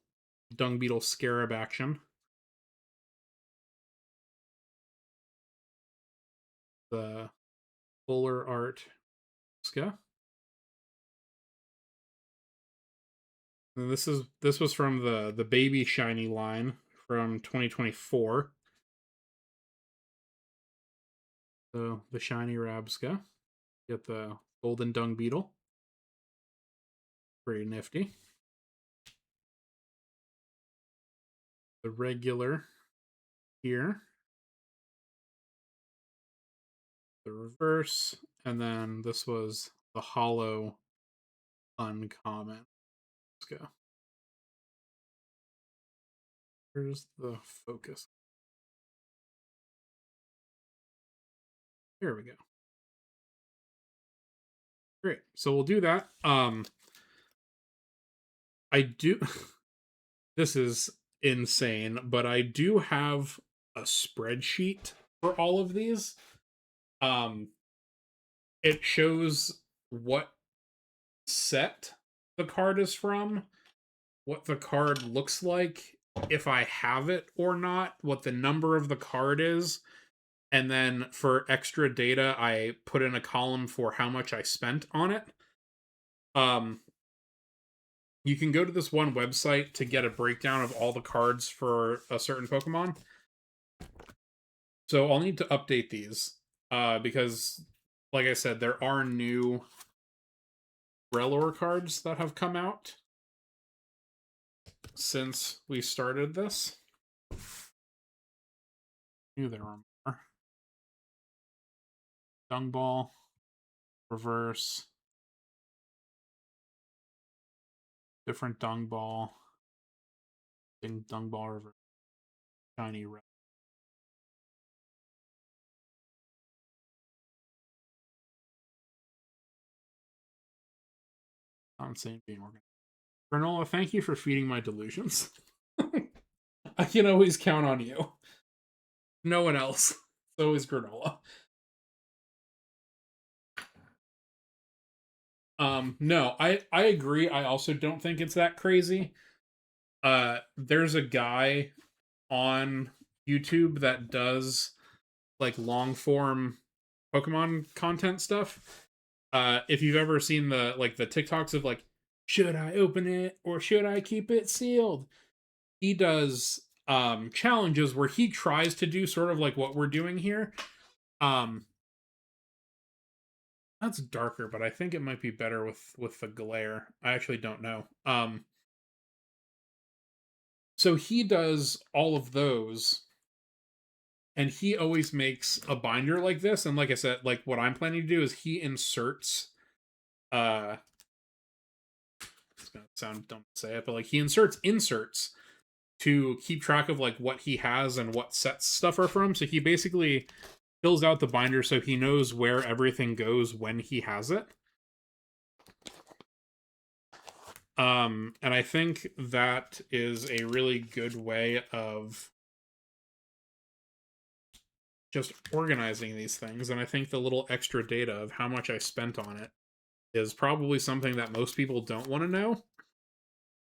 dung beetle scarab action. The Fuller Art Ska. And this was from the baby shiny line from 2024. So the shiny Rabska. Get the golden dung beetle. Pretty nifty. The regular here. The reverse. And then this was the hollow uncommon. Let's go. Where's the focus? Here we go. Great. So we'll do that. I do this is insane, but I do have a spreadsheet for all of these. Um it shows what set the card is from, what the card looks like, if I have it or not, what the number of the card is, and then for extra data, I put in a column for how much I spent on it. Um, you can go to this one website to get a breakdown of all the cards for a certain Pokemon. So I'll need to update these because, like I said, there are new Relor cards that have come out since we started this. Knew there were more. Dung Ball, reverse, different Dung Ball, Dung Ball reverse, shiny red. Not insane being organized. Granola, thank you for feeding my delusions. I can always count on you. No one else. It's always Granola. No, I agree. I also don't think it's that crazy. There's a guy on YouTube that does like long form Pokemon content stuff. If you've ever seen the TikToks of like, should I open it or should I keep it sealed? He does challenges where he tries to do sort of like what we're doing here. Um that's darker, but I think it might be better with the glare. I actually don't know. So he does all of those, and he always makes a binder like this. And like I said, like what I'm planning to do is he inserts uh it's gonna sound dumb to say it, but like he inserts to keep track of like what he has and what sets stuff are from. So he basically fills out the binder so he knows where everything goes when he has it. And I think that is a really good way of just organizing these things. And I think the little extra data of how much I spent on it is probably something that most people don't want to know.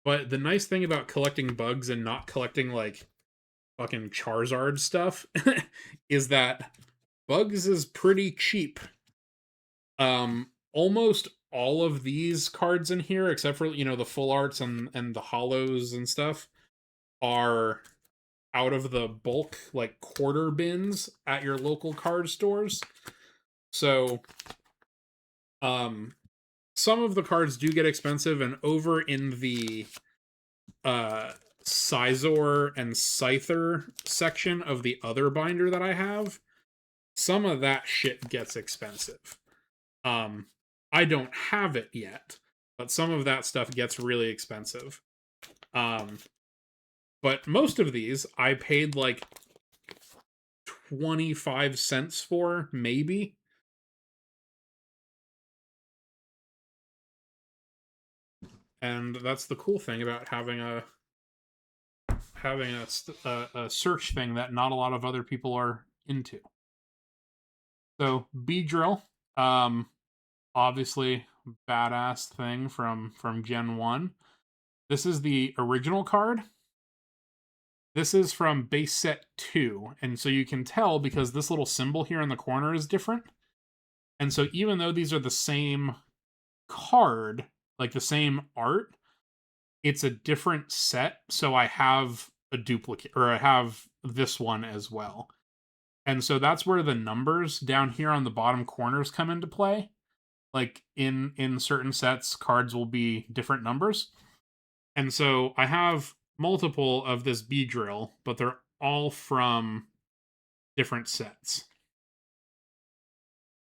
But the nice thing about collecting bugs and not collecting like fucking Charizard stuff is that bugs is pretty cheap. Almost all of these cards in here, except for the full arts and the hollows and stuff, are out of the bulk like quarter bins at your local card stores. So some of the cards do get expensive, and over in the Scizor and Scyther section of the other binder that I have, some of that shit gets expensive. I don't have it yet, but some of that stuff gets really expensive. But most of these I paid like 25 cents for, maybe. And that's the cool thing about having a search thing that not a lot of other people are into. So Beedrill, obviously badass thing from Gen 1. This is the original card. This is from base set 2, and so you can tell because this little symbol here in the corner is different. And so even though these are the same card, like the same art, it's a different set. So I have a duplicate, or I have this one as well. And so that's where the numbers down here on the bottom corners come into play. Like in certain sets, cards will be different numbers. And so I have multiple of this Beedrill, but they're all from different sets.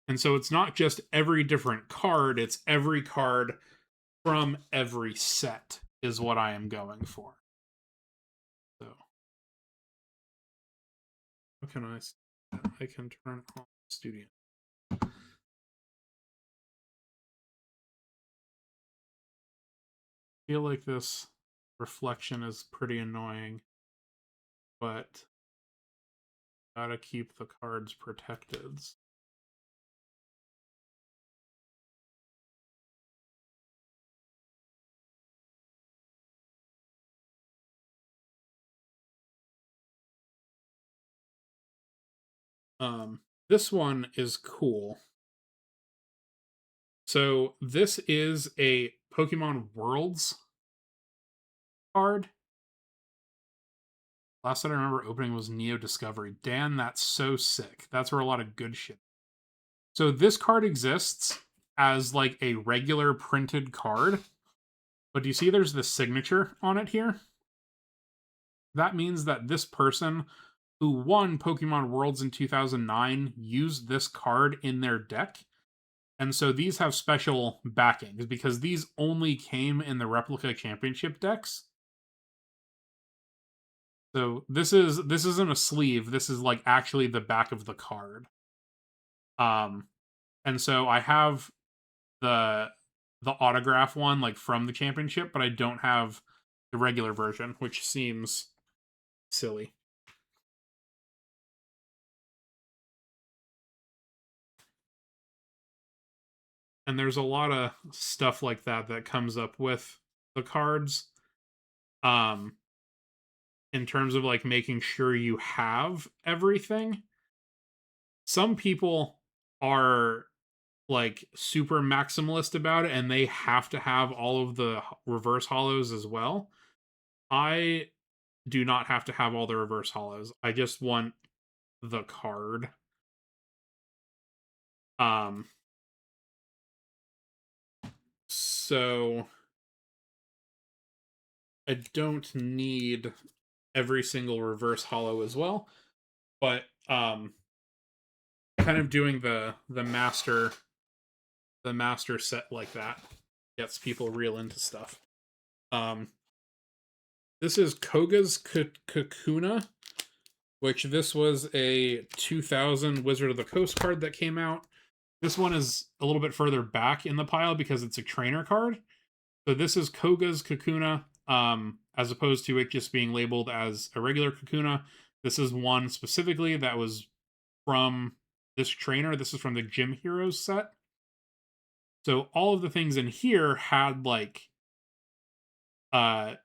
And so it's not just every different card, it's every card from every set is what I am going for. So how can I can turn on Studio. I feel like this reflection is pretty annoying, but gotta keep the cards protected. This one is cool. So this is a Pokemon Worlds card. Last that I remember opening was Neo Discovery. Dan, that's so sick. That's where a lot of good shit. So this card exists as like a regular printed card, but do you see there's the signature on it here? That means that this person who won Pokemon Worlds in 2009 used this card in their deck. And so these have special backings because these only came in the replica championship decks. So this isn't a sleeve. This is like actually the back of the card. And so I have the the autograph one, like, from the championship, but I don't have the regular version, which seems silly. And there's a lot of stuff like that that comes up with the cards, um, in terms of, like, making sure you have everything. Some people are, like, super maximalist about it, and they have to have all of the reverse hollows as well. I do not have to have all the reverse hollows. I just want the card. Um, so I don't need every single reverse hollow as well, but kind of doing the master set like that gets people real into stuff. Um, this is Koga's Kakuna, which this was a 2000 Wizard of the Coast card that came out. This one is a little bit further back in the pile because it's a trainer card. So this is Koga's Kakuna, as opposed to it just being labeled as a regular Kakuna. This is one specifically that was from this trainer. This is from the Gym Heroes set. So all of the things in here had like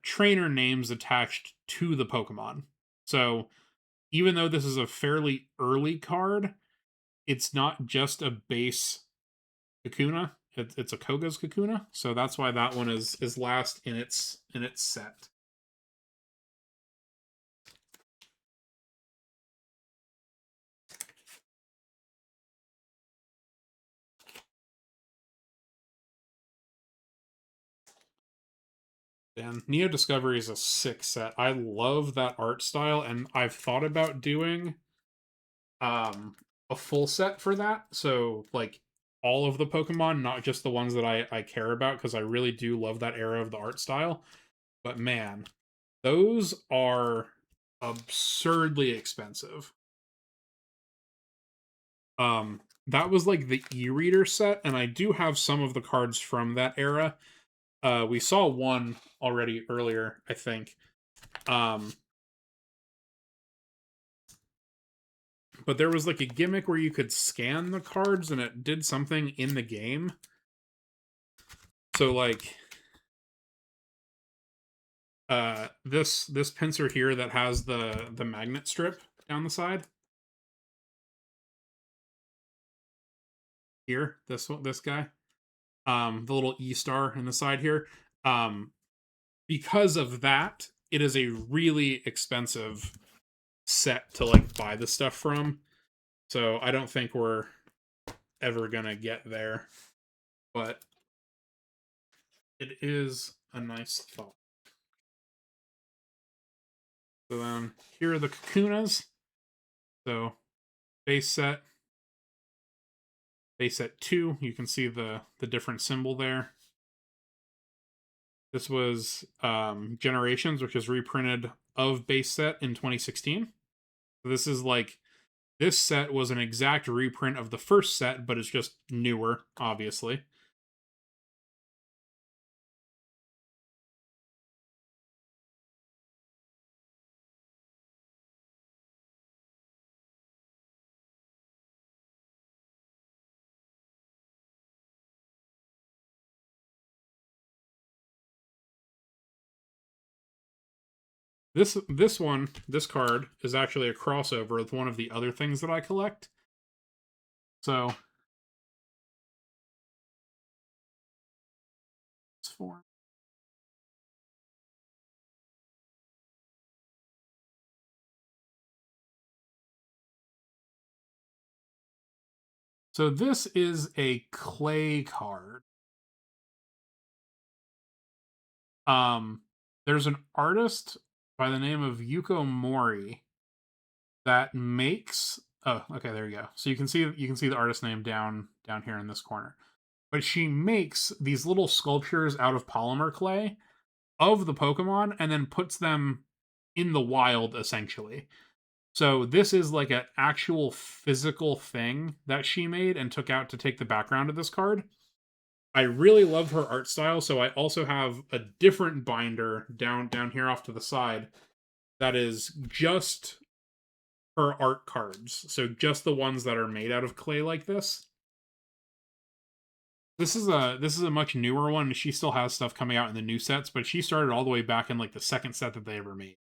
trainer names attached to the Pokemon. So even though this is a fairly early card, it's not just a base Kakuna. It's a Koga's Kakuna, so that's why that one is last in its set. And Neo Discovery is a sick set. I love that art style, and I've thought about doing a full set for that. So like all of the Pokemon, not just the ones that I care about, because I really do love that era of the art style. But man, those are absurdly expensive. That was like the e-reader set, and I do have some of the cards from that era. We saw one already earlier, I think. But there was like a gimmick where you could scan the cards and it did something in the game. So like this pincer here that has the magnet strip down the side. Here, this guy. The little E star in the side here. Because of that, it is a really expensive set to like buy the stuff from. So I don't think we're ever gonna get there. But it is a nice thought. So then here are the Kakunas. So base set 2, you can see the different symbol there. This was Generations, which is reprinted of base set in 2016. So this is like, this set was an exact reprint of the first set, but it's just newer, obviously. This card is actually a crossover with one of the other things that I collect. So it's for So this is a clay card. There's an artist by the name of Yuko Mori that makes, oh, okay, there you go. So you can see the artist name down here in this corner. But she makes these little sculptures out of polymer clay of the Pokemon and then puts them in the wild essentially. So this is like an actual physical thing that she made and took out to take the background of this card. I really love her art style, so I also have a different binder down here off to the side that is just her art cards. So just the ones that are made out of clay like this. This is a much newer one. She still has stuff coming out in the new sets, but she started all the way back in like the second set that they ever made.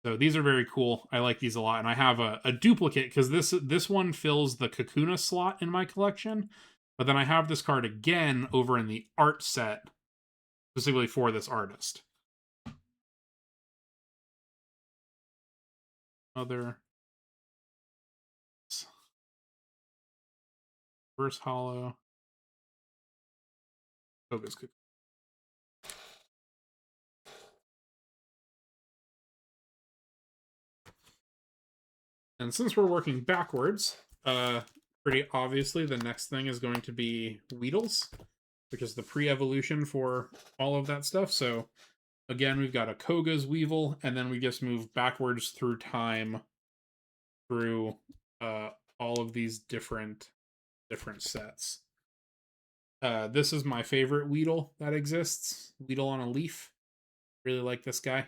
So these are very cool. I like these a lot, and I have a duplicate because this one fills the Kakuna slot in my collection. But then I have this card again over in the art set specifically for this artist. Other Reverse Hollow. Focus. And since we're working backwards, pretty obviously the next thing is going to be Weedles, which is the pre-evolution for all of that stuff. So again, we've got a Koga's Weevil, and then we just move backwards through time through all of these different sets. This is my favorite Weedle that exists. Weedle on a leaf. Really like this guy.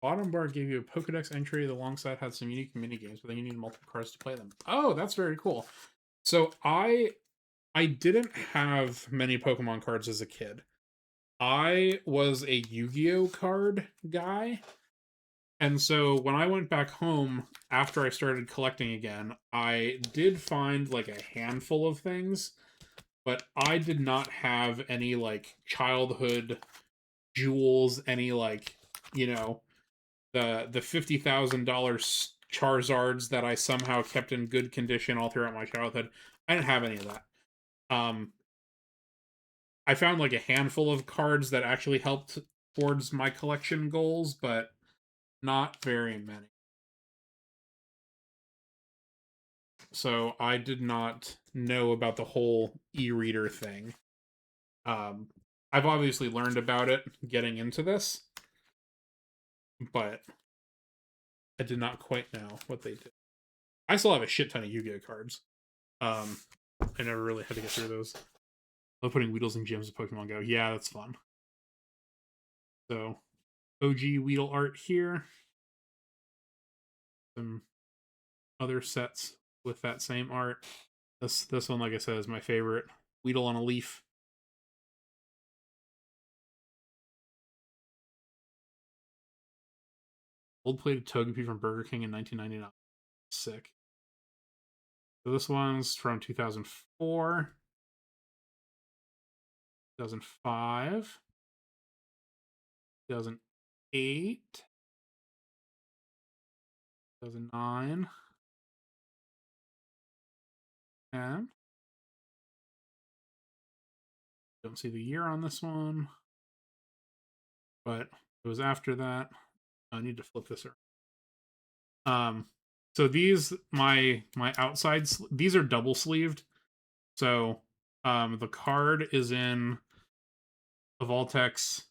Bottom bar gave you a Pokedex entry. The alongside had some unique mini games, but then you need multiple cards to play them. Oh, that's very cool. So I didn't have many Pokemon cards as a kid. I was a Yu-Gi-Oh card guy. And so when I went back home after I started collecting again, I did find like a handful of things, but I did not have any like childhood jewels, any like, you know, the $50,000 Charizards that I somehow kept in good condition all throughout my childhood. I didn't have any of that. I found like a handful of cards that actually helped towards my collection goals, but not very many. So I did not know about the whole e-reader thing. I've obviously learned about it getting into this, but I did not quite know what they did. I still have a shit ton of Yu-Gi-Oh cards. I never really had to get through those. Love putting Weedles and gems of Pokemon Go. Yeah, that's fun. So, OG Weedle art here. Some other sets with that same art. This one, like I said, is my favorite. Weedle on a leaf. Gold-plated Togepi from Burger King in 1999. Sick. So this one's from 2004, 2005, 2008, 2009, and don't see the year on this one, but it was after that. I need to flip this around. So these my outside these are double sleeved. So the card is in a Voltex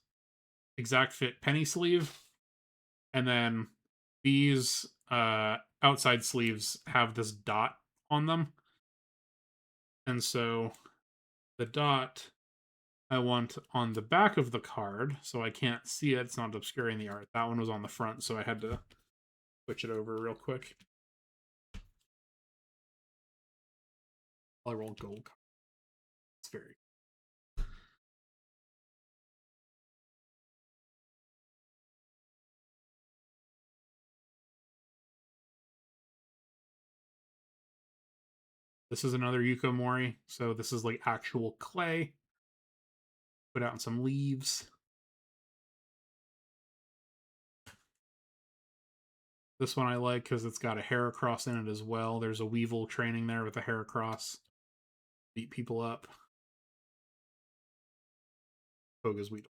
Exact Fit penny sleeve, and then these outside sleeves have this dot on them. And so the dot I want on the back of the card, so I can't see it. It's not obscuring the art. That one was on the front, so I had to switch it over real quick. I roll gold. It's very. This is another Yuko Mori, so this is like actual clay. Put out some leaves. This one I like because it's got a Heracross in it as well. There's a Weevil training there with a Heracross. Beat people up. Koga's Weedle.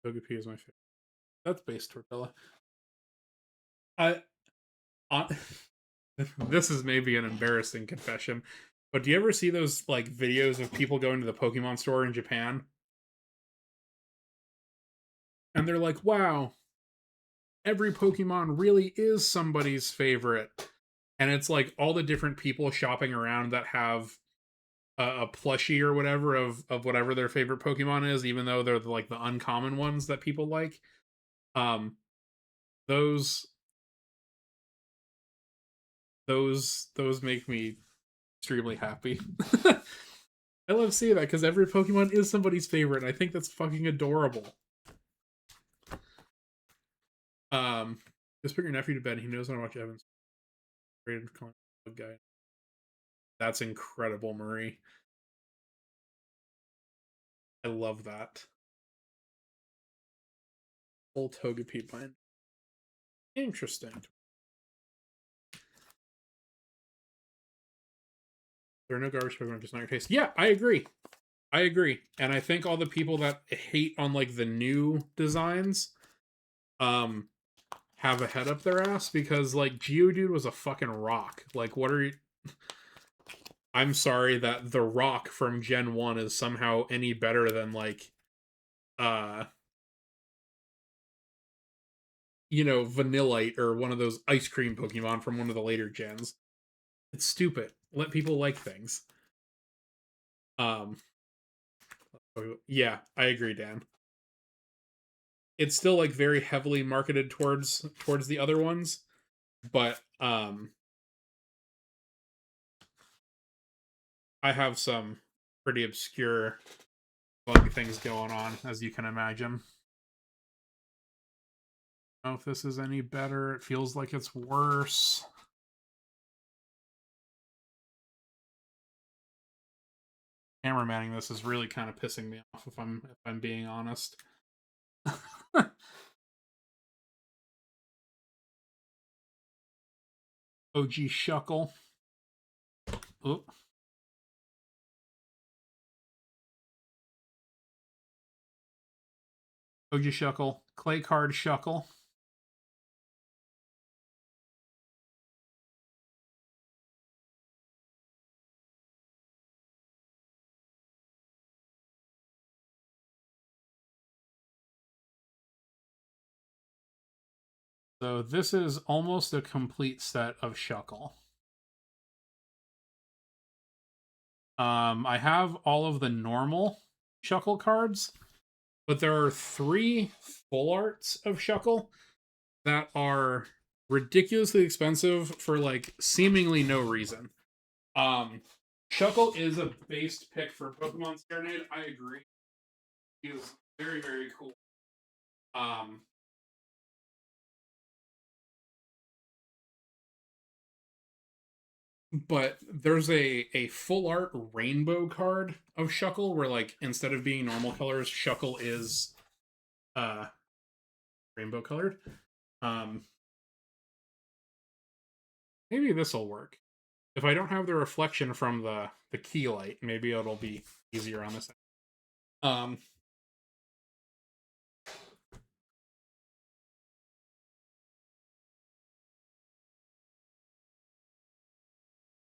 Togepi is my favorite. That's base tortilla. I this is maybe an embarrassing confession, but do you ever see those like videos of people going to the Pokemon store in Japan? And they're like, wow, every Pokemon really is somebody's favorite. And it's like all the different people shopping around that have a plushie or whatever of whatever their favorite Pokemon is, even though they're like the uncommon ones that people like. Um, those those make me extremely happy. I love seeing that because every Pokemon is somebody's favorite, and I think that's fucking adorable. Just put your nephew to bed. He knows how to watch Evan's rated guy. That's incredible, Marie. I love that. Full Togepi bind. Interesting. There are no garbage Pokemon, just not your taste. Yeah, I agree. I agree. And I think all the people that hate on like the new designs have a head up their ass because like Geodude was a fucking rock. Like what are you I'm sorry that the rock from Gen 1 is somehow any better than like uh Vanillite or one of those ice cream Pokemon from one of the later gens. It's stupid. Let people like things. Um yeah, I agree, Dan. It's still like very heavily marketed towards the other ones, but I have some pretty obscure bug things going on, as you can imagine. I don't know if this is any better. It feels like it's worse. Cameramanning this is really kind of pissing me off if I'm being honest. OG Shuckle. Oop. OG Shuckle. Clay card Shuckle. So this is almost a complete set of Shuckle. I have all of the normal Shuckle cards, but there are 3 full arts of Shuckle that are ridiculously expensive for like seemingly no reason. Shuckle is a based pick for Pokemon Serenade. I agree. He is very, very cool. Um, but there's a full art rainbow card of Shuckle where like instead of being normal colors, Shuckle is uh rainbow colored. Um, maybe this will work. If I don't have the reflection from the key light, maybe it'll be easier on this. Um,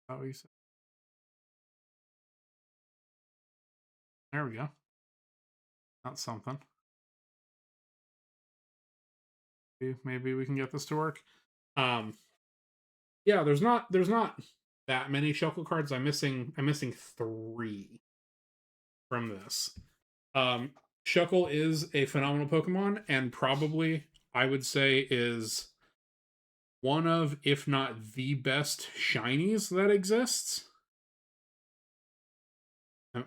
how you say? There we go. That's something. Maybe we can get this to work. Yeah, there's not that many Shuckle cards. I'm missing 3 from this. Um, Shuckle is a phenomenal Pokemon, and probably I would say is one of, if not the best shinies that exists.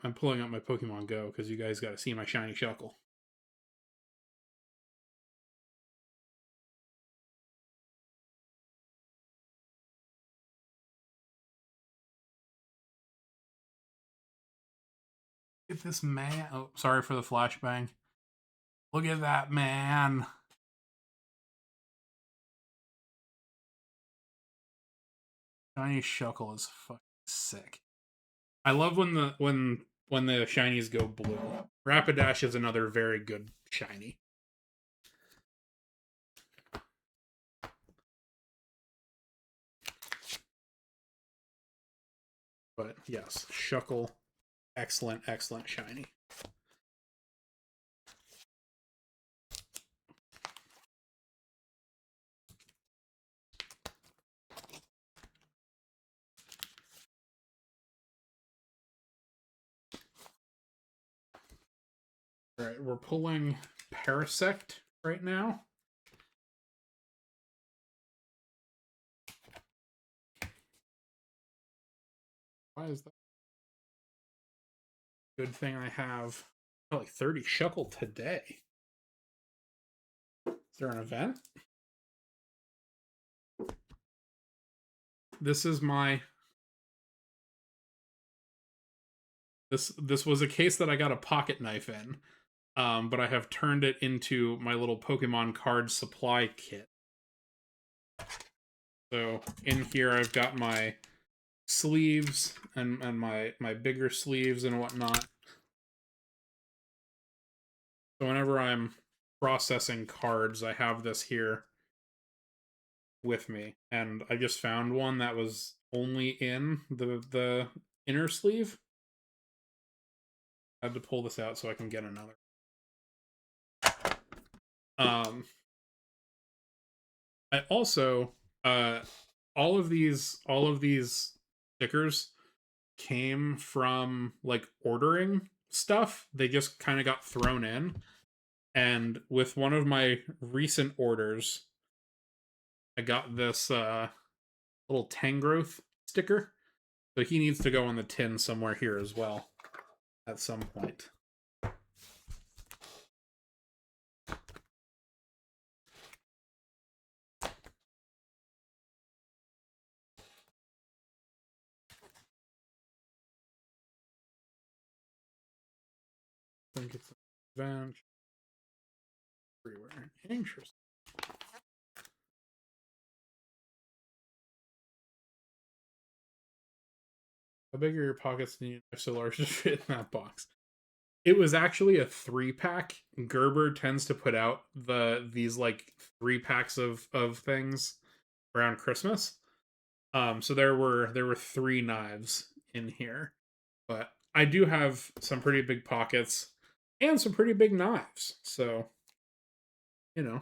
I'm pulling up my Pokemon Go because you guys got to see my shiny Shuckle. Look at this man. Oh, sorry for the flashbang. Look at that man. Shiny Shuckle is fucking sick. I love when the shinies go blue. Rapidash is another very good shiny. But yes, Shuckle, excellent, excellent shiny. All right, we're pulling Parasect right now. Why is that? Good thing I have like 30 Shuckle today. Is there an event? This is my... This was a case that I got a pocket knife in. But I have turned it into my little Pokemon card supply kit. So in here I've got my sleeves and my bigger sleeves and whatnot. So whenever I'm processing cards, I have this here with me. And I just found one that was only in the inner sleeve. I had to pull this out so I can get another. I also all of these stickers came from like ordering stuff. They just kind of got thrown in. And with one of my recent orders, I got this little Tangrowth sticker. So he needs to go on the tin somewhere here as well at some point. I think it's an event everywhere. Interesting. How big are your pockets and you knife so large to fit in that box? It was actually a 3-pack. Gerber tends to put out these like 3-packs of things around Christmas. So there were 3 knives in here. But I do have some pretty big pockets and some pretty big knives. So, you know.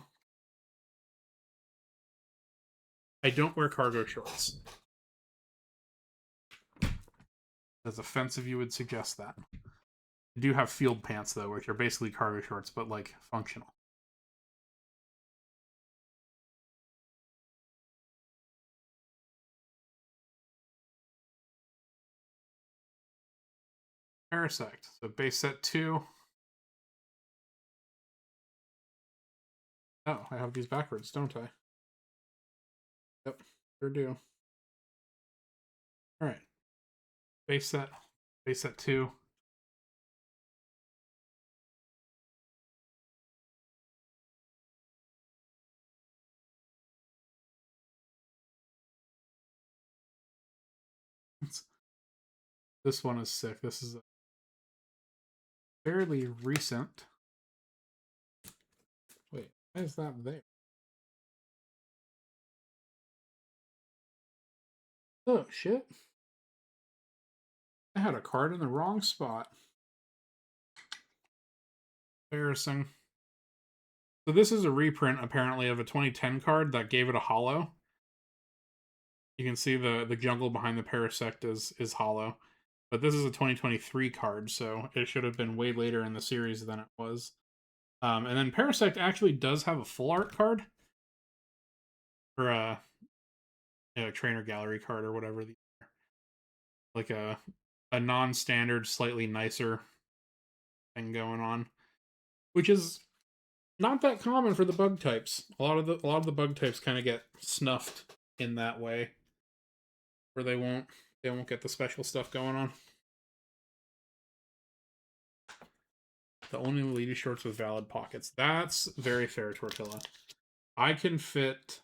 I don't wear cargo shorts. As offensive you would suggest that. I do have field pants, though, which are basically cargo shorts, but, like, functional. Parasect. So base set 2. Oh, I have these backwards, don't I? Yep, sure do. Alright. Base set 2. This one is sick. This is a fairly recent. Wait, why is that there? Oh, shit. I had a card in the wrong spot. Embarrassing. So this is a reprint, apparently, of a 2010 card that gave it a holo. You can see the jungle behind the Parasect is hollow. But this is a 2023 card, so it should have been way later in the series than it was. And then Parasect actually does have a full art card. Or a trainer gallery card or whatever. Like a non-standard, slightly nicer thing going on. Which is not that common for the bug types. A lot of the bug types kind of get snuffed in that way. Where they won't get the special stuff going on. The only lady shorts with valid pockets. That's very fair, Tortilla. I can fit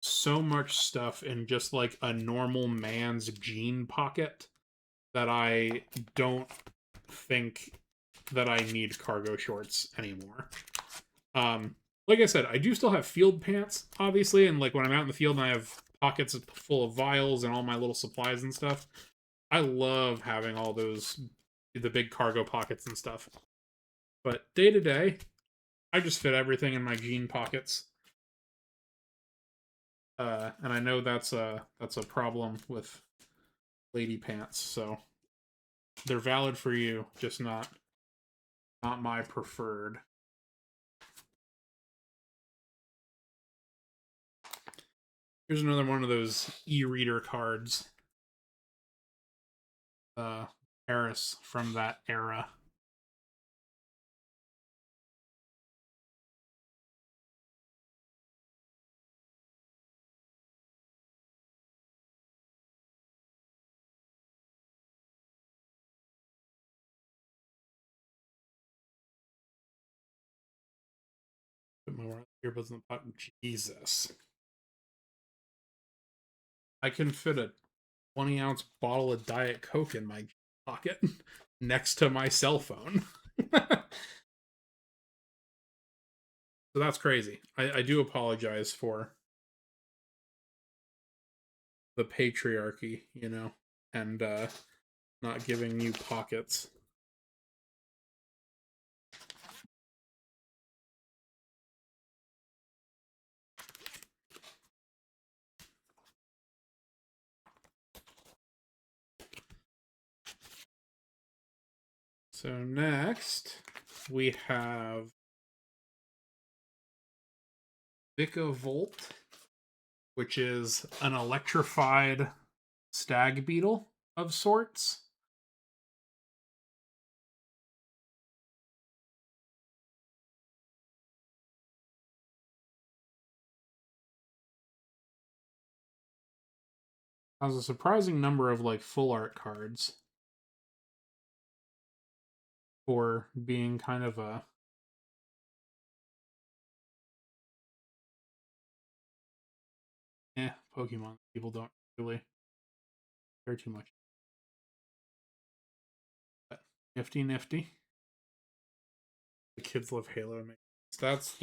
so much stuff in just like a normal man's jean pocket that I don't think that I need cargo shorts anymore. Like I said, I do still have field pants, obviously, and like when I'm out in the field and I have pockets full of vials and all my little supplies and stuff, I love having all those the big cargo pockets and stuff. But day to day, I just fit everything in my jean pockets. And I know that's a problem with lady pants, so they're valid for you, just not my preferred. Here's another one of those e-reader cards. Paris from that era. Put my earbuds in the pocket. Jesus. I can fit a 20-ounce bottle of Diet Coke in my pocket next to my cell phone. So that's crazy. I do apologize for the patriarchy, and not giving you pockets. So next, we have Vikavolt, which is an electrified stag beetle of sorts. Has a surprising number of like full art cards for being kind of a Pokemon. People don't really care too much. But nifty. The kids love Halo. That's,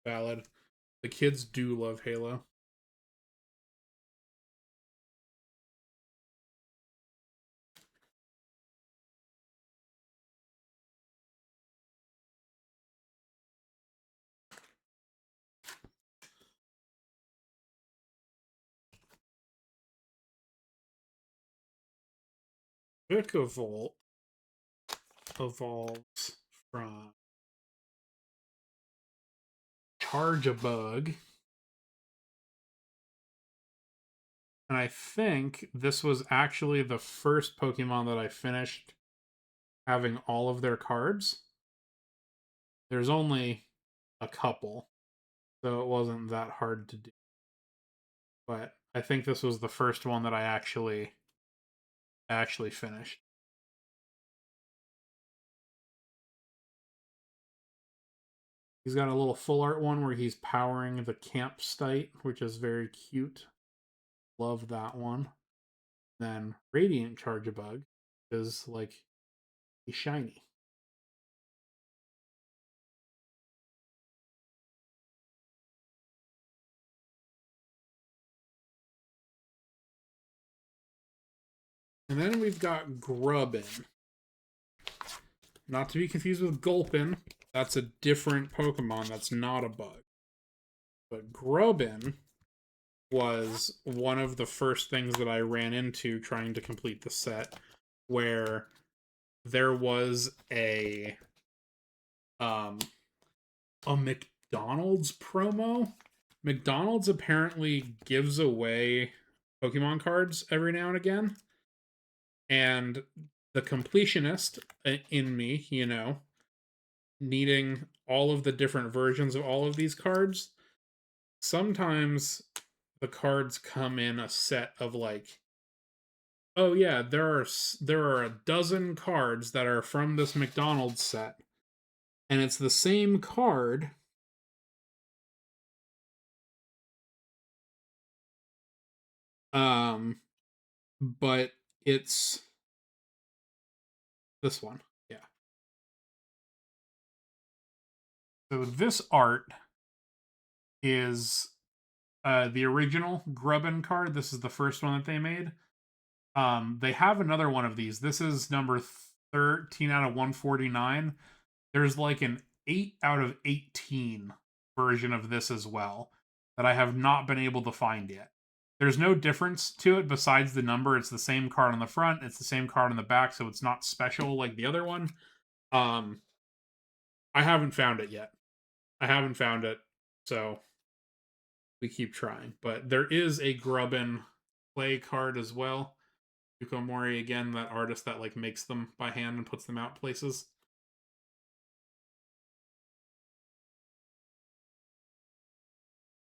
valid. The kids do love Halo. Vikavolt evolves from Charge-a-Bug. And I think this was actually the first Pokemon that I finished having all of their cards. There's only a couple, so it wasn't that hard to do. But I think this was the first one that I actually finished. He's got a little full art one where he's powering the campsite, which is very cute. Love that one. Then Radiant Charge-a-Bug is like he's shiny. And then we've got Grubbin. Not to be confused with Gulpin. That's a different Pokemon. That's not a bug. But Grubbin was one of the first things that I ran into trying to complete the set, where there was a McDonald's promo. McDonald's apparently gives away Pokemon cards every now and again. And the completionist in me, needing all of the different versions of all of these cards, sometimes the cards come in a set of like, oh yeah, there are a dozen cards that are from this McDonald's set, and it's the same card. But it's this one. Yeah. So this art is the original Grubbin card. This is the first one that they made. They have another one of these. This is number 13 out of 149. There's like an 8 out of 18 version of this as well that I have not been able to find yet. There's no difference to it besides the number. It's the same card on the front, it's the same card on the back, so it's not special like the other one. Um, I haven't found it yet. I haven't found it, so we keep trying. But there is a Grubbin play card as well. Yuko Mori again, that artist that like makes them by hand and puts them out places.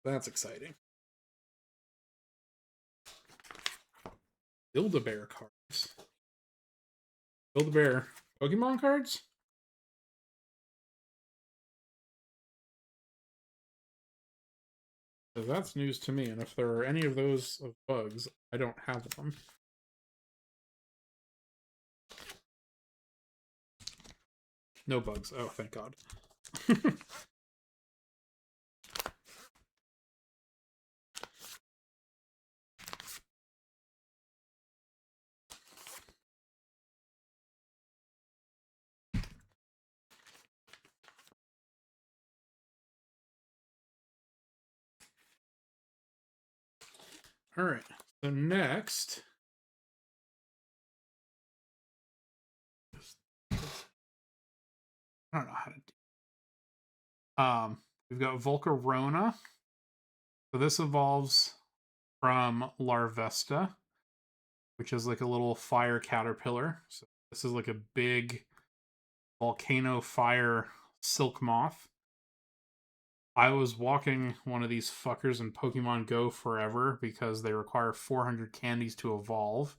That's exciting. Build-A-Bear cards. Build-A-Bear Pokemon cards? So that's news to me, and if there are any of those of bugs, I don't have them. No bugs. Oh, thank God. All right. So next, I don't know how to do. We've got Volcarona. So this evolves from Larvesta, which is like a little fire caterpillar. So this is like a big volcano fire silk moth. I was walking one of these fuckers in Pokemon Go forever because they require 400 candies to evolve.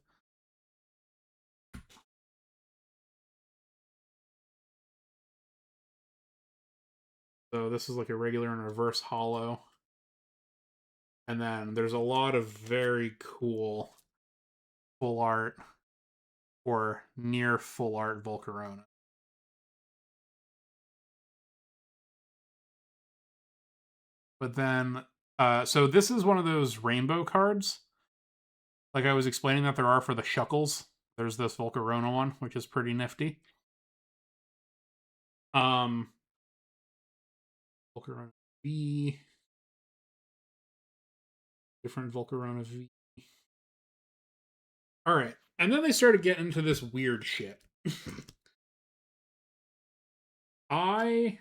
So this is like a regular and reverse holo. And then there's a lot of very cool full art or near full art Volcarona. But then, so this is one of those rainbow cards. Like I was explaining that there are for the Shuckles. There's this Volcarona one, which is pretty nifty. Volcarona V. Different Volcarona V. All right. And then they started getting into this weird shit. I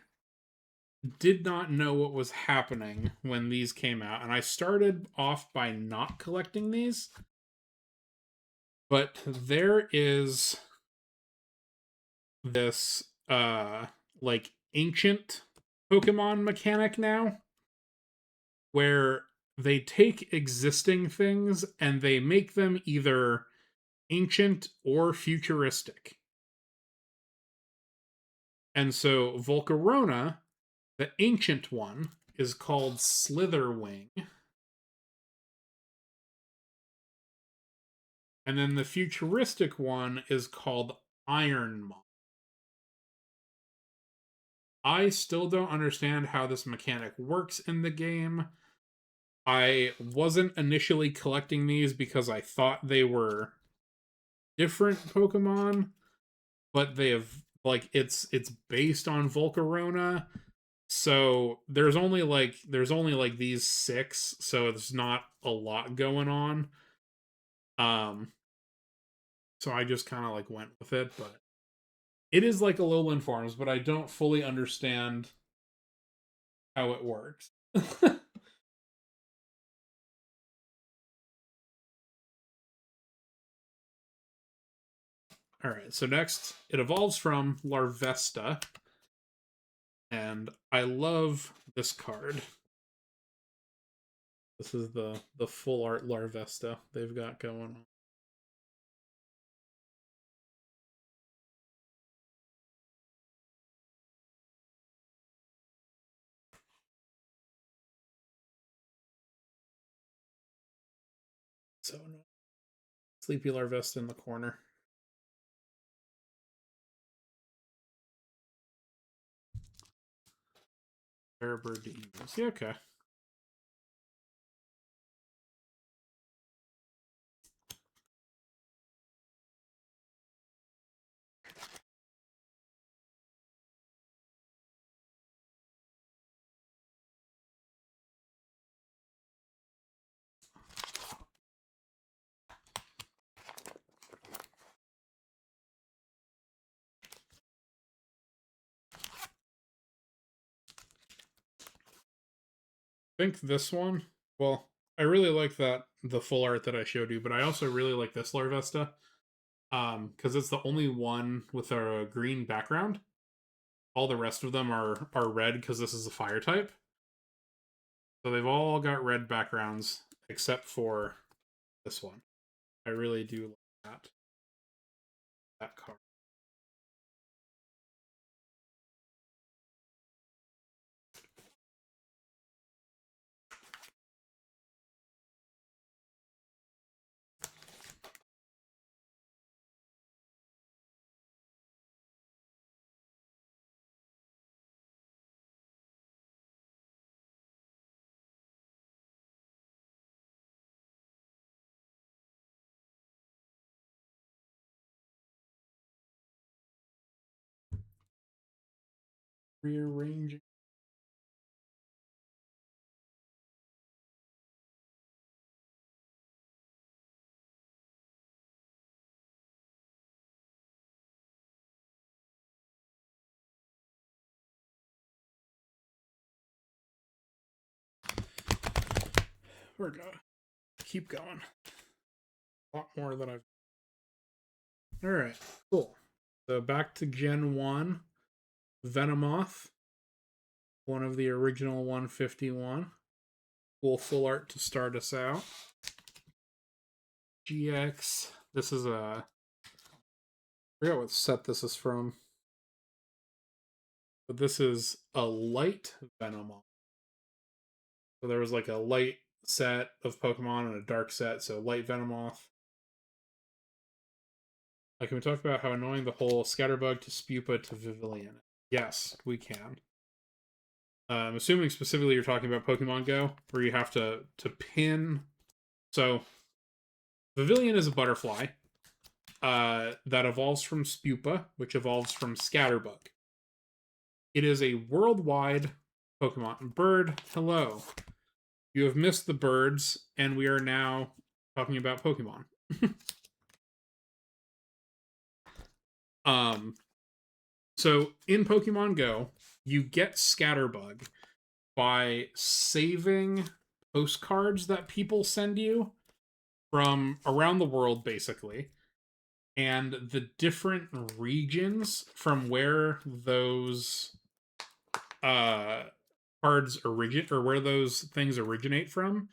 did not know what was happening when these came out, and I started off by not collecting these. But there is this like ancient Pokemon mechanic now where they take existing things and they make them either ancient or futuristic. And so Volcarona, the ancient one, is called Slitherwing. And then the futuristic one is called Ironmoth. I still don't understand how this mechanic works in the game. I wasn't initially collecting these because I thought they were different Pokemon, but they have like it's based on Volcarona. So there's only like these 6, so it's not a lot going on. So I just kind of like went with it, but it is like Alolan Farms, but I don't fully understand how it works. All right, so next it evolves from Larvesta, and I love this card. This is the full art Larvesta they've got going on. So Sleepy Larvesta in the corner. Airbird to use. Yeah, okay. think this one, well, I really like the full art that I showed you, but I also really like this Larvesta. Because it's the only one with a green background. All the rest of them are red because this is a fire type. So they've all got red backgrounds except for this one. I really do like that card. Rearranging. We're gonna keep going. A lot more than I've. All right, cool. So back to Gen 1. Venomoth, one of the original 151. Cool full art to start us out. GX. This is a. I forgot what set this is from. But this is a light Venomoth. So there was like a light set of Pokemon and a dark set. So light Venomoth. Like, can we talk about how annoying the whole Scatterbug to Spupa to Vivillon? Yes, we can. I'm assuming specifically you're talking about Pokemon Go, where you have to pin. So Vivillon is a butterfly that evolves from Spupa, which evolves from Scatterbug. It is a worldwide Pokemon. Bird, hello. You have missed the birds, and we are now talking about Pokemon. So in Pokemon Go, you get Scatterbug by saving postcards that people send you from around the world, basically, and the different regions from where those cards originate, or where those things originate from,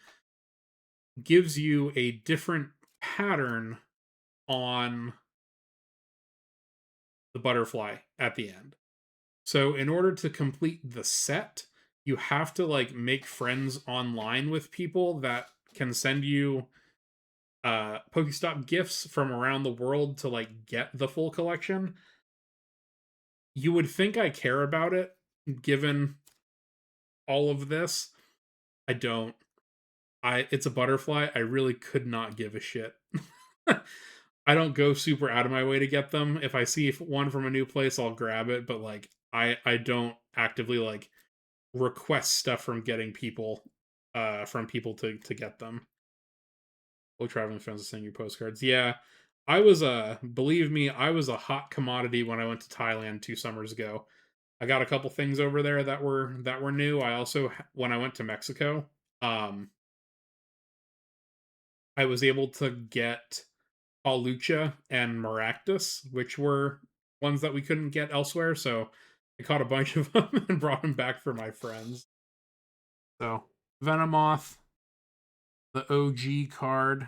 gives you a different pattern on the butterfly at the end. So in order to complete the set, you have to like make friends online with people that can send you Pokestop gifts from around the world to like get the full collection. You would think I care about it given all of this. I don't. It's a butterfly. I really could not give a shit. I don't go super out of my way to get them. If I see one from a new place, I'll grab it, but like I don't actively like request stuff from getting people from people to get them. Oh, traveling fans are sending you postcards. Yeah. I was believe me, I was a hot commodity when I went to Thailand 2 summers ago. I got a couple things over there that were new. I also, when I went to Mexico, um I was able to get Palucha and Maractus, which were ones that we couldn't get elsewhere. So I caught a bunch of them and brought them back for my friends. So Venomoth, the OG card,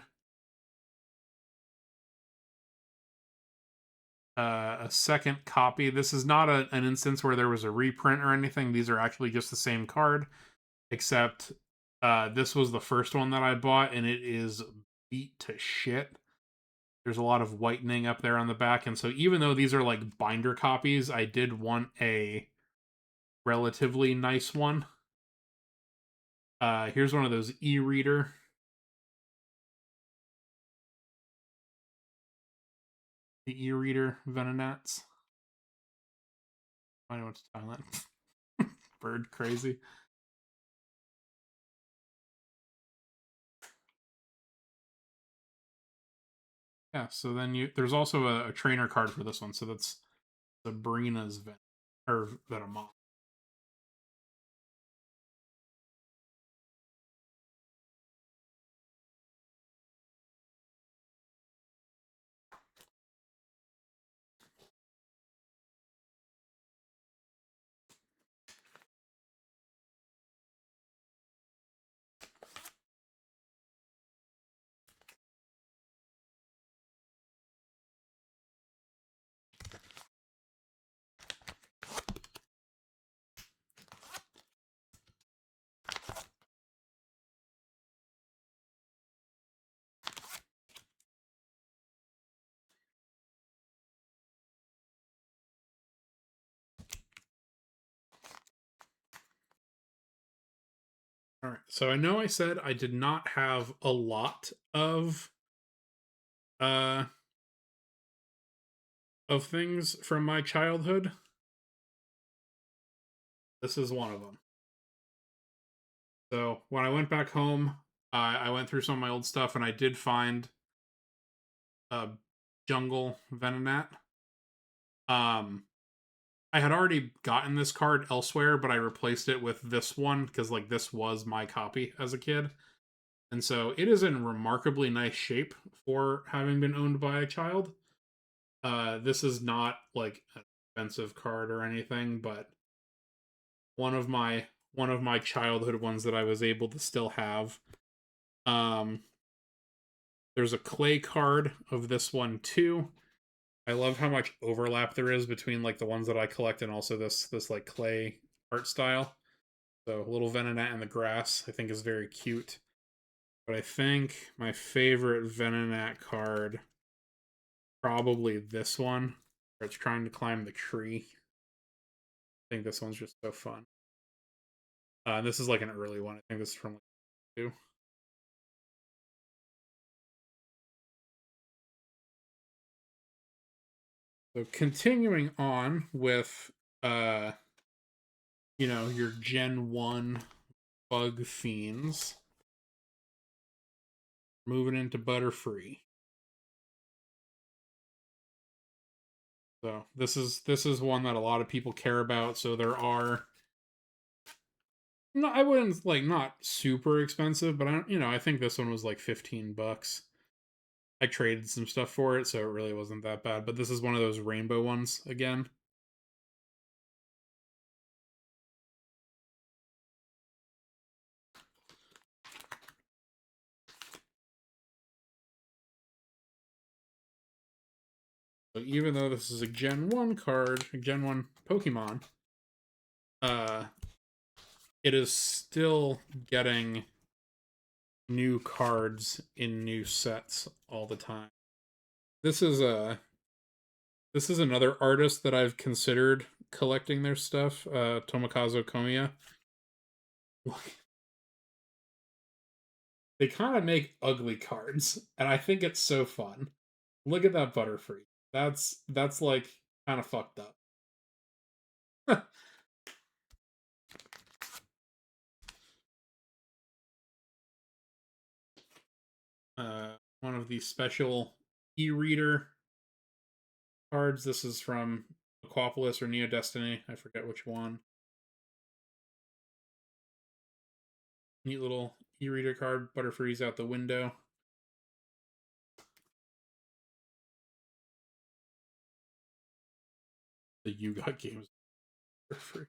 a second copy. This is not an instance where there was a reprint or anything. These are actually just the same card, except this was the first one that I bought, and it is beat to shit. There's a lot of whitening up there on the back, and so even though these are like binder copies, I did want a relatively nice one. Here's one of those e-reader. The e-reader Venonats. I went to Thailand. Bird crazy. Yeah, so then there's also a trainer card for this one, so that's Sabrina's Venomoth. All right. So I know I said I did not have a lot uh of things from my childhood. This is one of them. So when I went back home, I went through some of my old stuff and I did find a jungle Venonat. Um, I had already gotten this card elsewhere, but I replaced it with this one because like this was my copy as a kid. And so it is in remarkably nice shape for having been owned by a child. This is not like an expensive card or anything, but one of my one of my childhood ones that I was able to still have. Um, there's a clay card of this one too. I love how much overlap there is between like the ones that I collect and also this like clay art style. So little Venonat in the grass I think is very cute. But I think my favorite Venonat card probably this one where it's trying to climb the tree. I think this one's just so fun. This is like an early one. I think this is from like 2. So continuing on with your Gen 1 bug fiends. Moving into Butterfree. So this is one that a lot of people care about. So there are no, I wouldn't like not super expensive, but I think this one was like $15. I traded some stuff for it, so it really wasn't that bad. But this is one of those rainbow ones again. So even though this is a Gen 1 card, a Gen 1 Pokemon, uh, it is still getting new cards in new sets all the time. This is another artist that I've considered collecting their stuff, Tomokazu Komiya. They kind of make ugly cards, and I think it's so fun. Look at that Butterfree. That's like kind of fucked up. One of the special e-reader cards. This is from Aquapolis or Neo Destiny. I forget which one. Neat little e-reader card. Butterfree's out the window. The You Got Games Butterfree.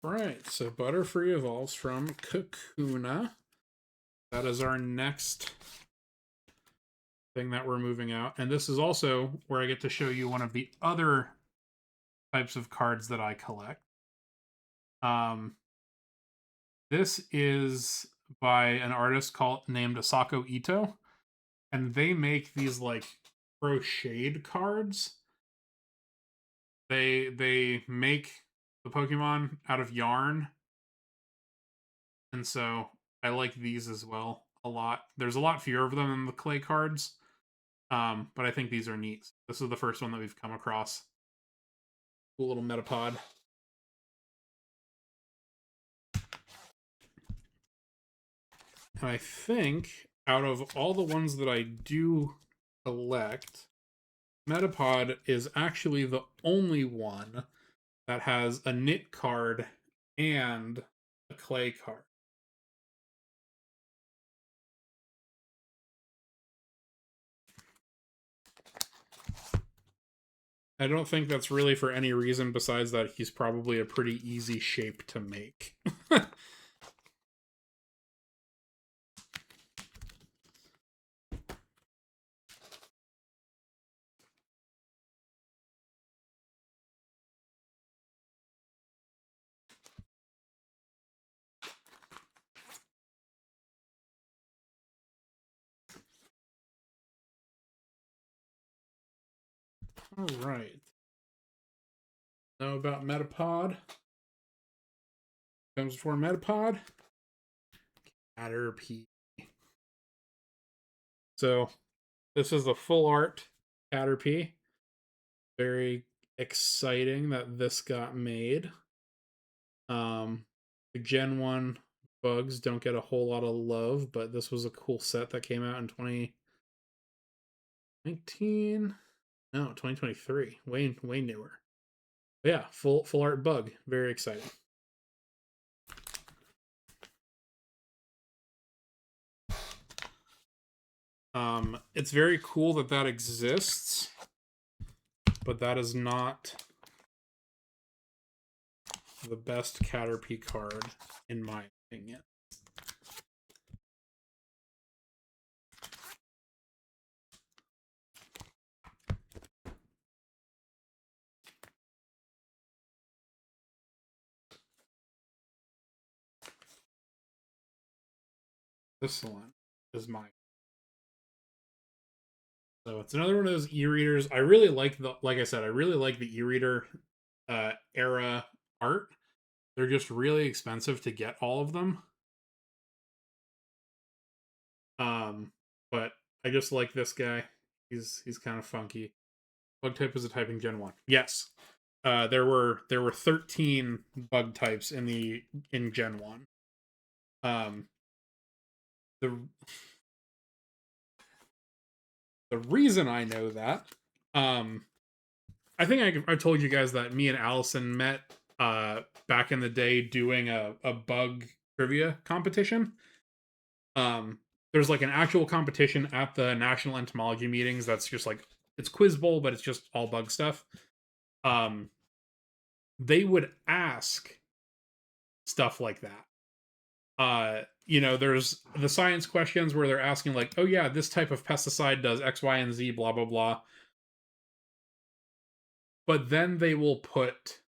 Right, so Butterfree evolves from Kakuna. That is our next thing that we're moving out. And this is also where I get to show you one of the other types of cards that I collect. This is by an artist named Asako Ito, and they make these like crocheted cards. They make the Pokemon out of yarn, and so I like these as well a lot. There's a lot fewer of them than the clay cards, but I think these are neat. This is the first one that we've come across. Cool little Metapod. And I think out of all the ones that I do collect, Metapod is actually the only one that has a knit card and a clay card. I don't think that's really for any reason besides that he's probably a pretty easy shape to make. All right. Know about Metapod? Comes before Metapod. Caterpie. So this is the full art Caterpie. Very exciting that this got made. The Gen 1 bugs don't get a whole lot of love, but this was a cool set that came out in 2019. No, 2023. Way newer. But yeah, full art bug. Very exciting. It's very cool that that exists, but that is not the best Caterpie card, in my opinion. This one is my. So it's another one of those e-readers. I really like like I said, I really like the e-reader era art. They're just really expensive to get all of them. But I just like this guy. He's kind of funky. Bug type is a type in Gen 1. Yes. There were 13 bug types in Gen 1. The reason I know that, I think I told you guys that me and Allison met back in the day doing a bug trivia competition. There's like an actual competition at the National Entomology meetings that's just like, it's Quiz Bowl, but it's just all bug stuff. They would ask stuff like that. There's the science questions where they're asking like, oh yeah, this type of pesticide does X, Y, and Z, blah blah blah. But then they will put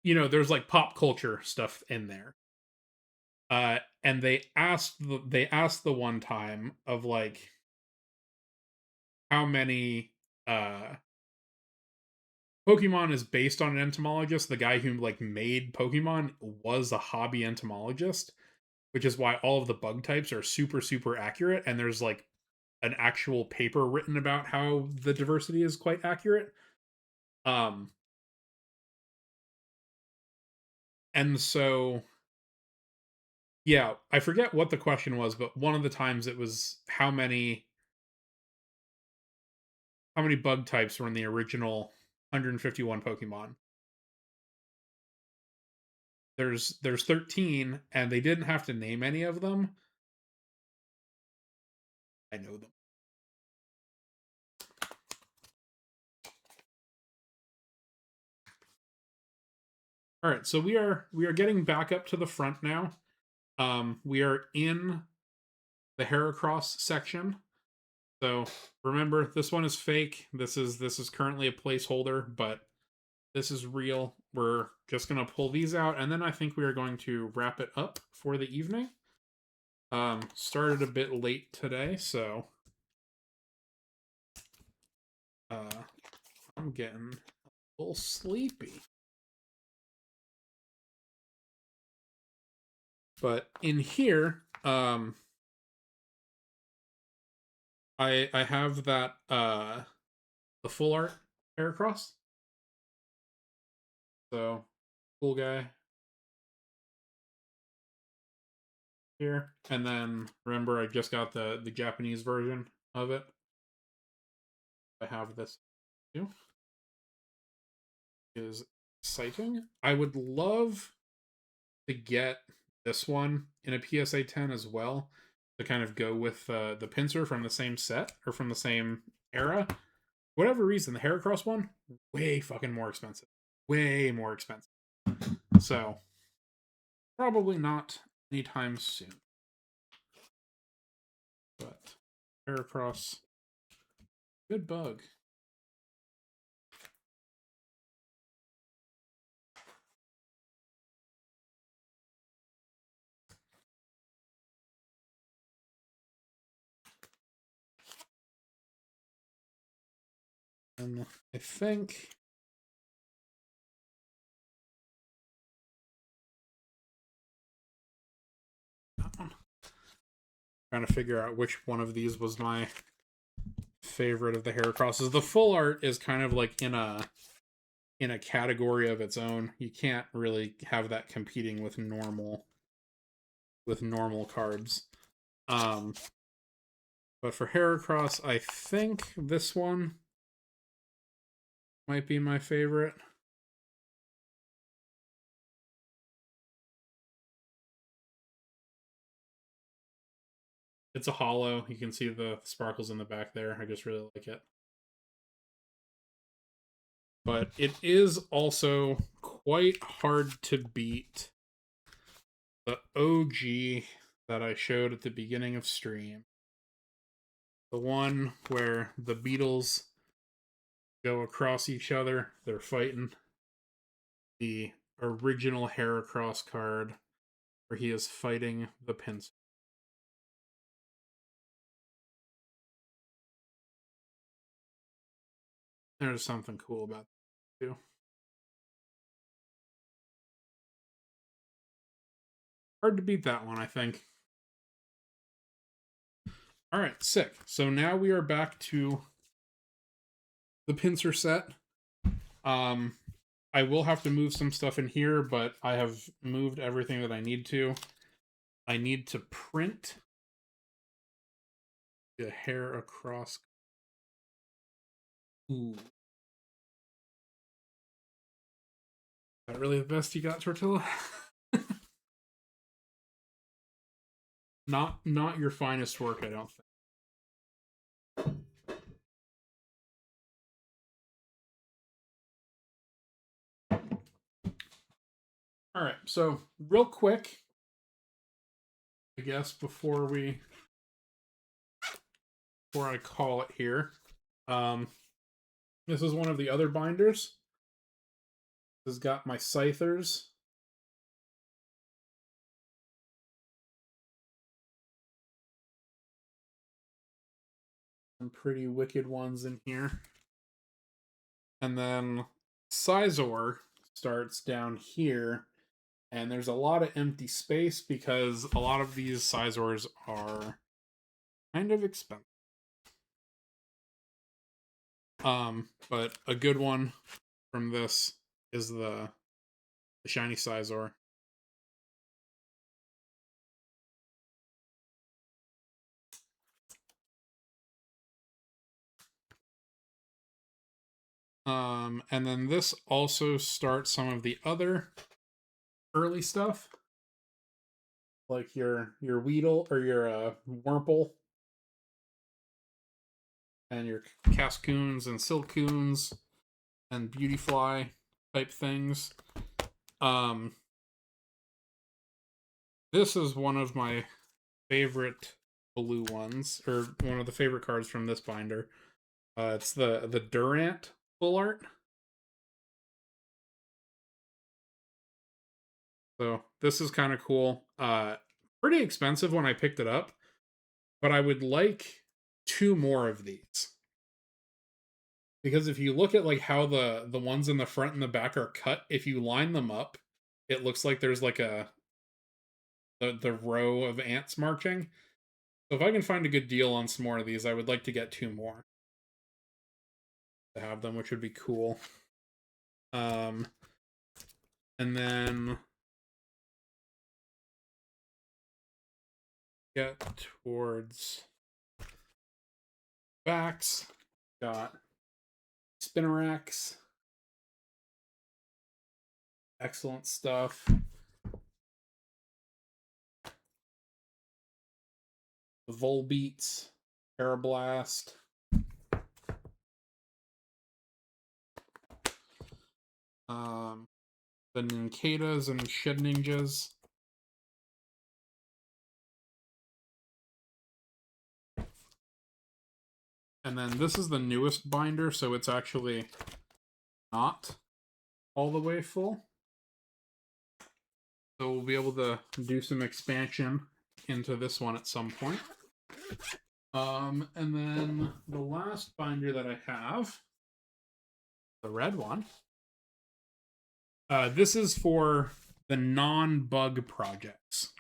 there's like pop culture stuff in there. And they asked the one time of like how many Pokemon is based on an entomologist. The guy who like made Pokemon was a hobby entomologist, which is why all of the bug types are super super accurate, and there's like an actual paper written about how the diversity is quite accurate. And so yeah, I forget what the question was, but one of the times it was how many bug types were in the original 151 Pokemon. There's 13, and they didn't have to name any of them. I know them. All right, so we are getting back up to the front now. We are in the Heracross section. So remember, this one is fake. This is currently a placeholder, but this is real. We're just gonna pull these out, and then I think we are going to wrap it up for the evening. Started a bit late today, so I'm getting a little sleepy. But in here, I have that the full art Heracross. So cool guy here. And then remember I just got the Japanese version of it. I have this too. Is exciting. I would love to get this one in a PSA 10 as well, to kind of go with the Pinsir from the same set or from the same era. Whatever reason, the Heracross one, way fucking more expensive. Way more expensive. So, probably not anytime soon. But, Heracross, good bug. And I think that one. Trying to figure out which one of these was my favorite of the Heracrosses. The full art is kind of like in a category of its own. You can't really have that competing with normal cards. But for Heracross, I think this one might be my favorite. It's a hollow. You can see the sparkles in the back there. I just really like it. But it is also quite hard to beat the OG that I showed at the beginning of stream. The one where the Beetles go across each other. They're fighting. The original Heracross card where he is fighting the Pinsir. There's something cool about that too. Hard to beat that one, I think. All right, sick. So now we are back to the Pinsir set. I will have to move some stuff in here, but I have moved everything that I need to. I need to print the Heracross. Ooh. Is that really the best you got, Tortilla? Not your finest work, I don't think. All right, so real quick, I guess before I call it here, this is one of the other binders. This has got my Scythers. Some pretty wicked ones in here. And then Scizor starts down here. And there's a lot of empty space because a lot of these Scizors are kind of expensive. But a good one from this is the shiny Scizor. And then this also starts some of the other early stuff, like your Weedle or your Wurmple, and your Cascoons and Silcoons and Beautyfly type things. This is one of my favorite blue ones, or one of the favorite cards from this binder. It's the Durant full art. So this is kind of cool. Pretty expensive when I picked it up, but I would like 2 more of these. Because if you look at like how the ones in the front and the back are cut, if you line them up, it looks like there's like the row of ants marching. So if I can find a good deal on some more of these, I would like to get 2 more to have them, which would be cool. And then get towards backs. Got Spinarak. Excellent stuff. The Volbeats, Aeroblast. The Ninkadas and Shedinjas. And then this is the newest binder, so it's actually not all the way full. So we'll be able to do some expansion into this one at some point. And then the last binder that I have the red one. This is for the non-bug projects.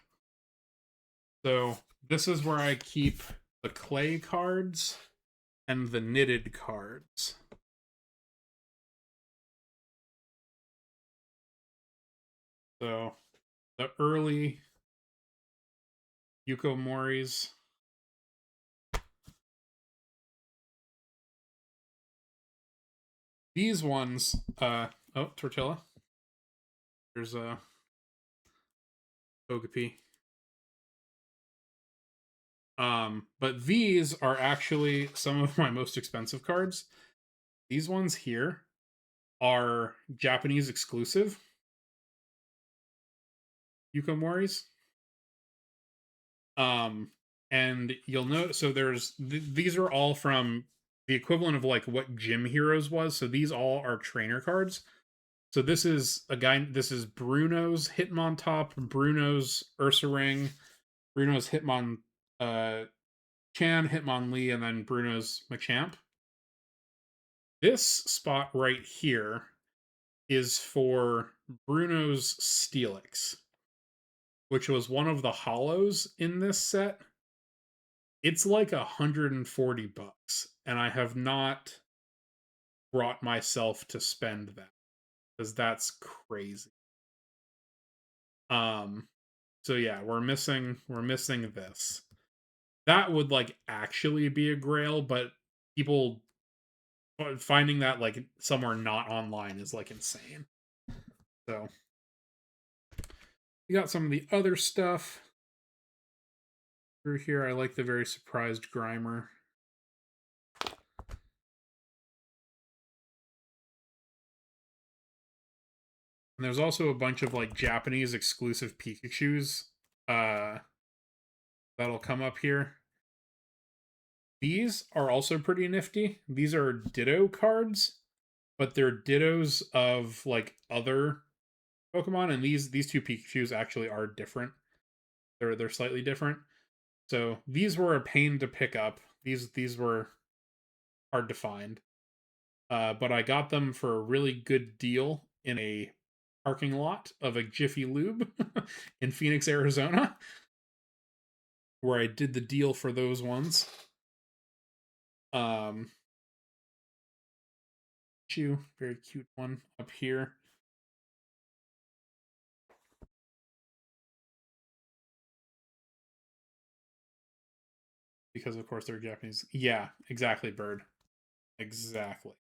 So this is where I keep the clay cards and the knitted cards. So the early Yuko Moris. These ones, oh, Tortilla. There's a Togepi. But these are actually some of my most expensive cards. These ones here are Japanese exclusive Yuko Moris. And you'll note, so there's these are all from the equivalent of like what Gym Heroes was. So these all are trainer cards. So this is a guy. This is Bruno's Hitmontop, Bruno's Ursaring, Bruno's Hitmon Chan, Hitmonlee, and then Bruno's Machamp. This spot right here is for Bruno's Steelix, which was one of the hollows in this set. It's like $140, and I have not brought myself to spend that because that's crazy. So yeah, we're missing this. That would like actually be a grail, but people finding that like somewhere not online is like insane. So we got some of the other stuff through here. I like the very surprised Grimer. And there's also a bunch of like Japanese exclusive Pikachus that'll come up here. These are also pretty nifty. These are Ditto cards, but they're Dittos of like other Pokemon, and these two Pikachus actually are different. They're slightly different. So these were a pain to pick up. These were hard to find. But I got them for a really good deal in a parking lot of a Jiffy Lube in Phoenix, Arizona, where I did the deal for those ones. Very cute one up here. Because of course they're Japanese. Yeah, exactly, Bird. Exactly.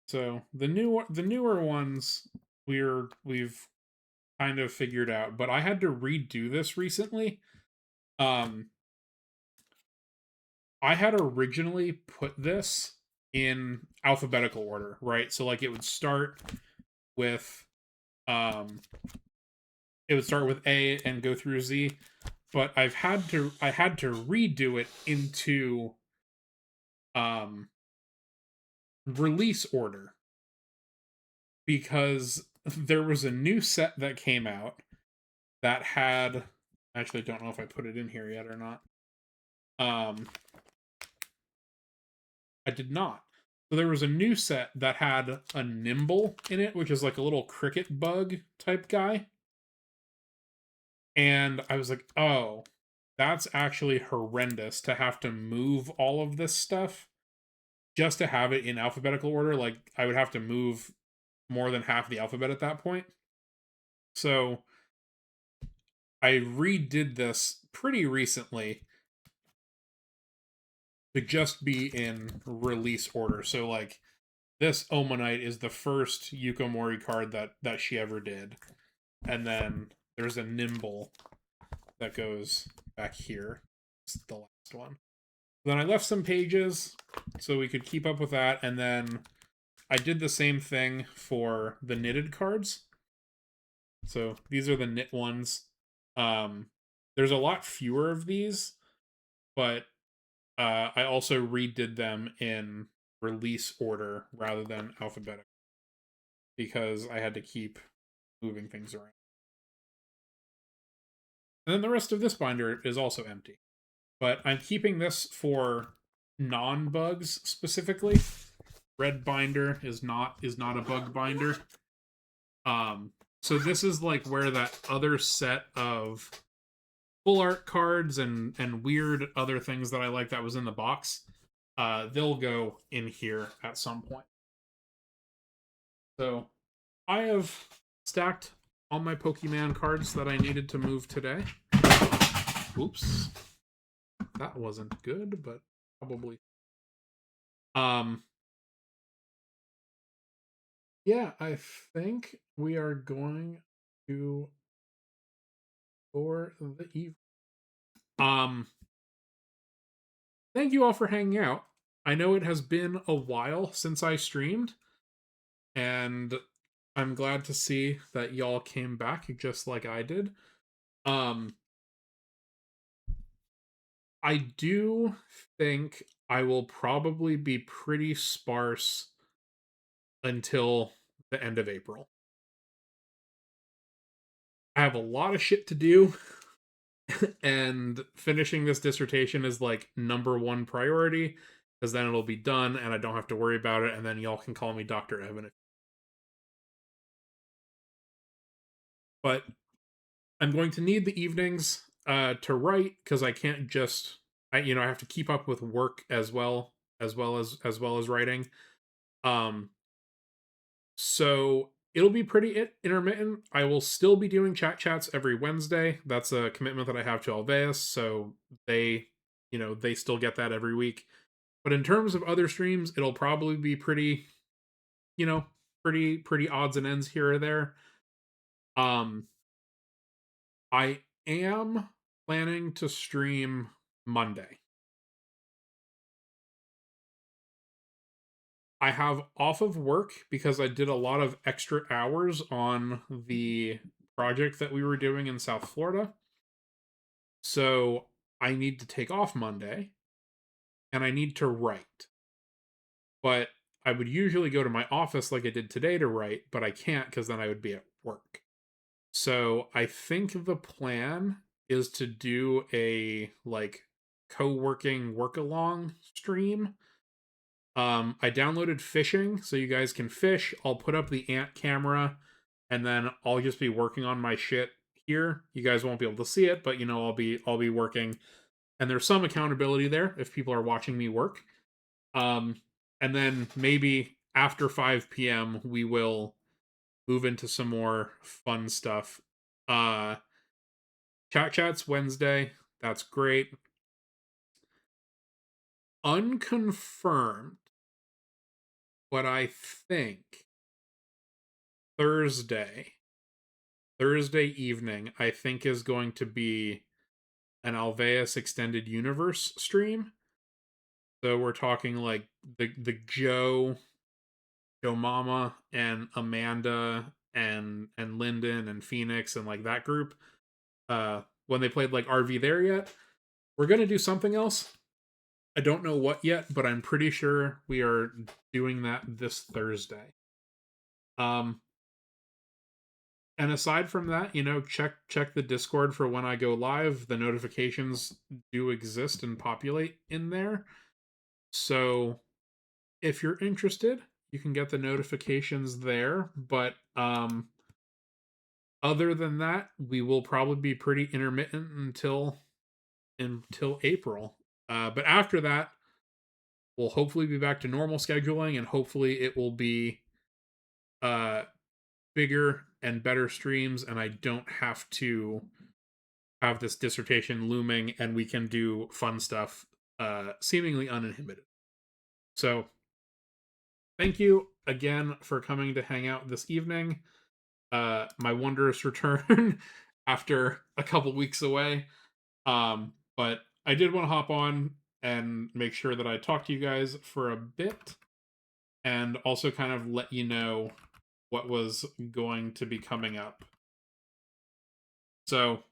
So the newer ones we've kind of figured out, but I had to redo this recently. I had originally put this in alphabetical order, right? So like it would start with A and go through Z, but I had to redo it into release order because there was a new set that came out that had, I actually don't know if I put it in here yet or not. I did not. So there was a new set that had a Nimble in it, which is like a little cricket bug type guy. And I was like, oh, that's actually horrendous to have to move all of this stuff just to have it in alphabetical order. Like, I would have to move more than half the alphabet at that point. So I redid this pretty recently to just be in release order. So, like, this Omanite is the first Yuko Mori card that she ever did. And then there's a Nimble that goes back here. It's the last one. Then I left some pages so we could keep up with that, and then I did the same thing for the knitted cards. So these are the knit ones. There's a lot fewer of these, but I also redid them in release order rather than alphabetical because I had to keep moving things around. And then the rest of this binder is also empty. But I'm keeping this for non-bugs specifically. Red binder is not a bug binder. So this is like where that other set of full art cards and weird other things that I like that was in the box. They'll go in here at some point. So I have stacked all my Pokemon cards that I needed to move today. Oops. That wasn't good, but probably. Yeah, I think we are going to for the evening. Thank you all for hanging out. I know it has been a while since I streamed, and I'm glad to see that y'all came back just like I did. Um, I do think I will probably be pretty sparse until the end of April. I have a lot of shit to do, and finishing this dissertation is like number one priority because then it'll be done and I don't have to worry about it, and then y'all can call me Dr. Evan. But I'm going to need the evenings to write because I can't just I have to keep up with work as well as writing. Um, so it'll be pretty intermittent. I will still be doing chat chats every Wednesday. That's a commitment that I have to Alveus, so they still get that every week. But in terms of other streams, it'll probably be pretty, pretty odds and ends here or there. I am planning to stream Monday. I have off of work because I did a lot of extra hours on the project that we were doing in South Florida. So I need to take off Monday and I need to write. But I would usually go to my office like I did today to write, but I can't because then I would be at work. So I think the plan is to do a like co-working work along stream. I downloaded fishing so you guys can fish. I'll put up the ant camera and then I'll just be working on my shit here. You guys won't be able to see it, but I'll be working, and there's some accountability there if people are watching me work. Um and then maybe after 5 p.m. we will move into some more fun stuff. Uh Chat chats Wednesday. That's great. Unconfirmed, but I think Thursday evening, I think is going to be an Alveus Extended Universe stream. So we're talking like the Joe Mama and Amanda and Lyndon and Phoenix and like that group. When they played like RV There Yet. We're gonna do something else. I don't know what yet, but I'm pretty sure we are doing that this Thursday. Um, and aside from that, check the Discord for when I go live. The notifications do exist and populate in there. So if you're interested, you can get the notifications there. But other than that, we will probably be pretty intermittent until April. But after that, we'll hopefully be back to normal scheduling, and hopefully it will be uh bigger and better streams, and I don't have to have this dissertation looming, and we can do fun stuff seemingly uninhibited. So thank you again for coming to hang out this evening. My wondrous return after a couple weeks away. But I did want to hop on and make sure that I talked to you guys for a bit, and also kind of let you know what was going to be coming up. So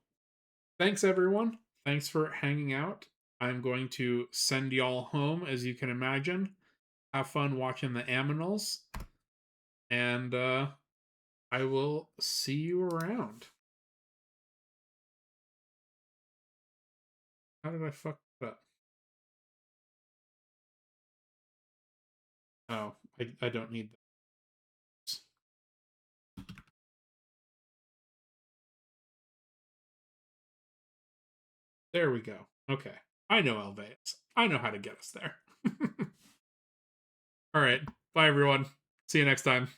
thanks everyone. Thanks for hanging out. I'm going to send y'all home, as you can imagine. Have fun watching the Aminals. And I will see you around. How did I fuck But oh, I don't need this. There we go. Okay. I know Elveus. I know how to get us there. All right. Bye, everyone. See you next time.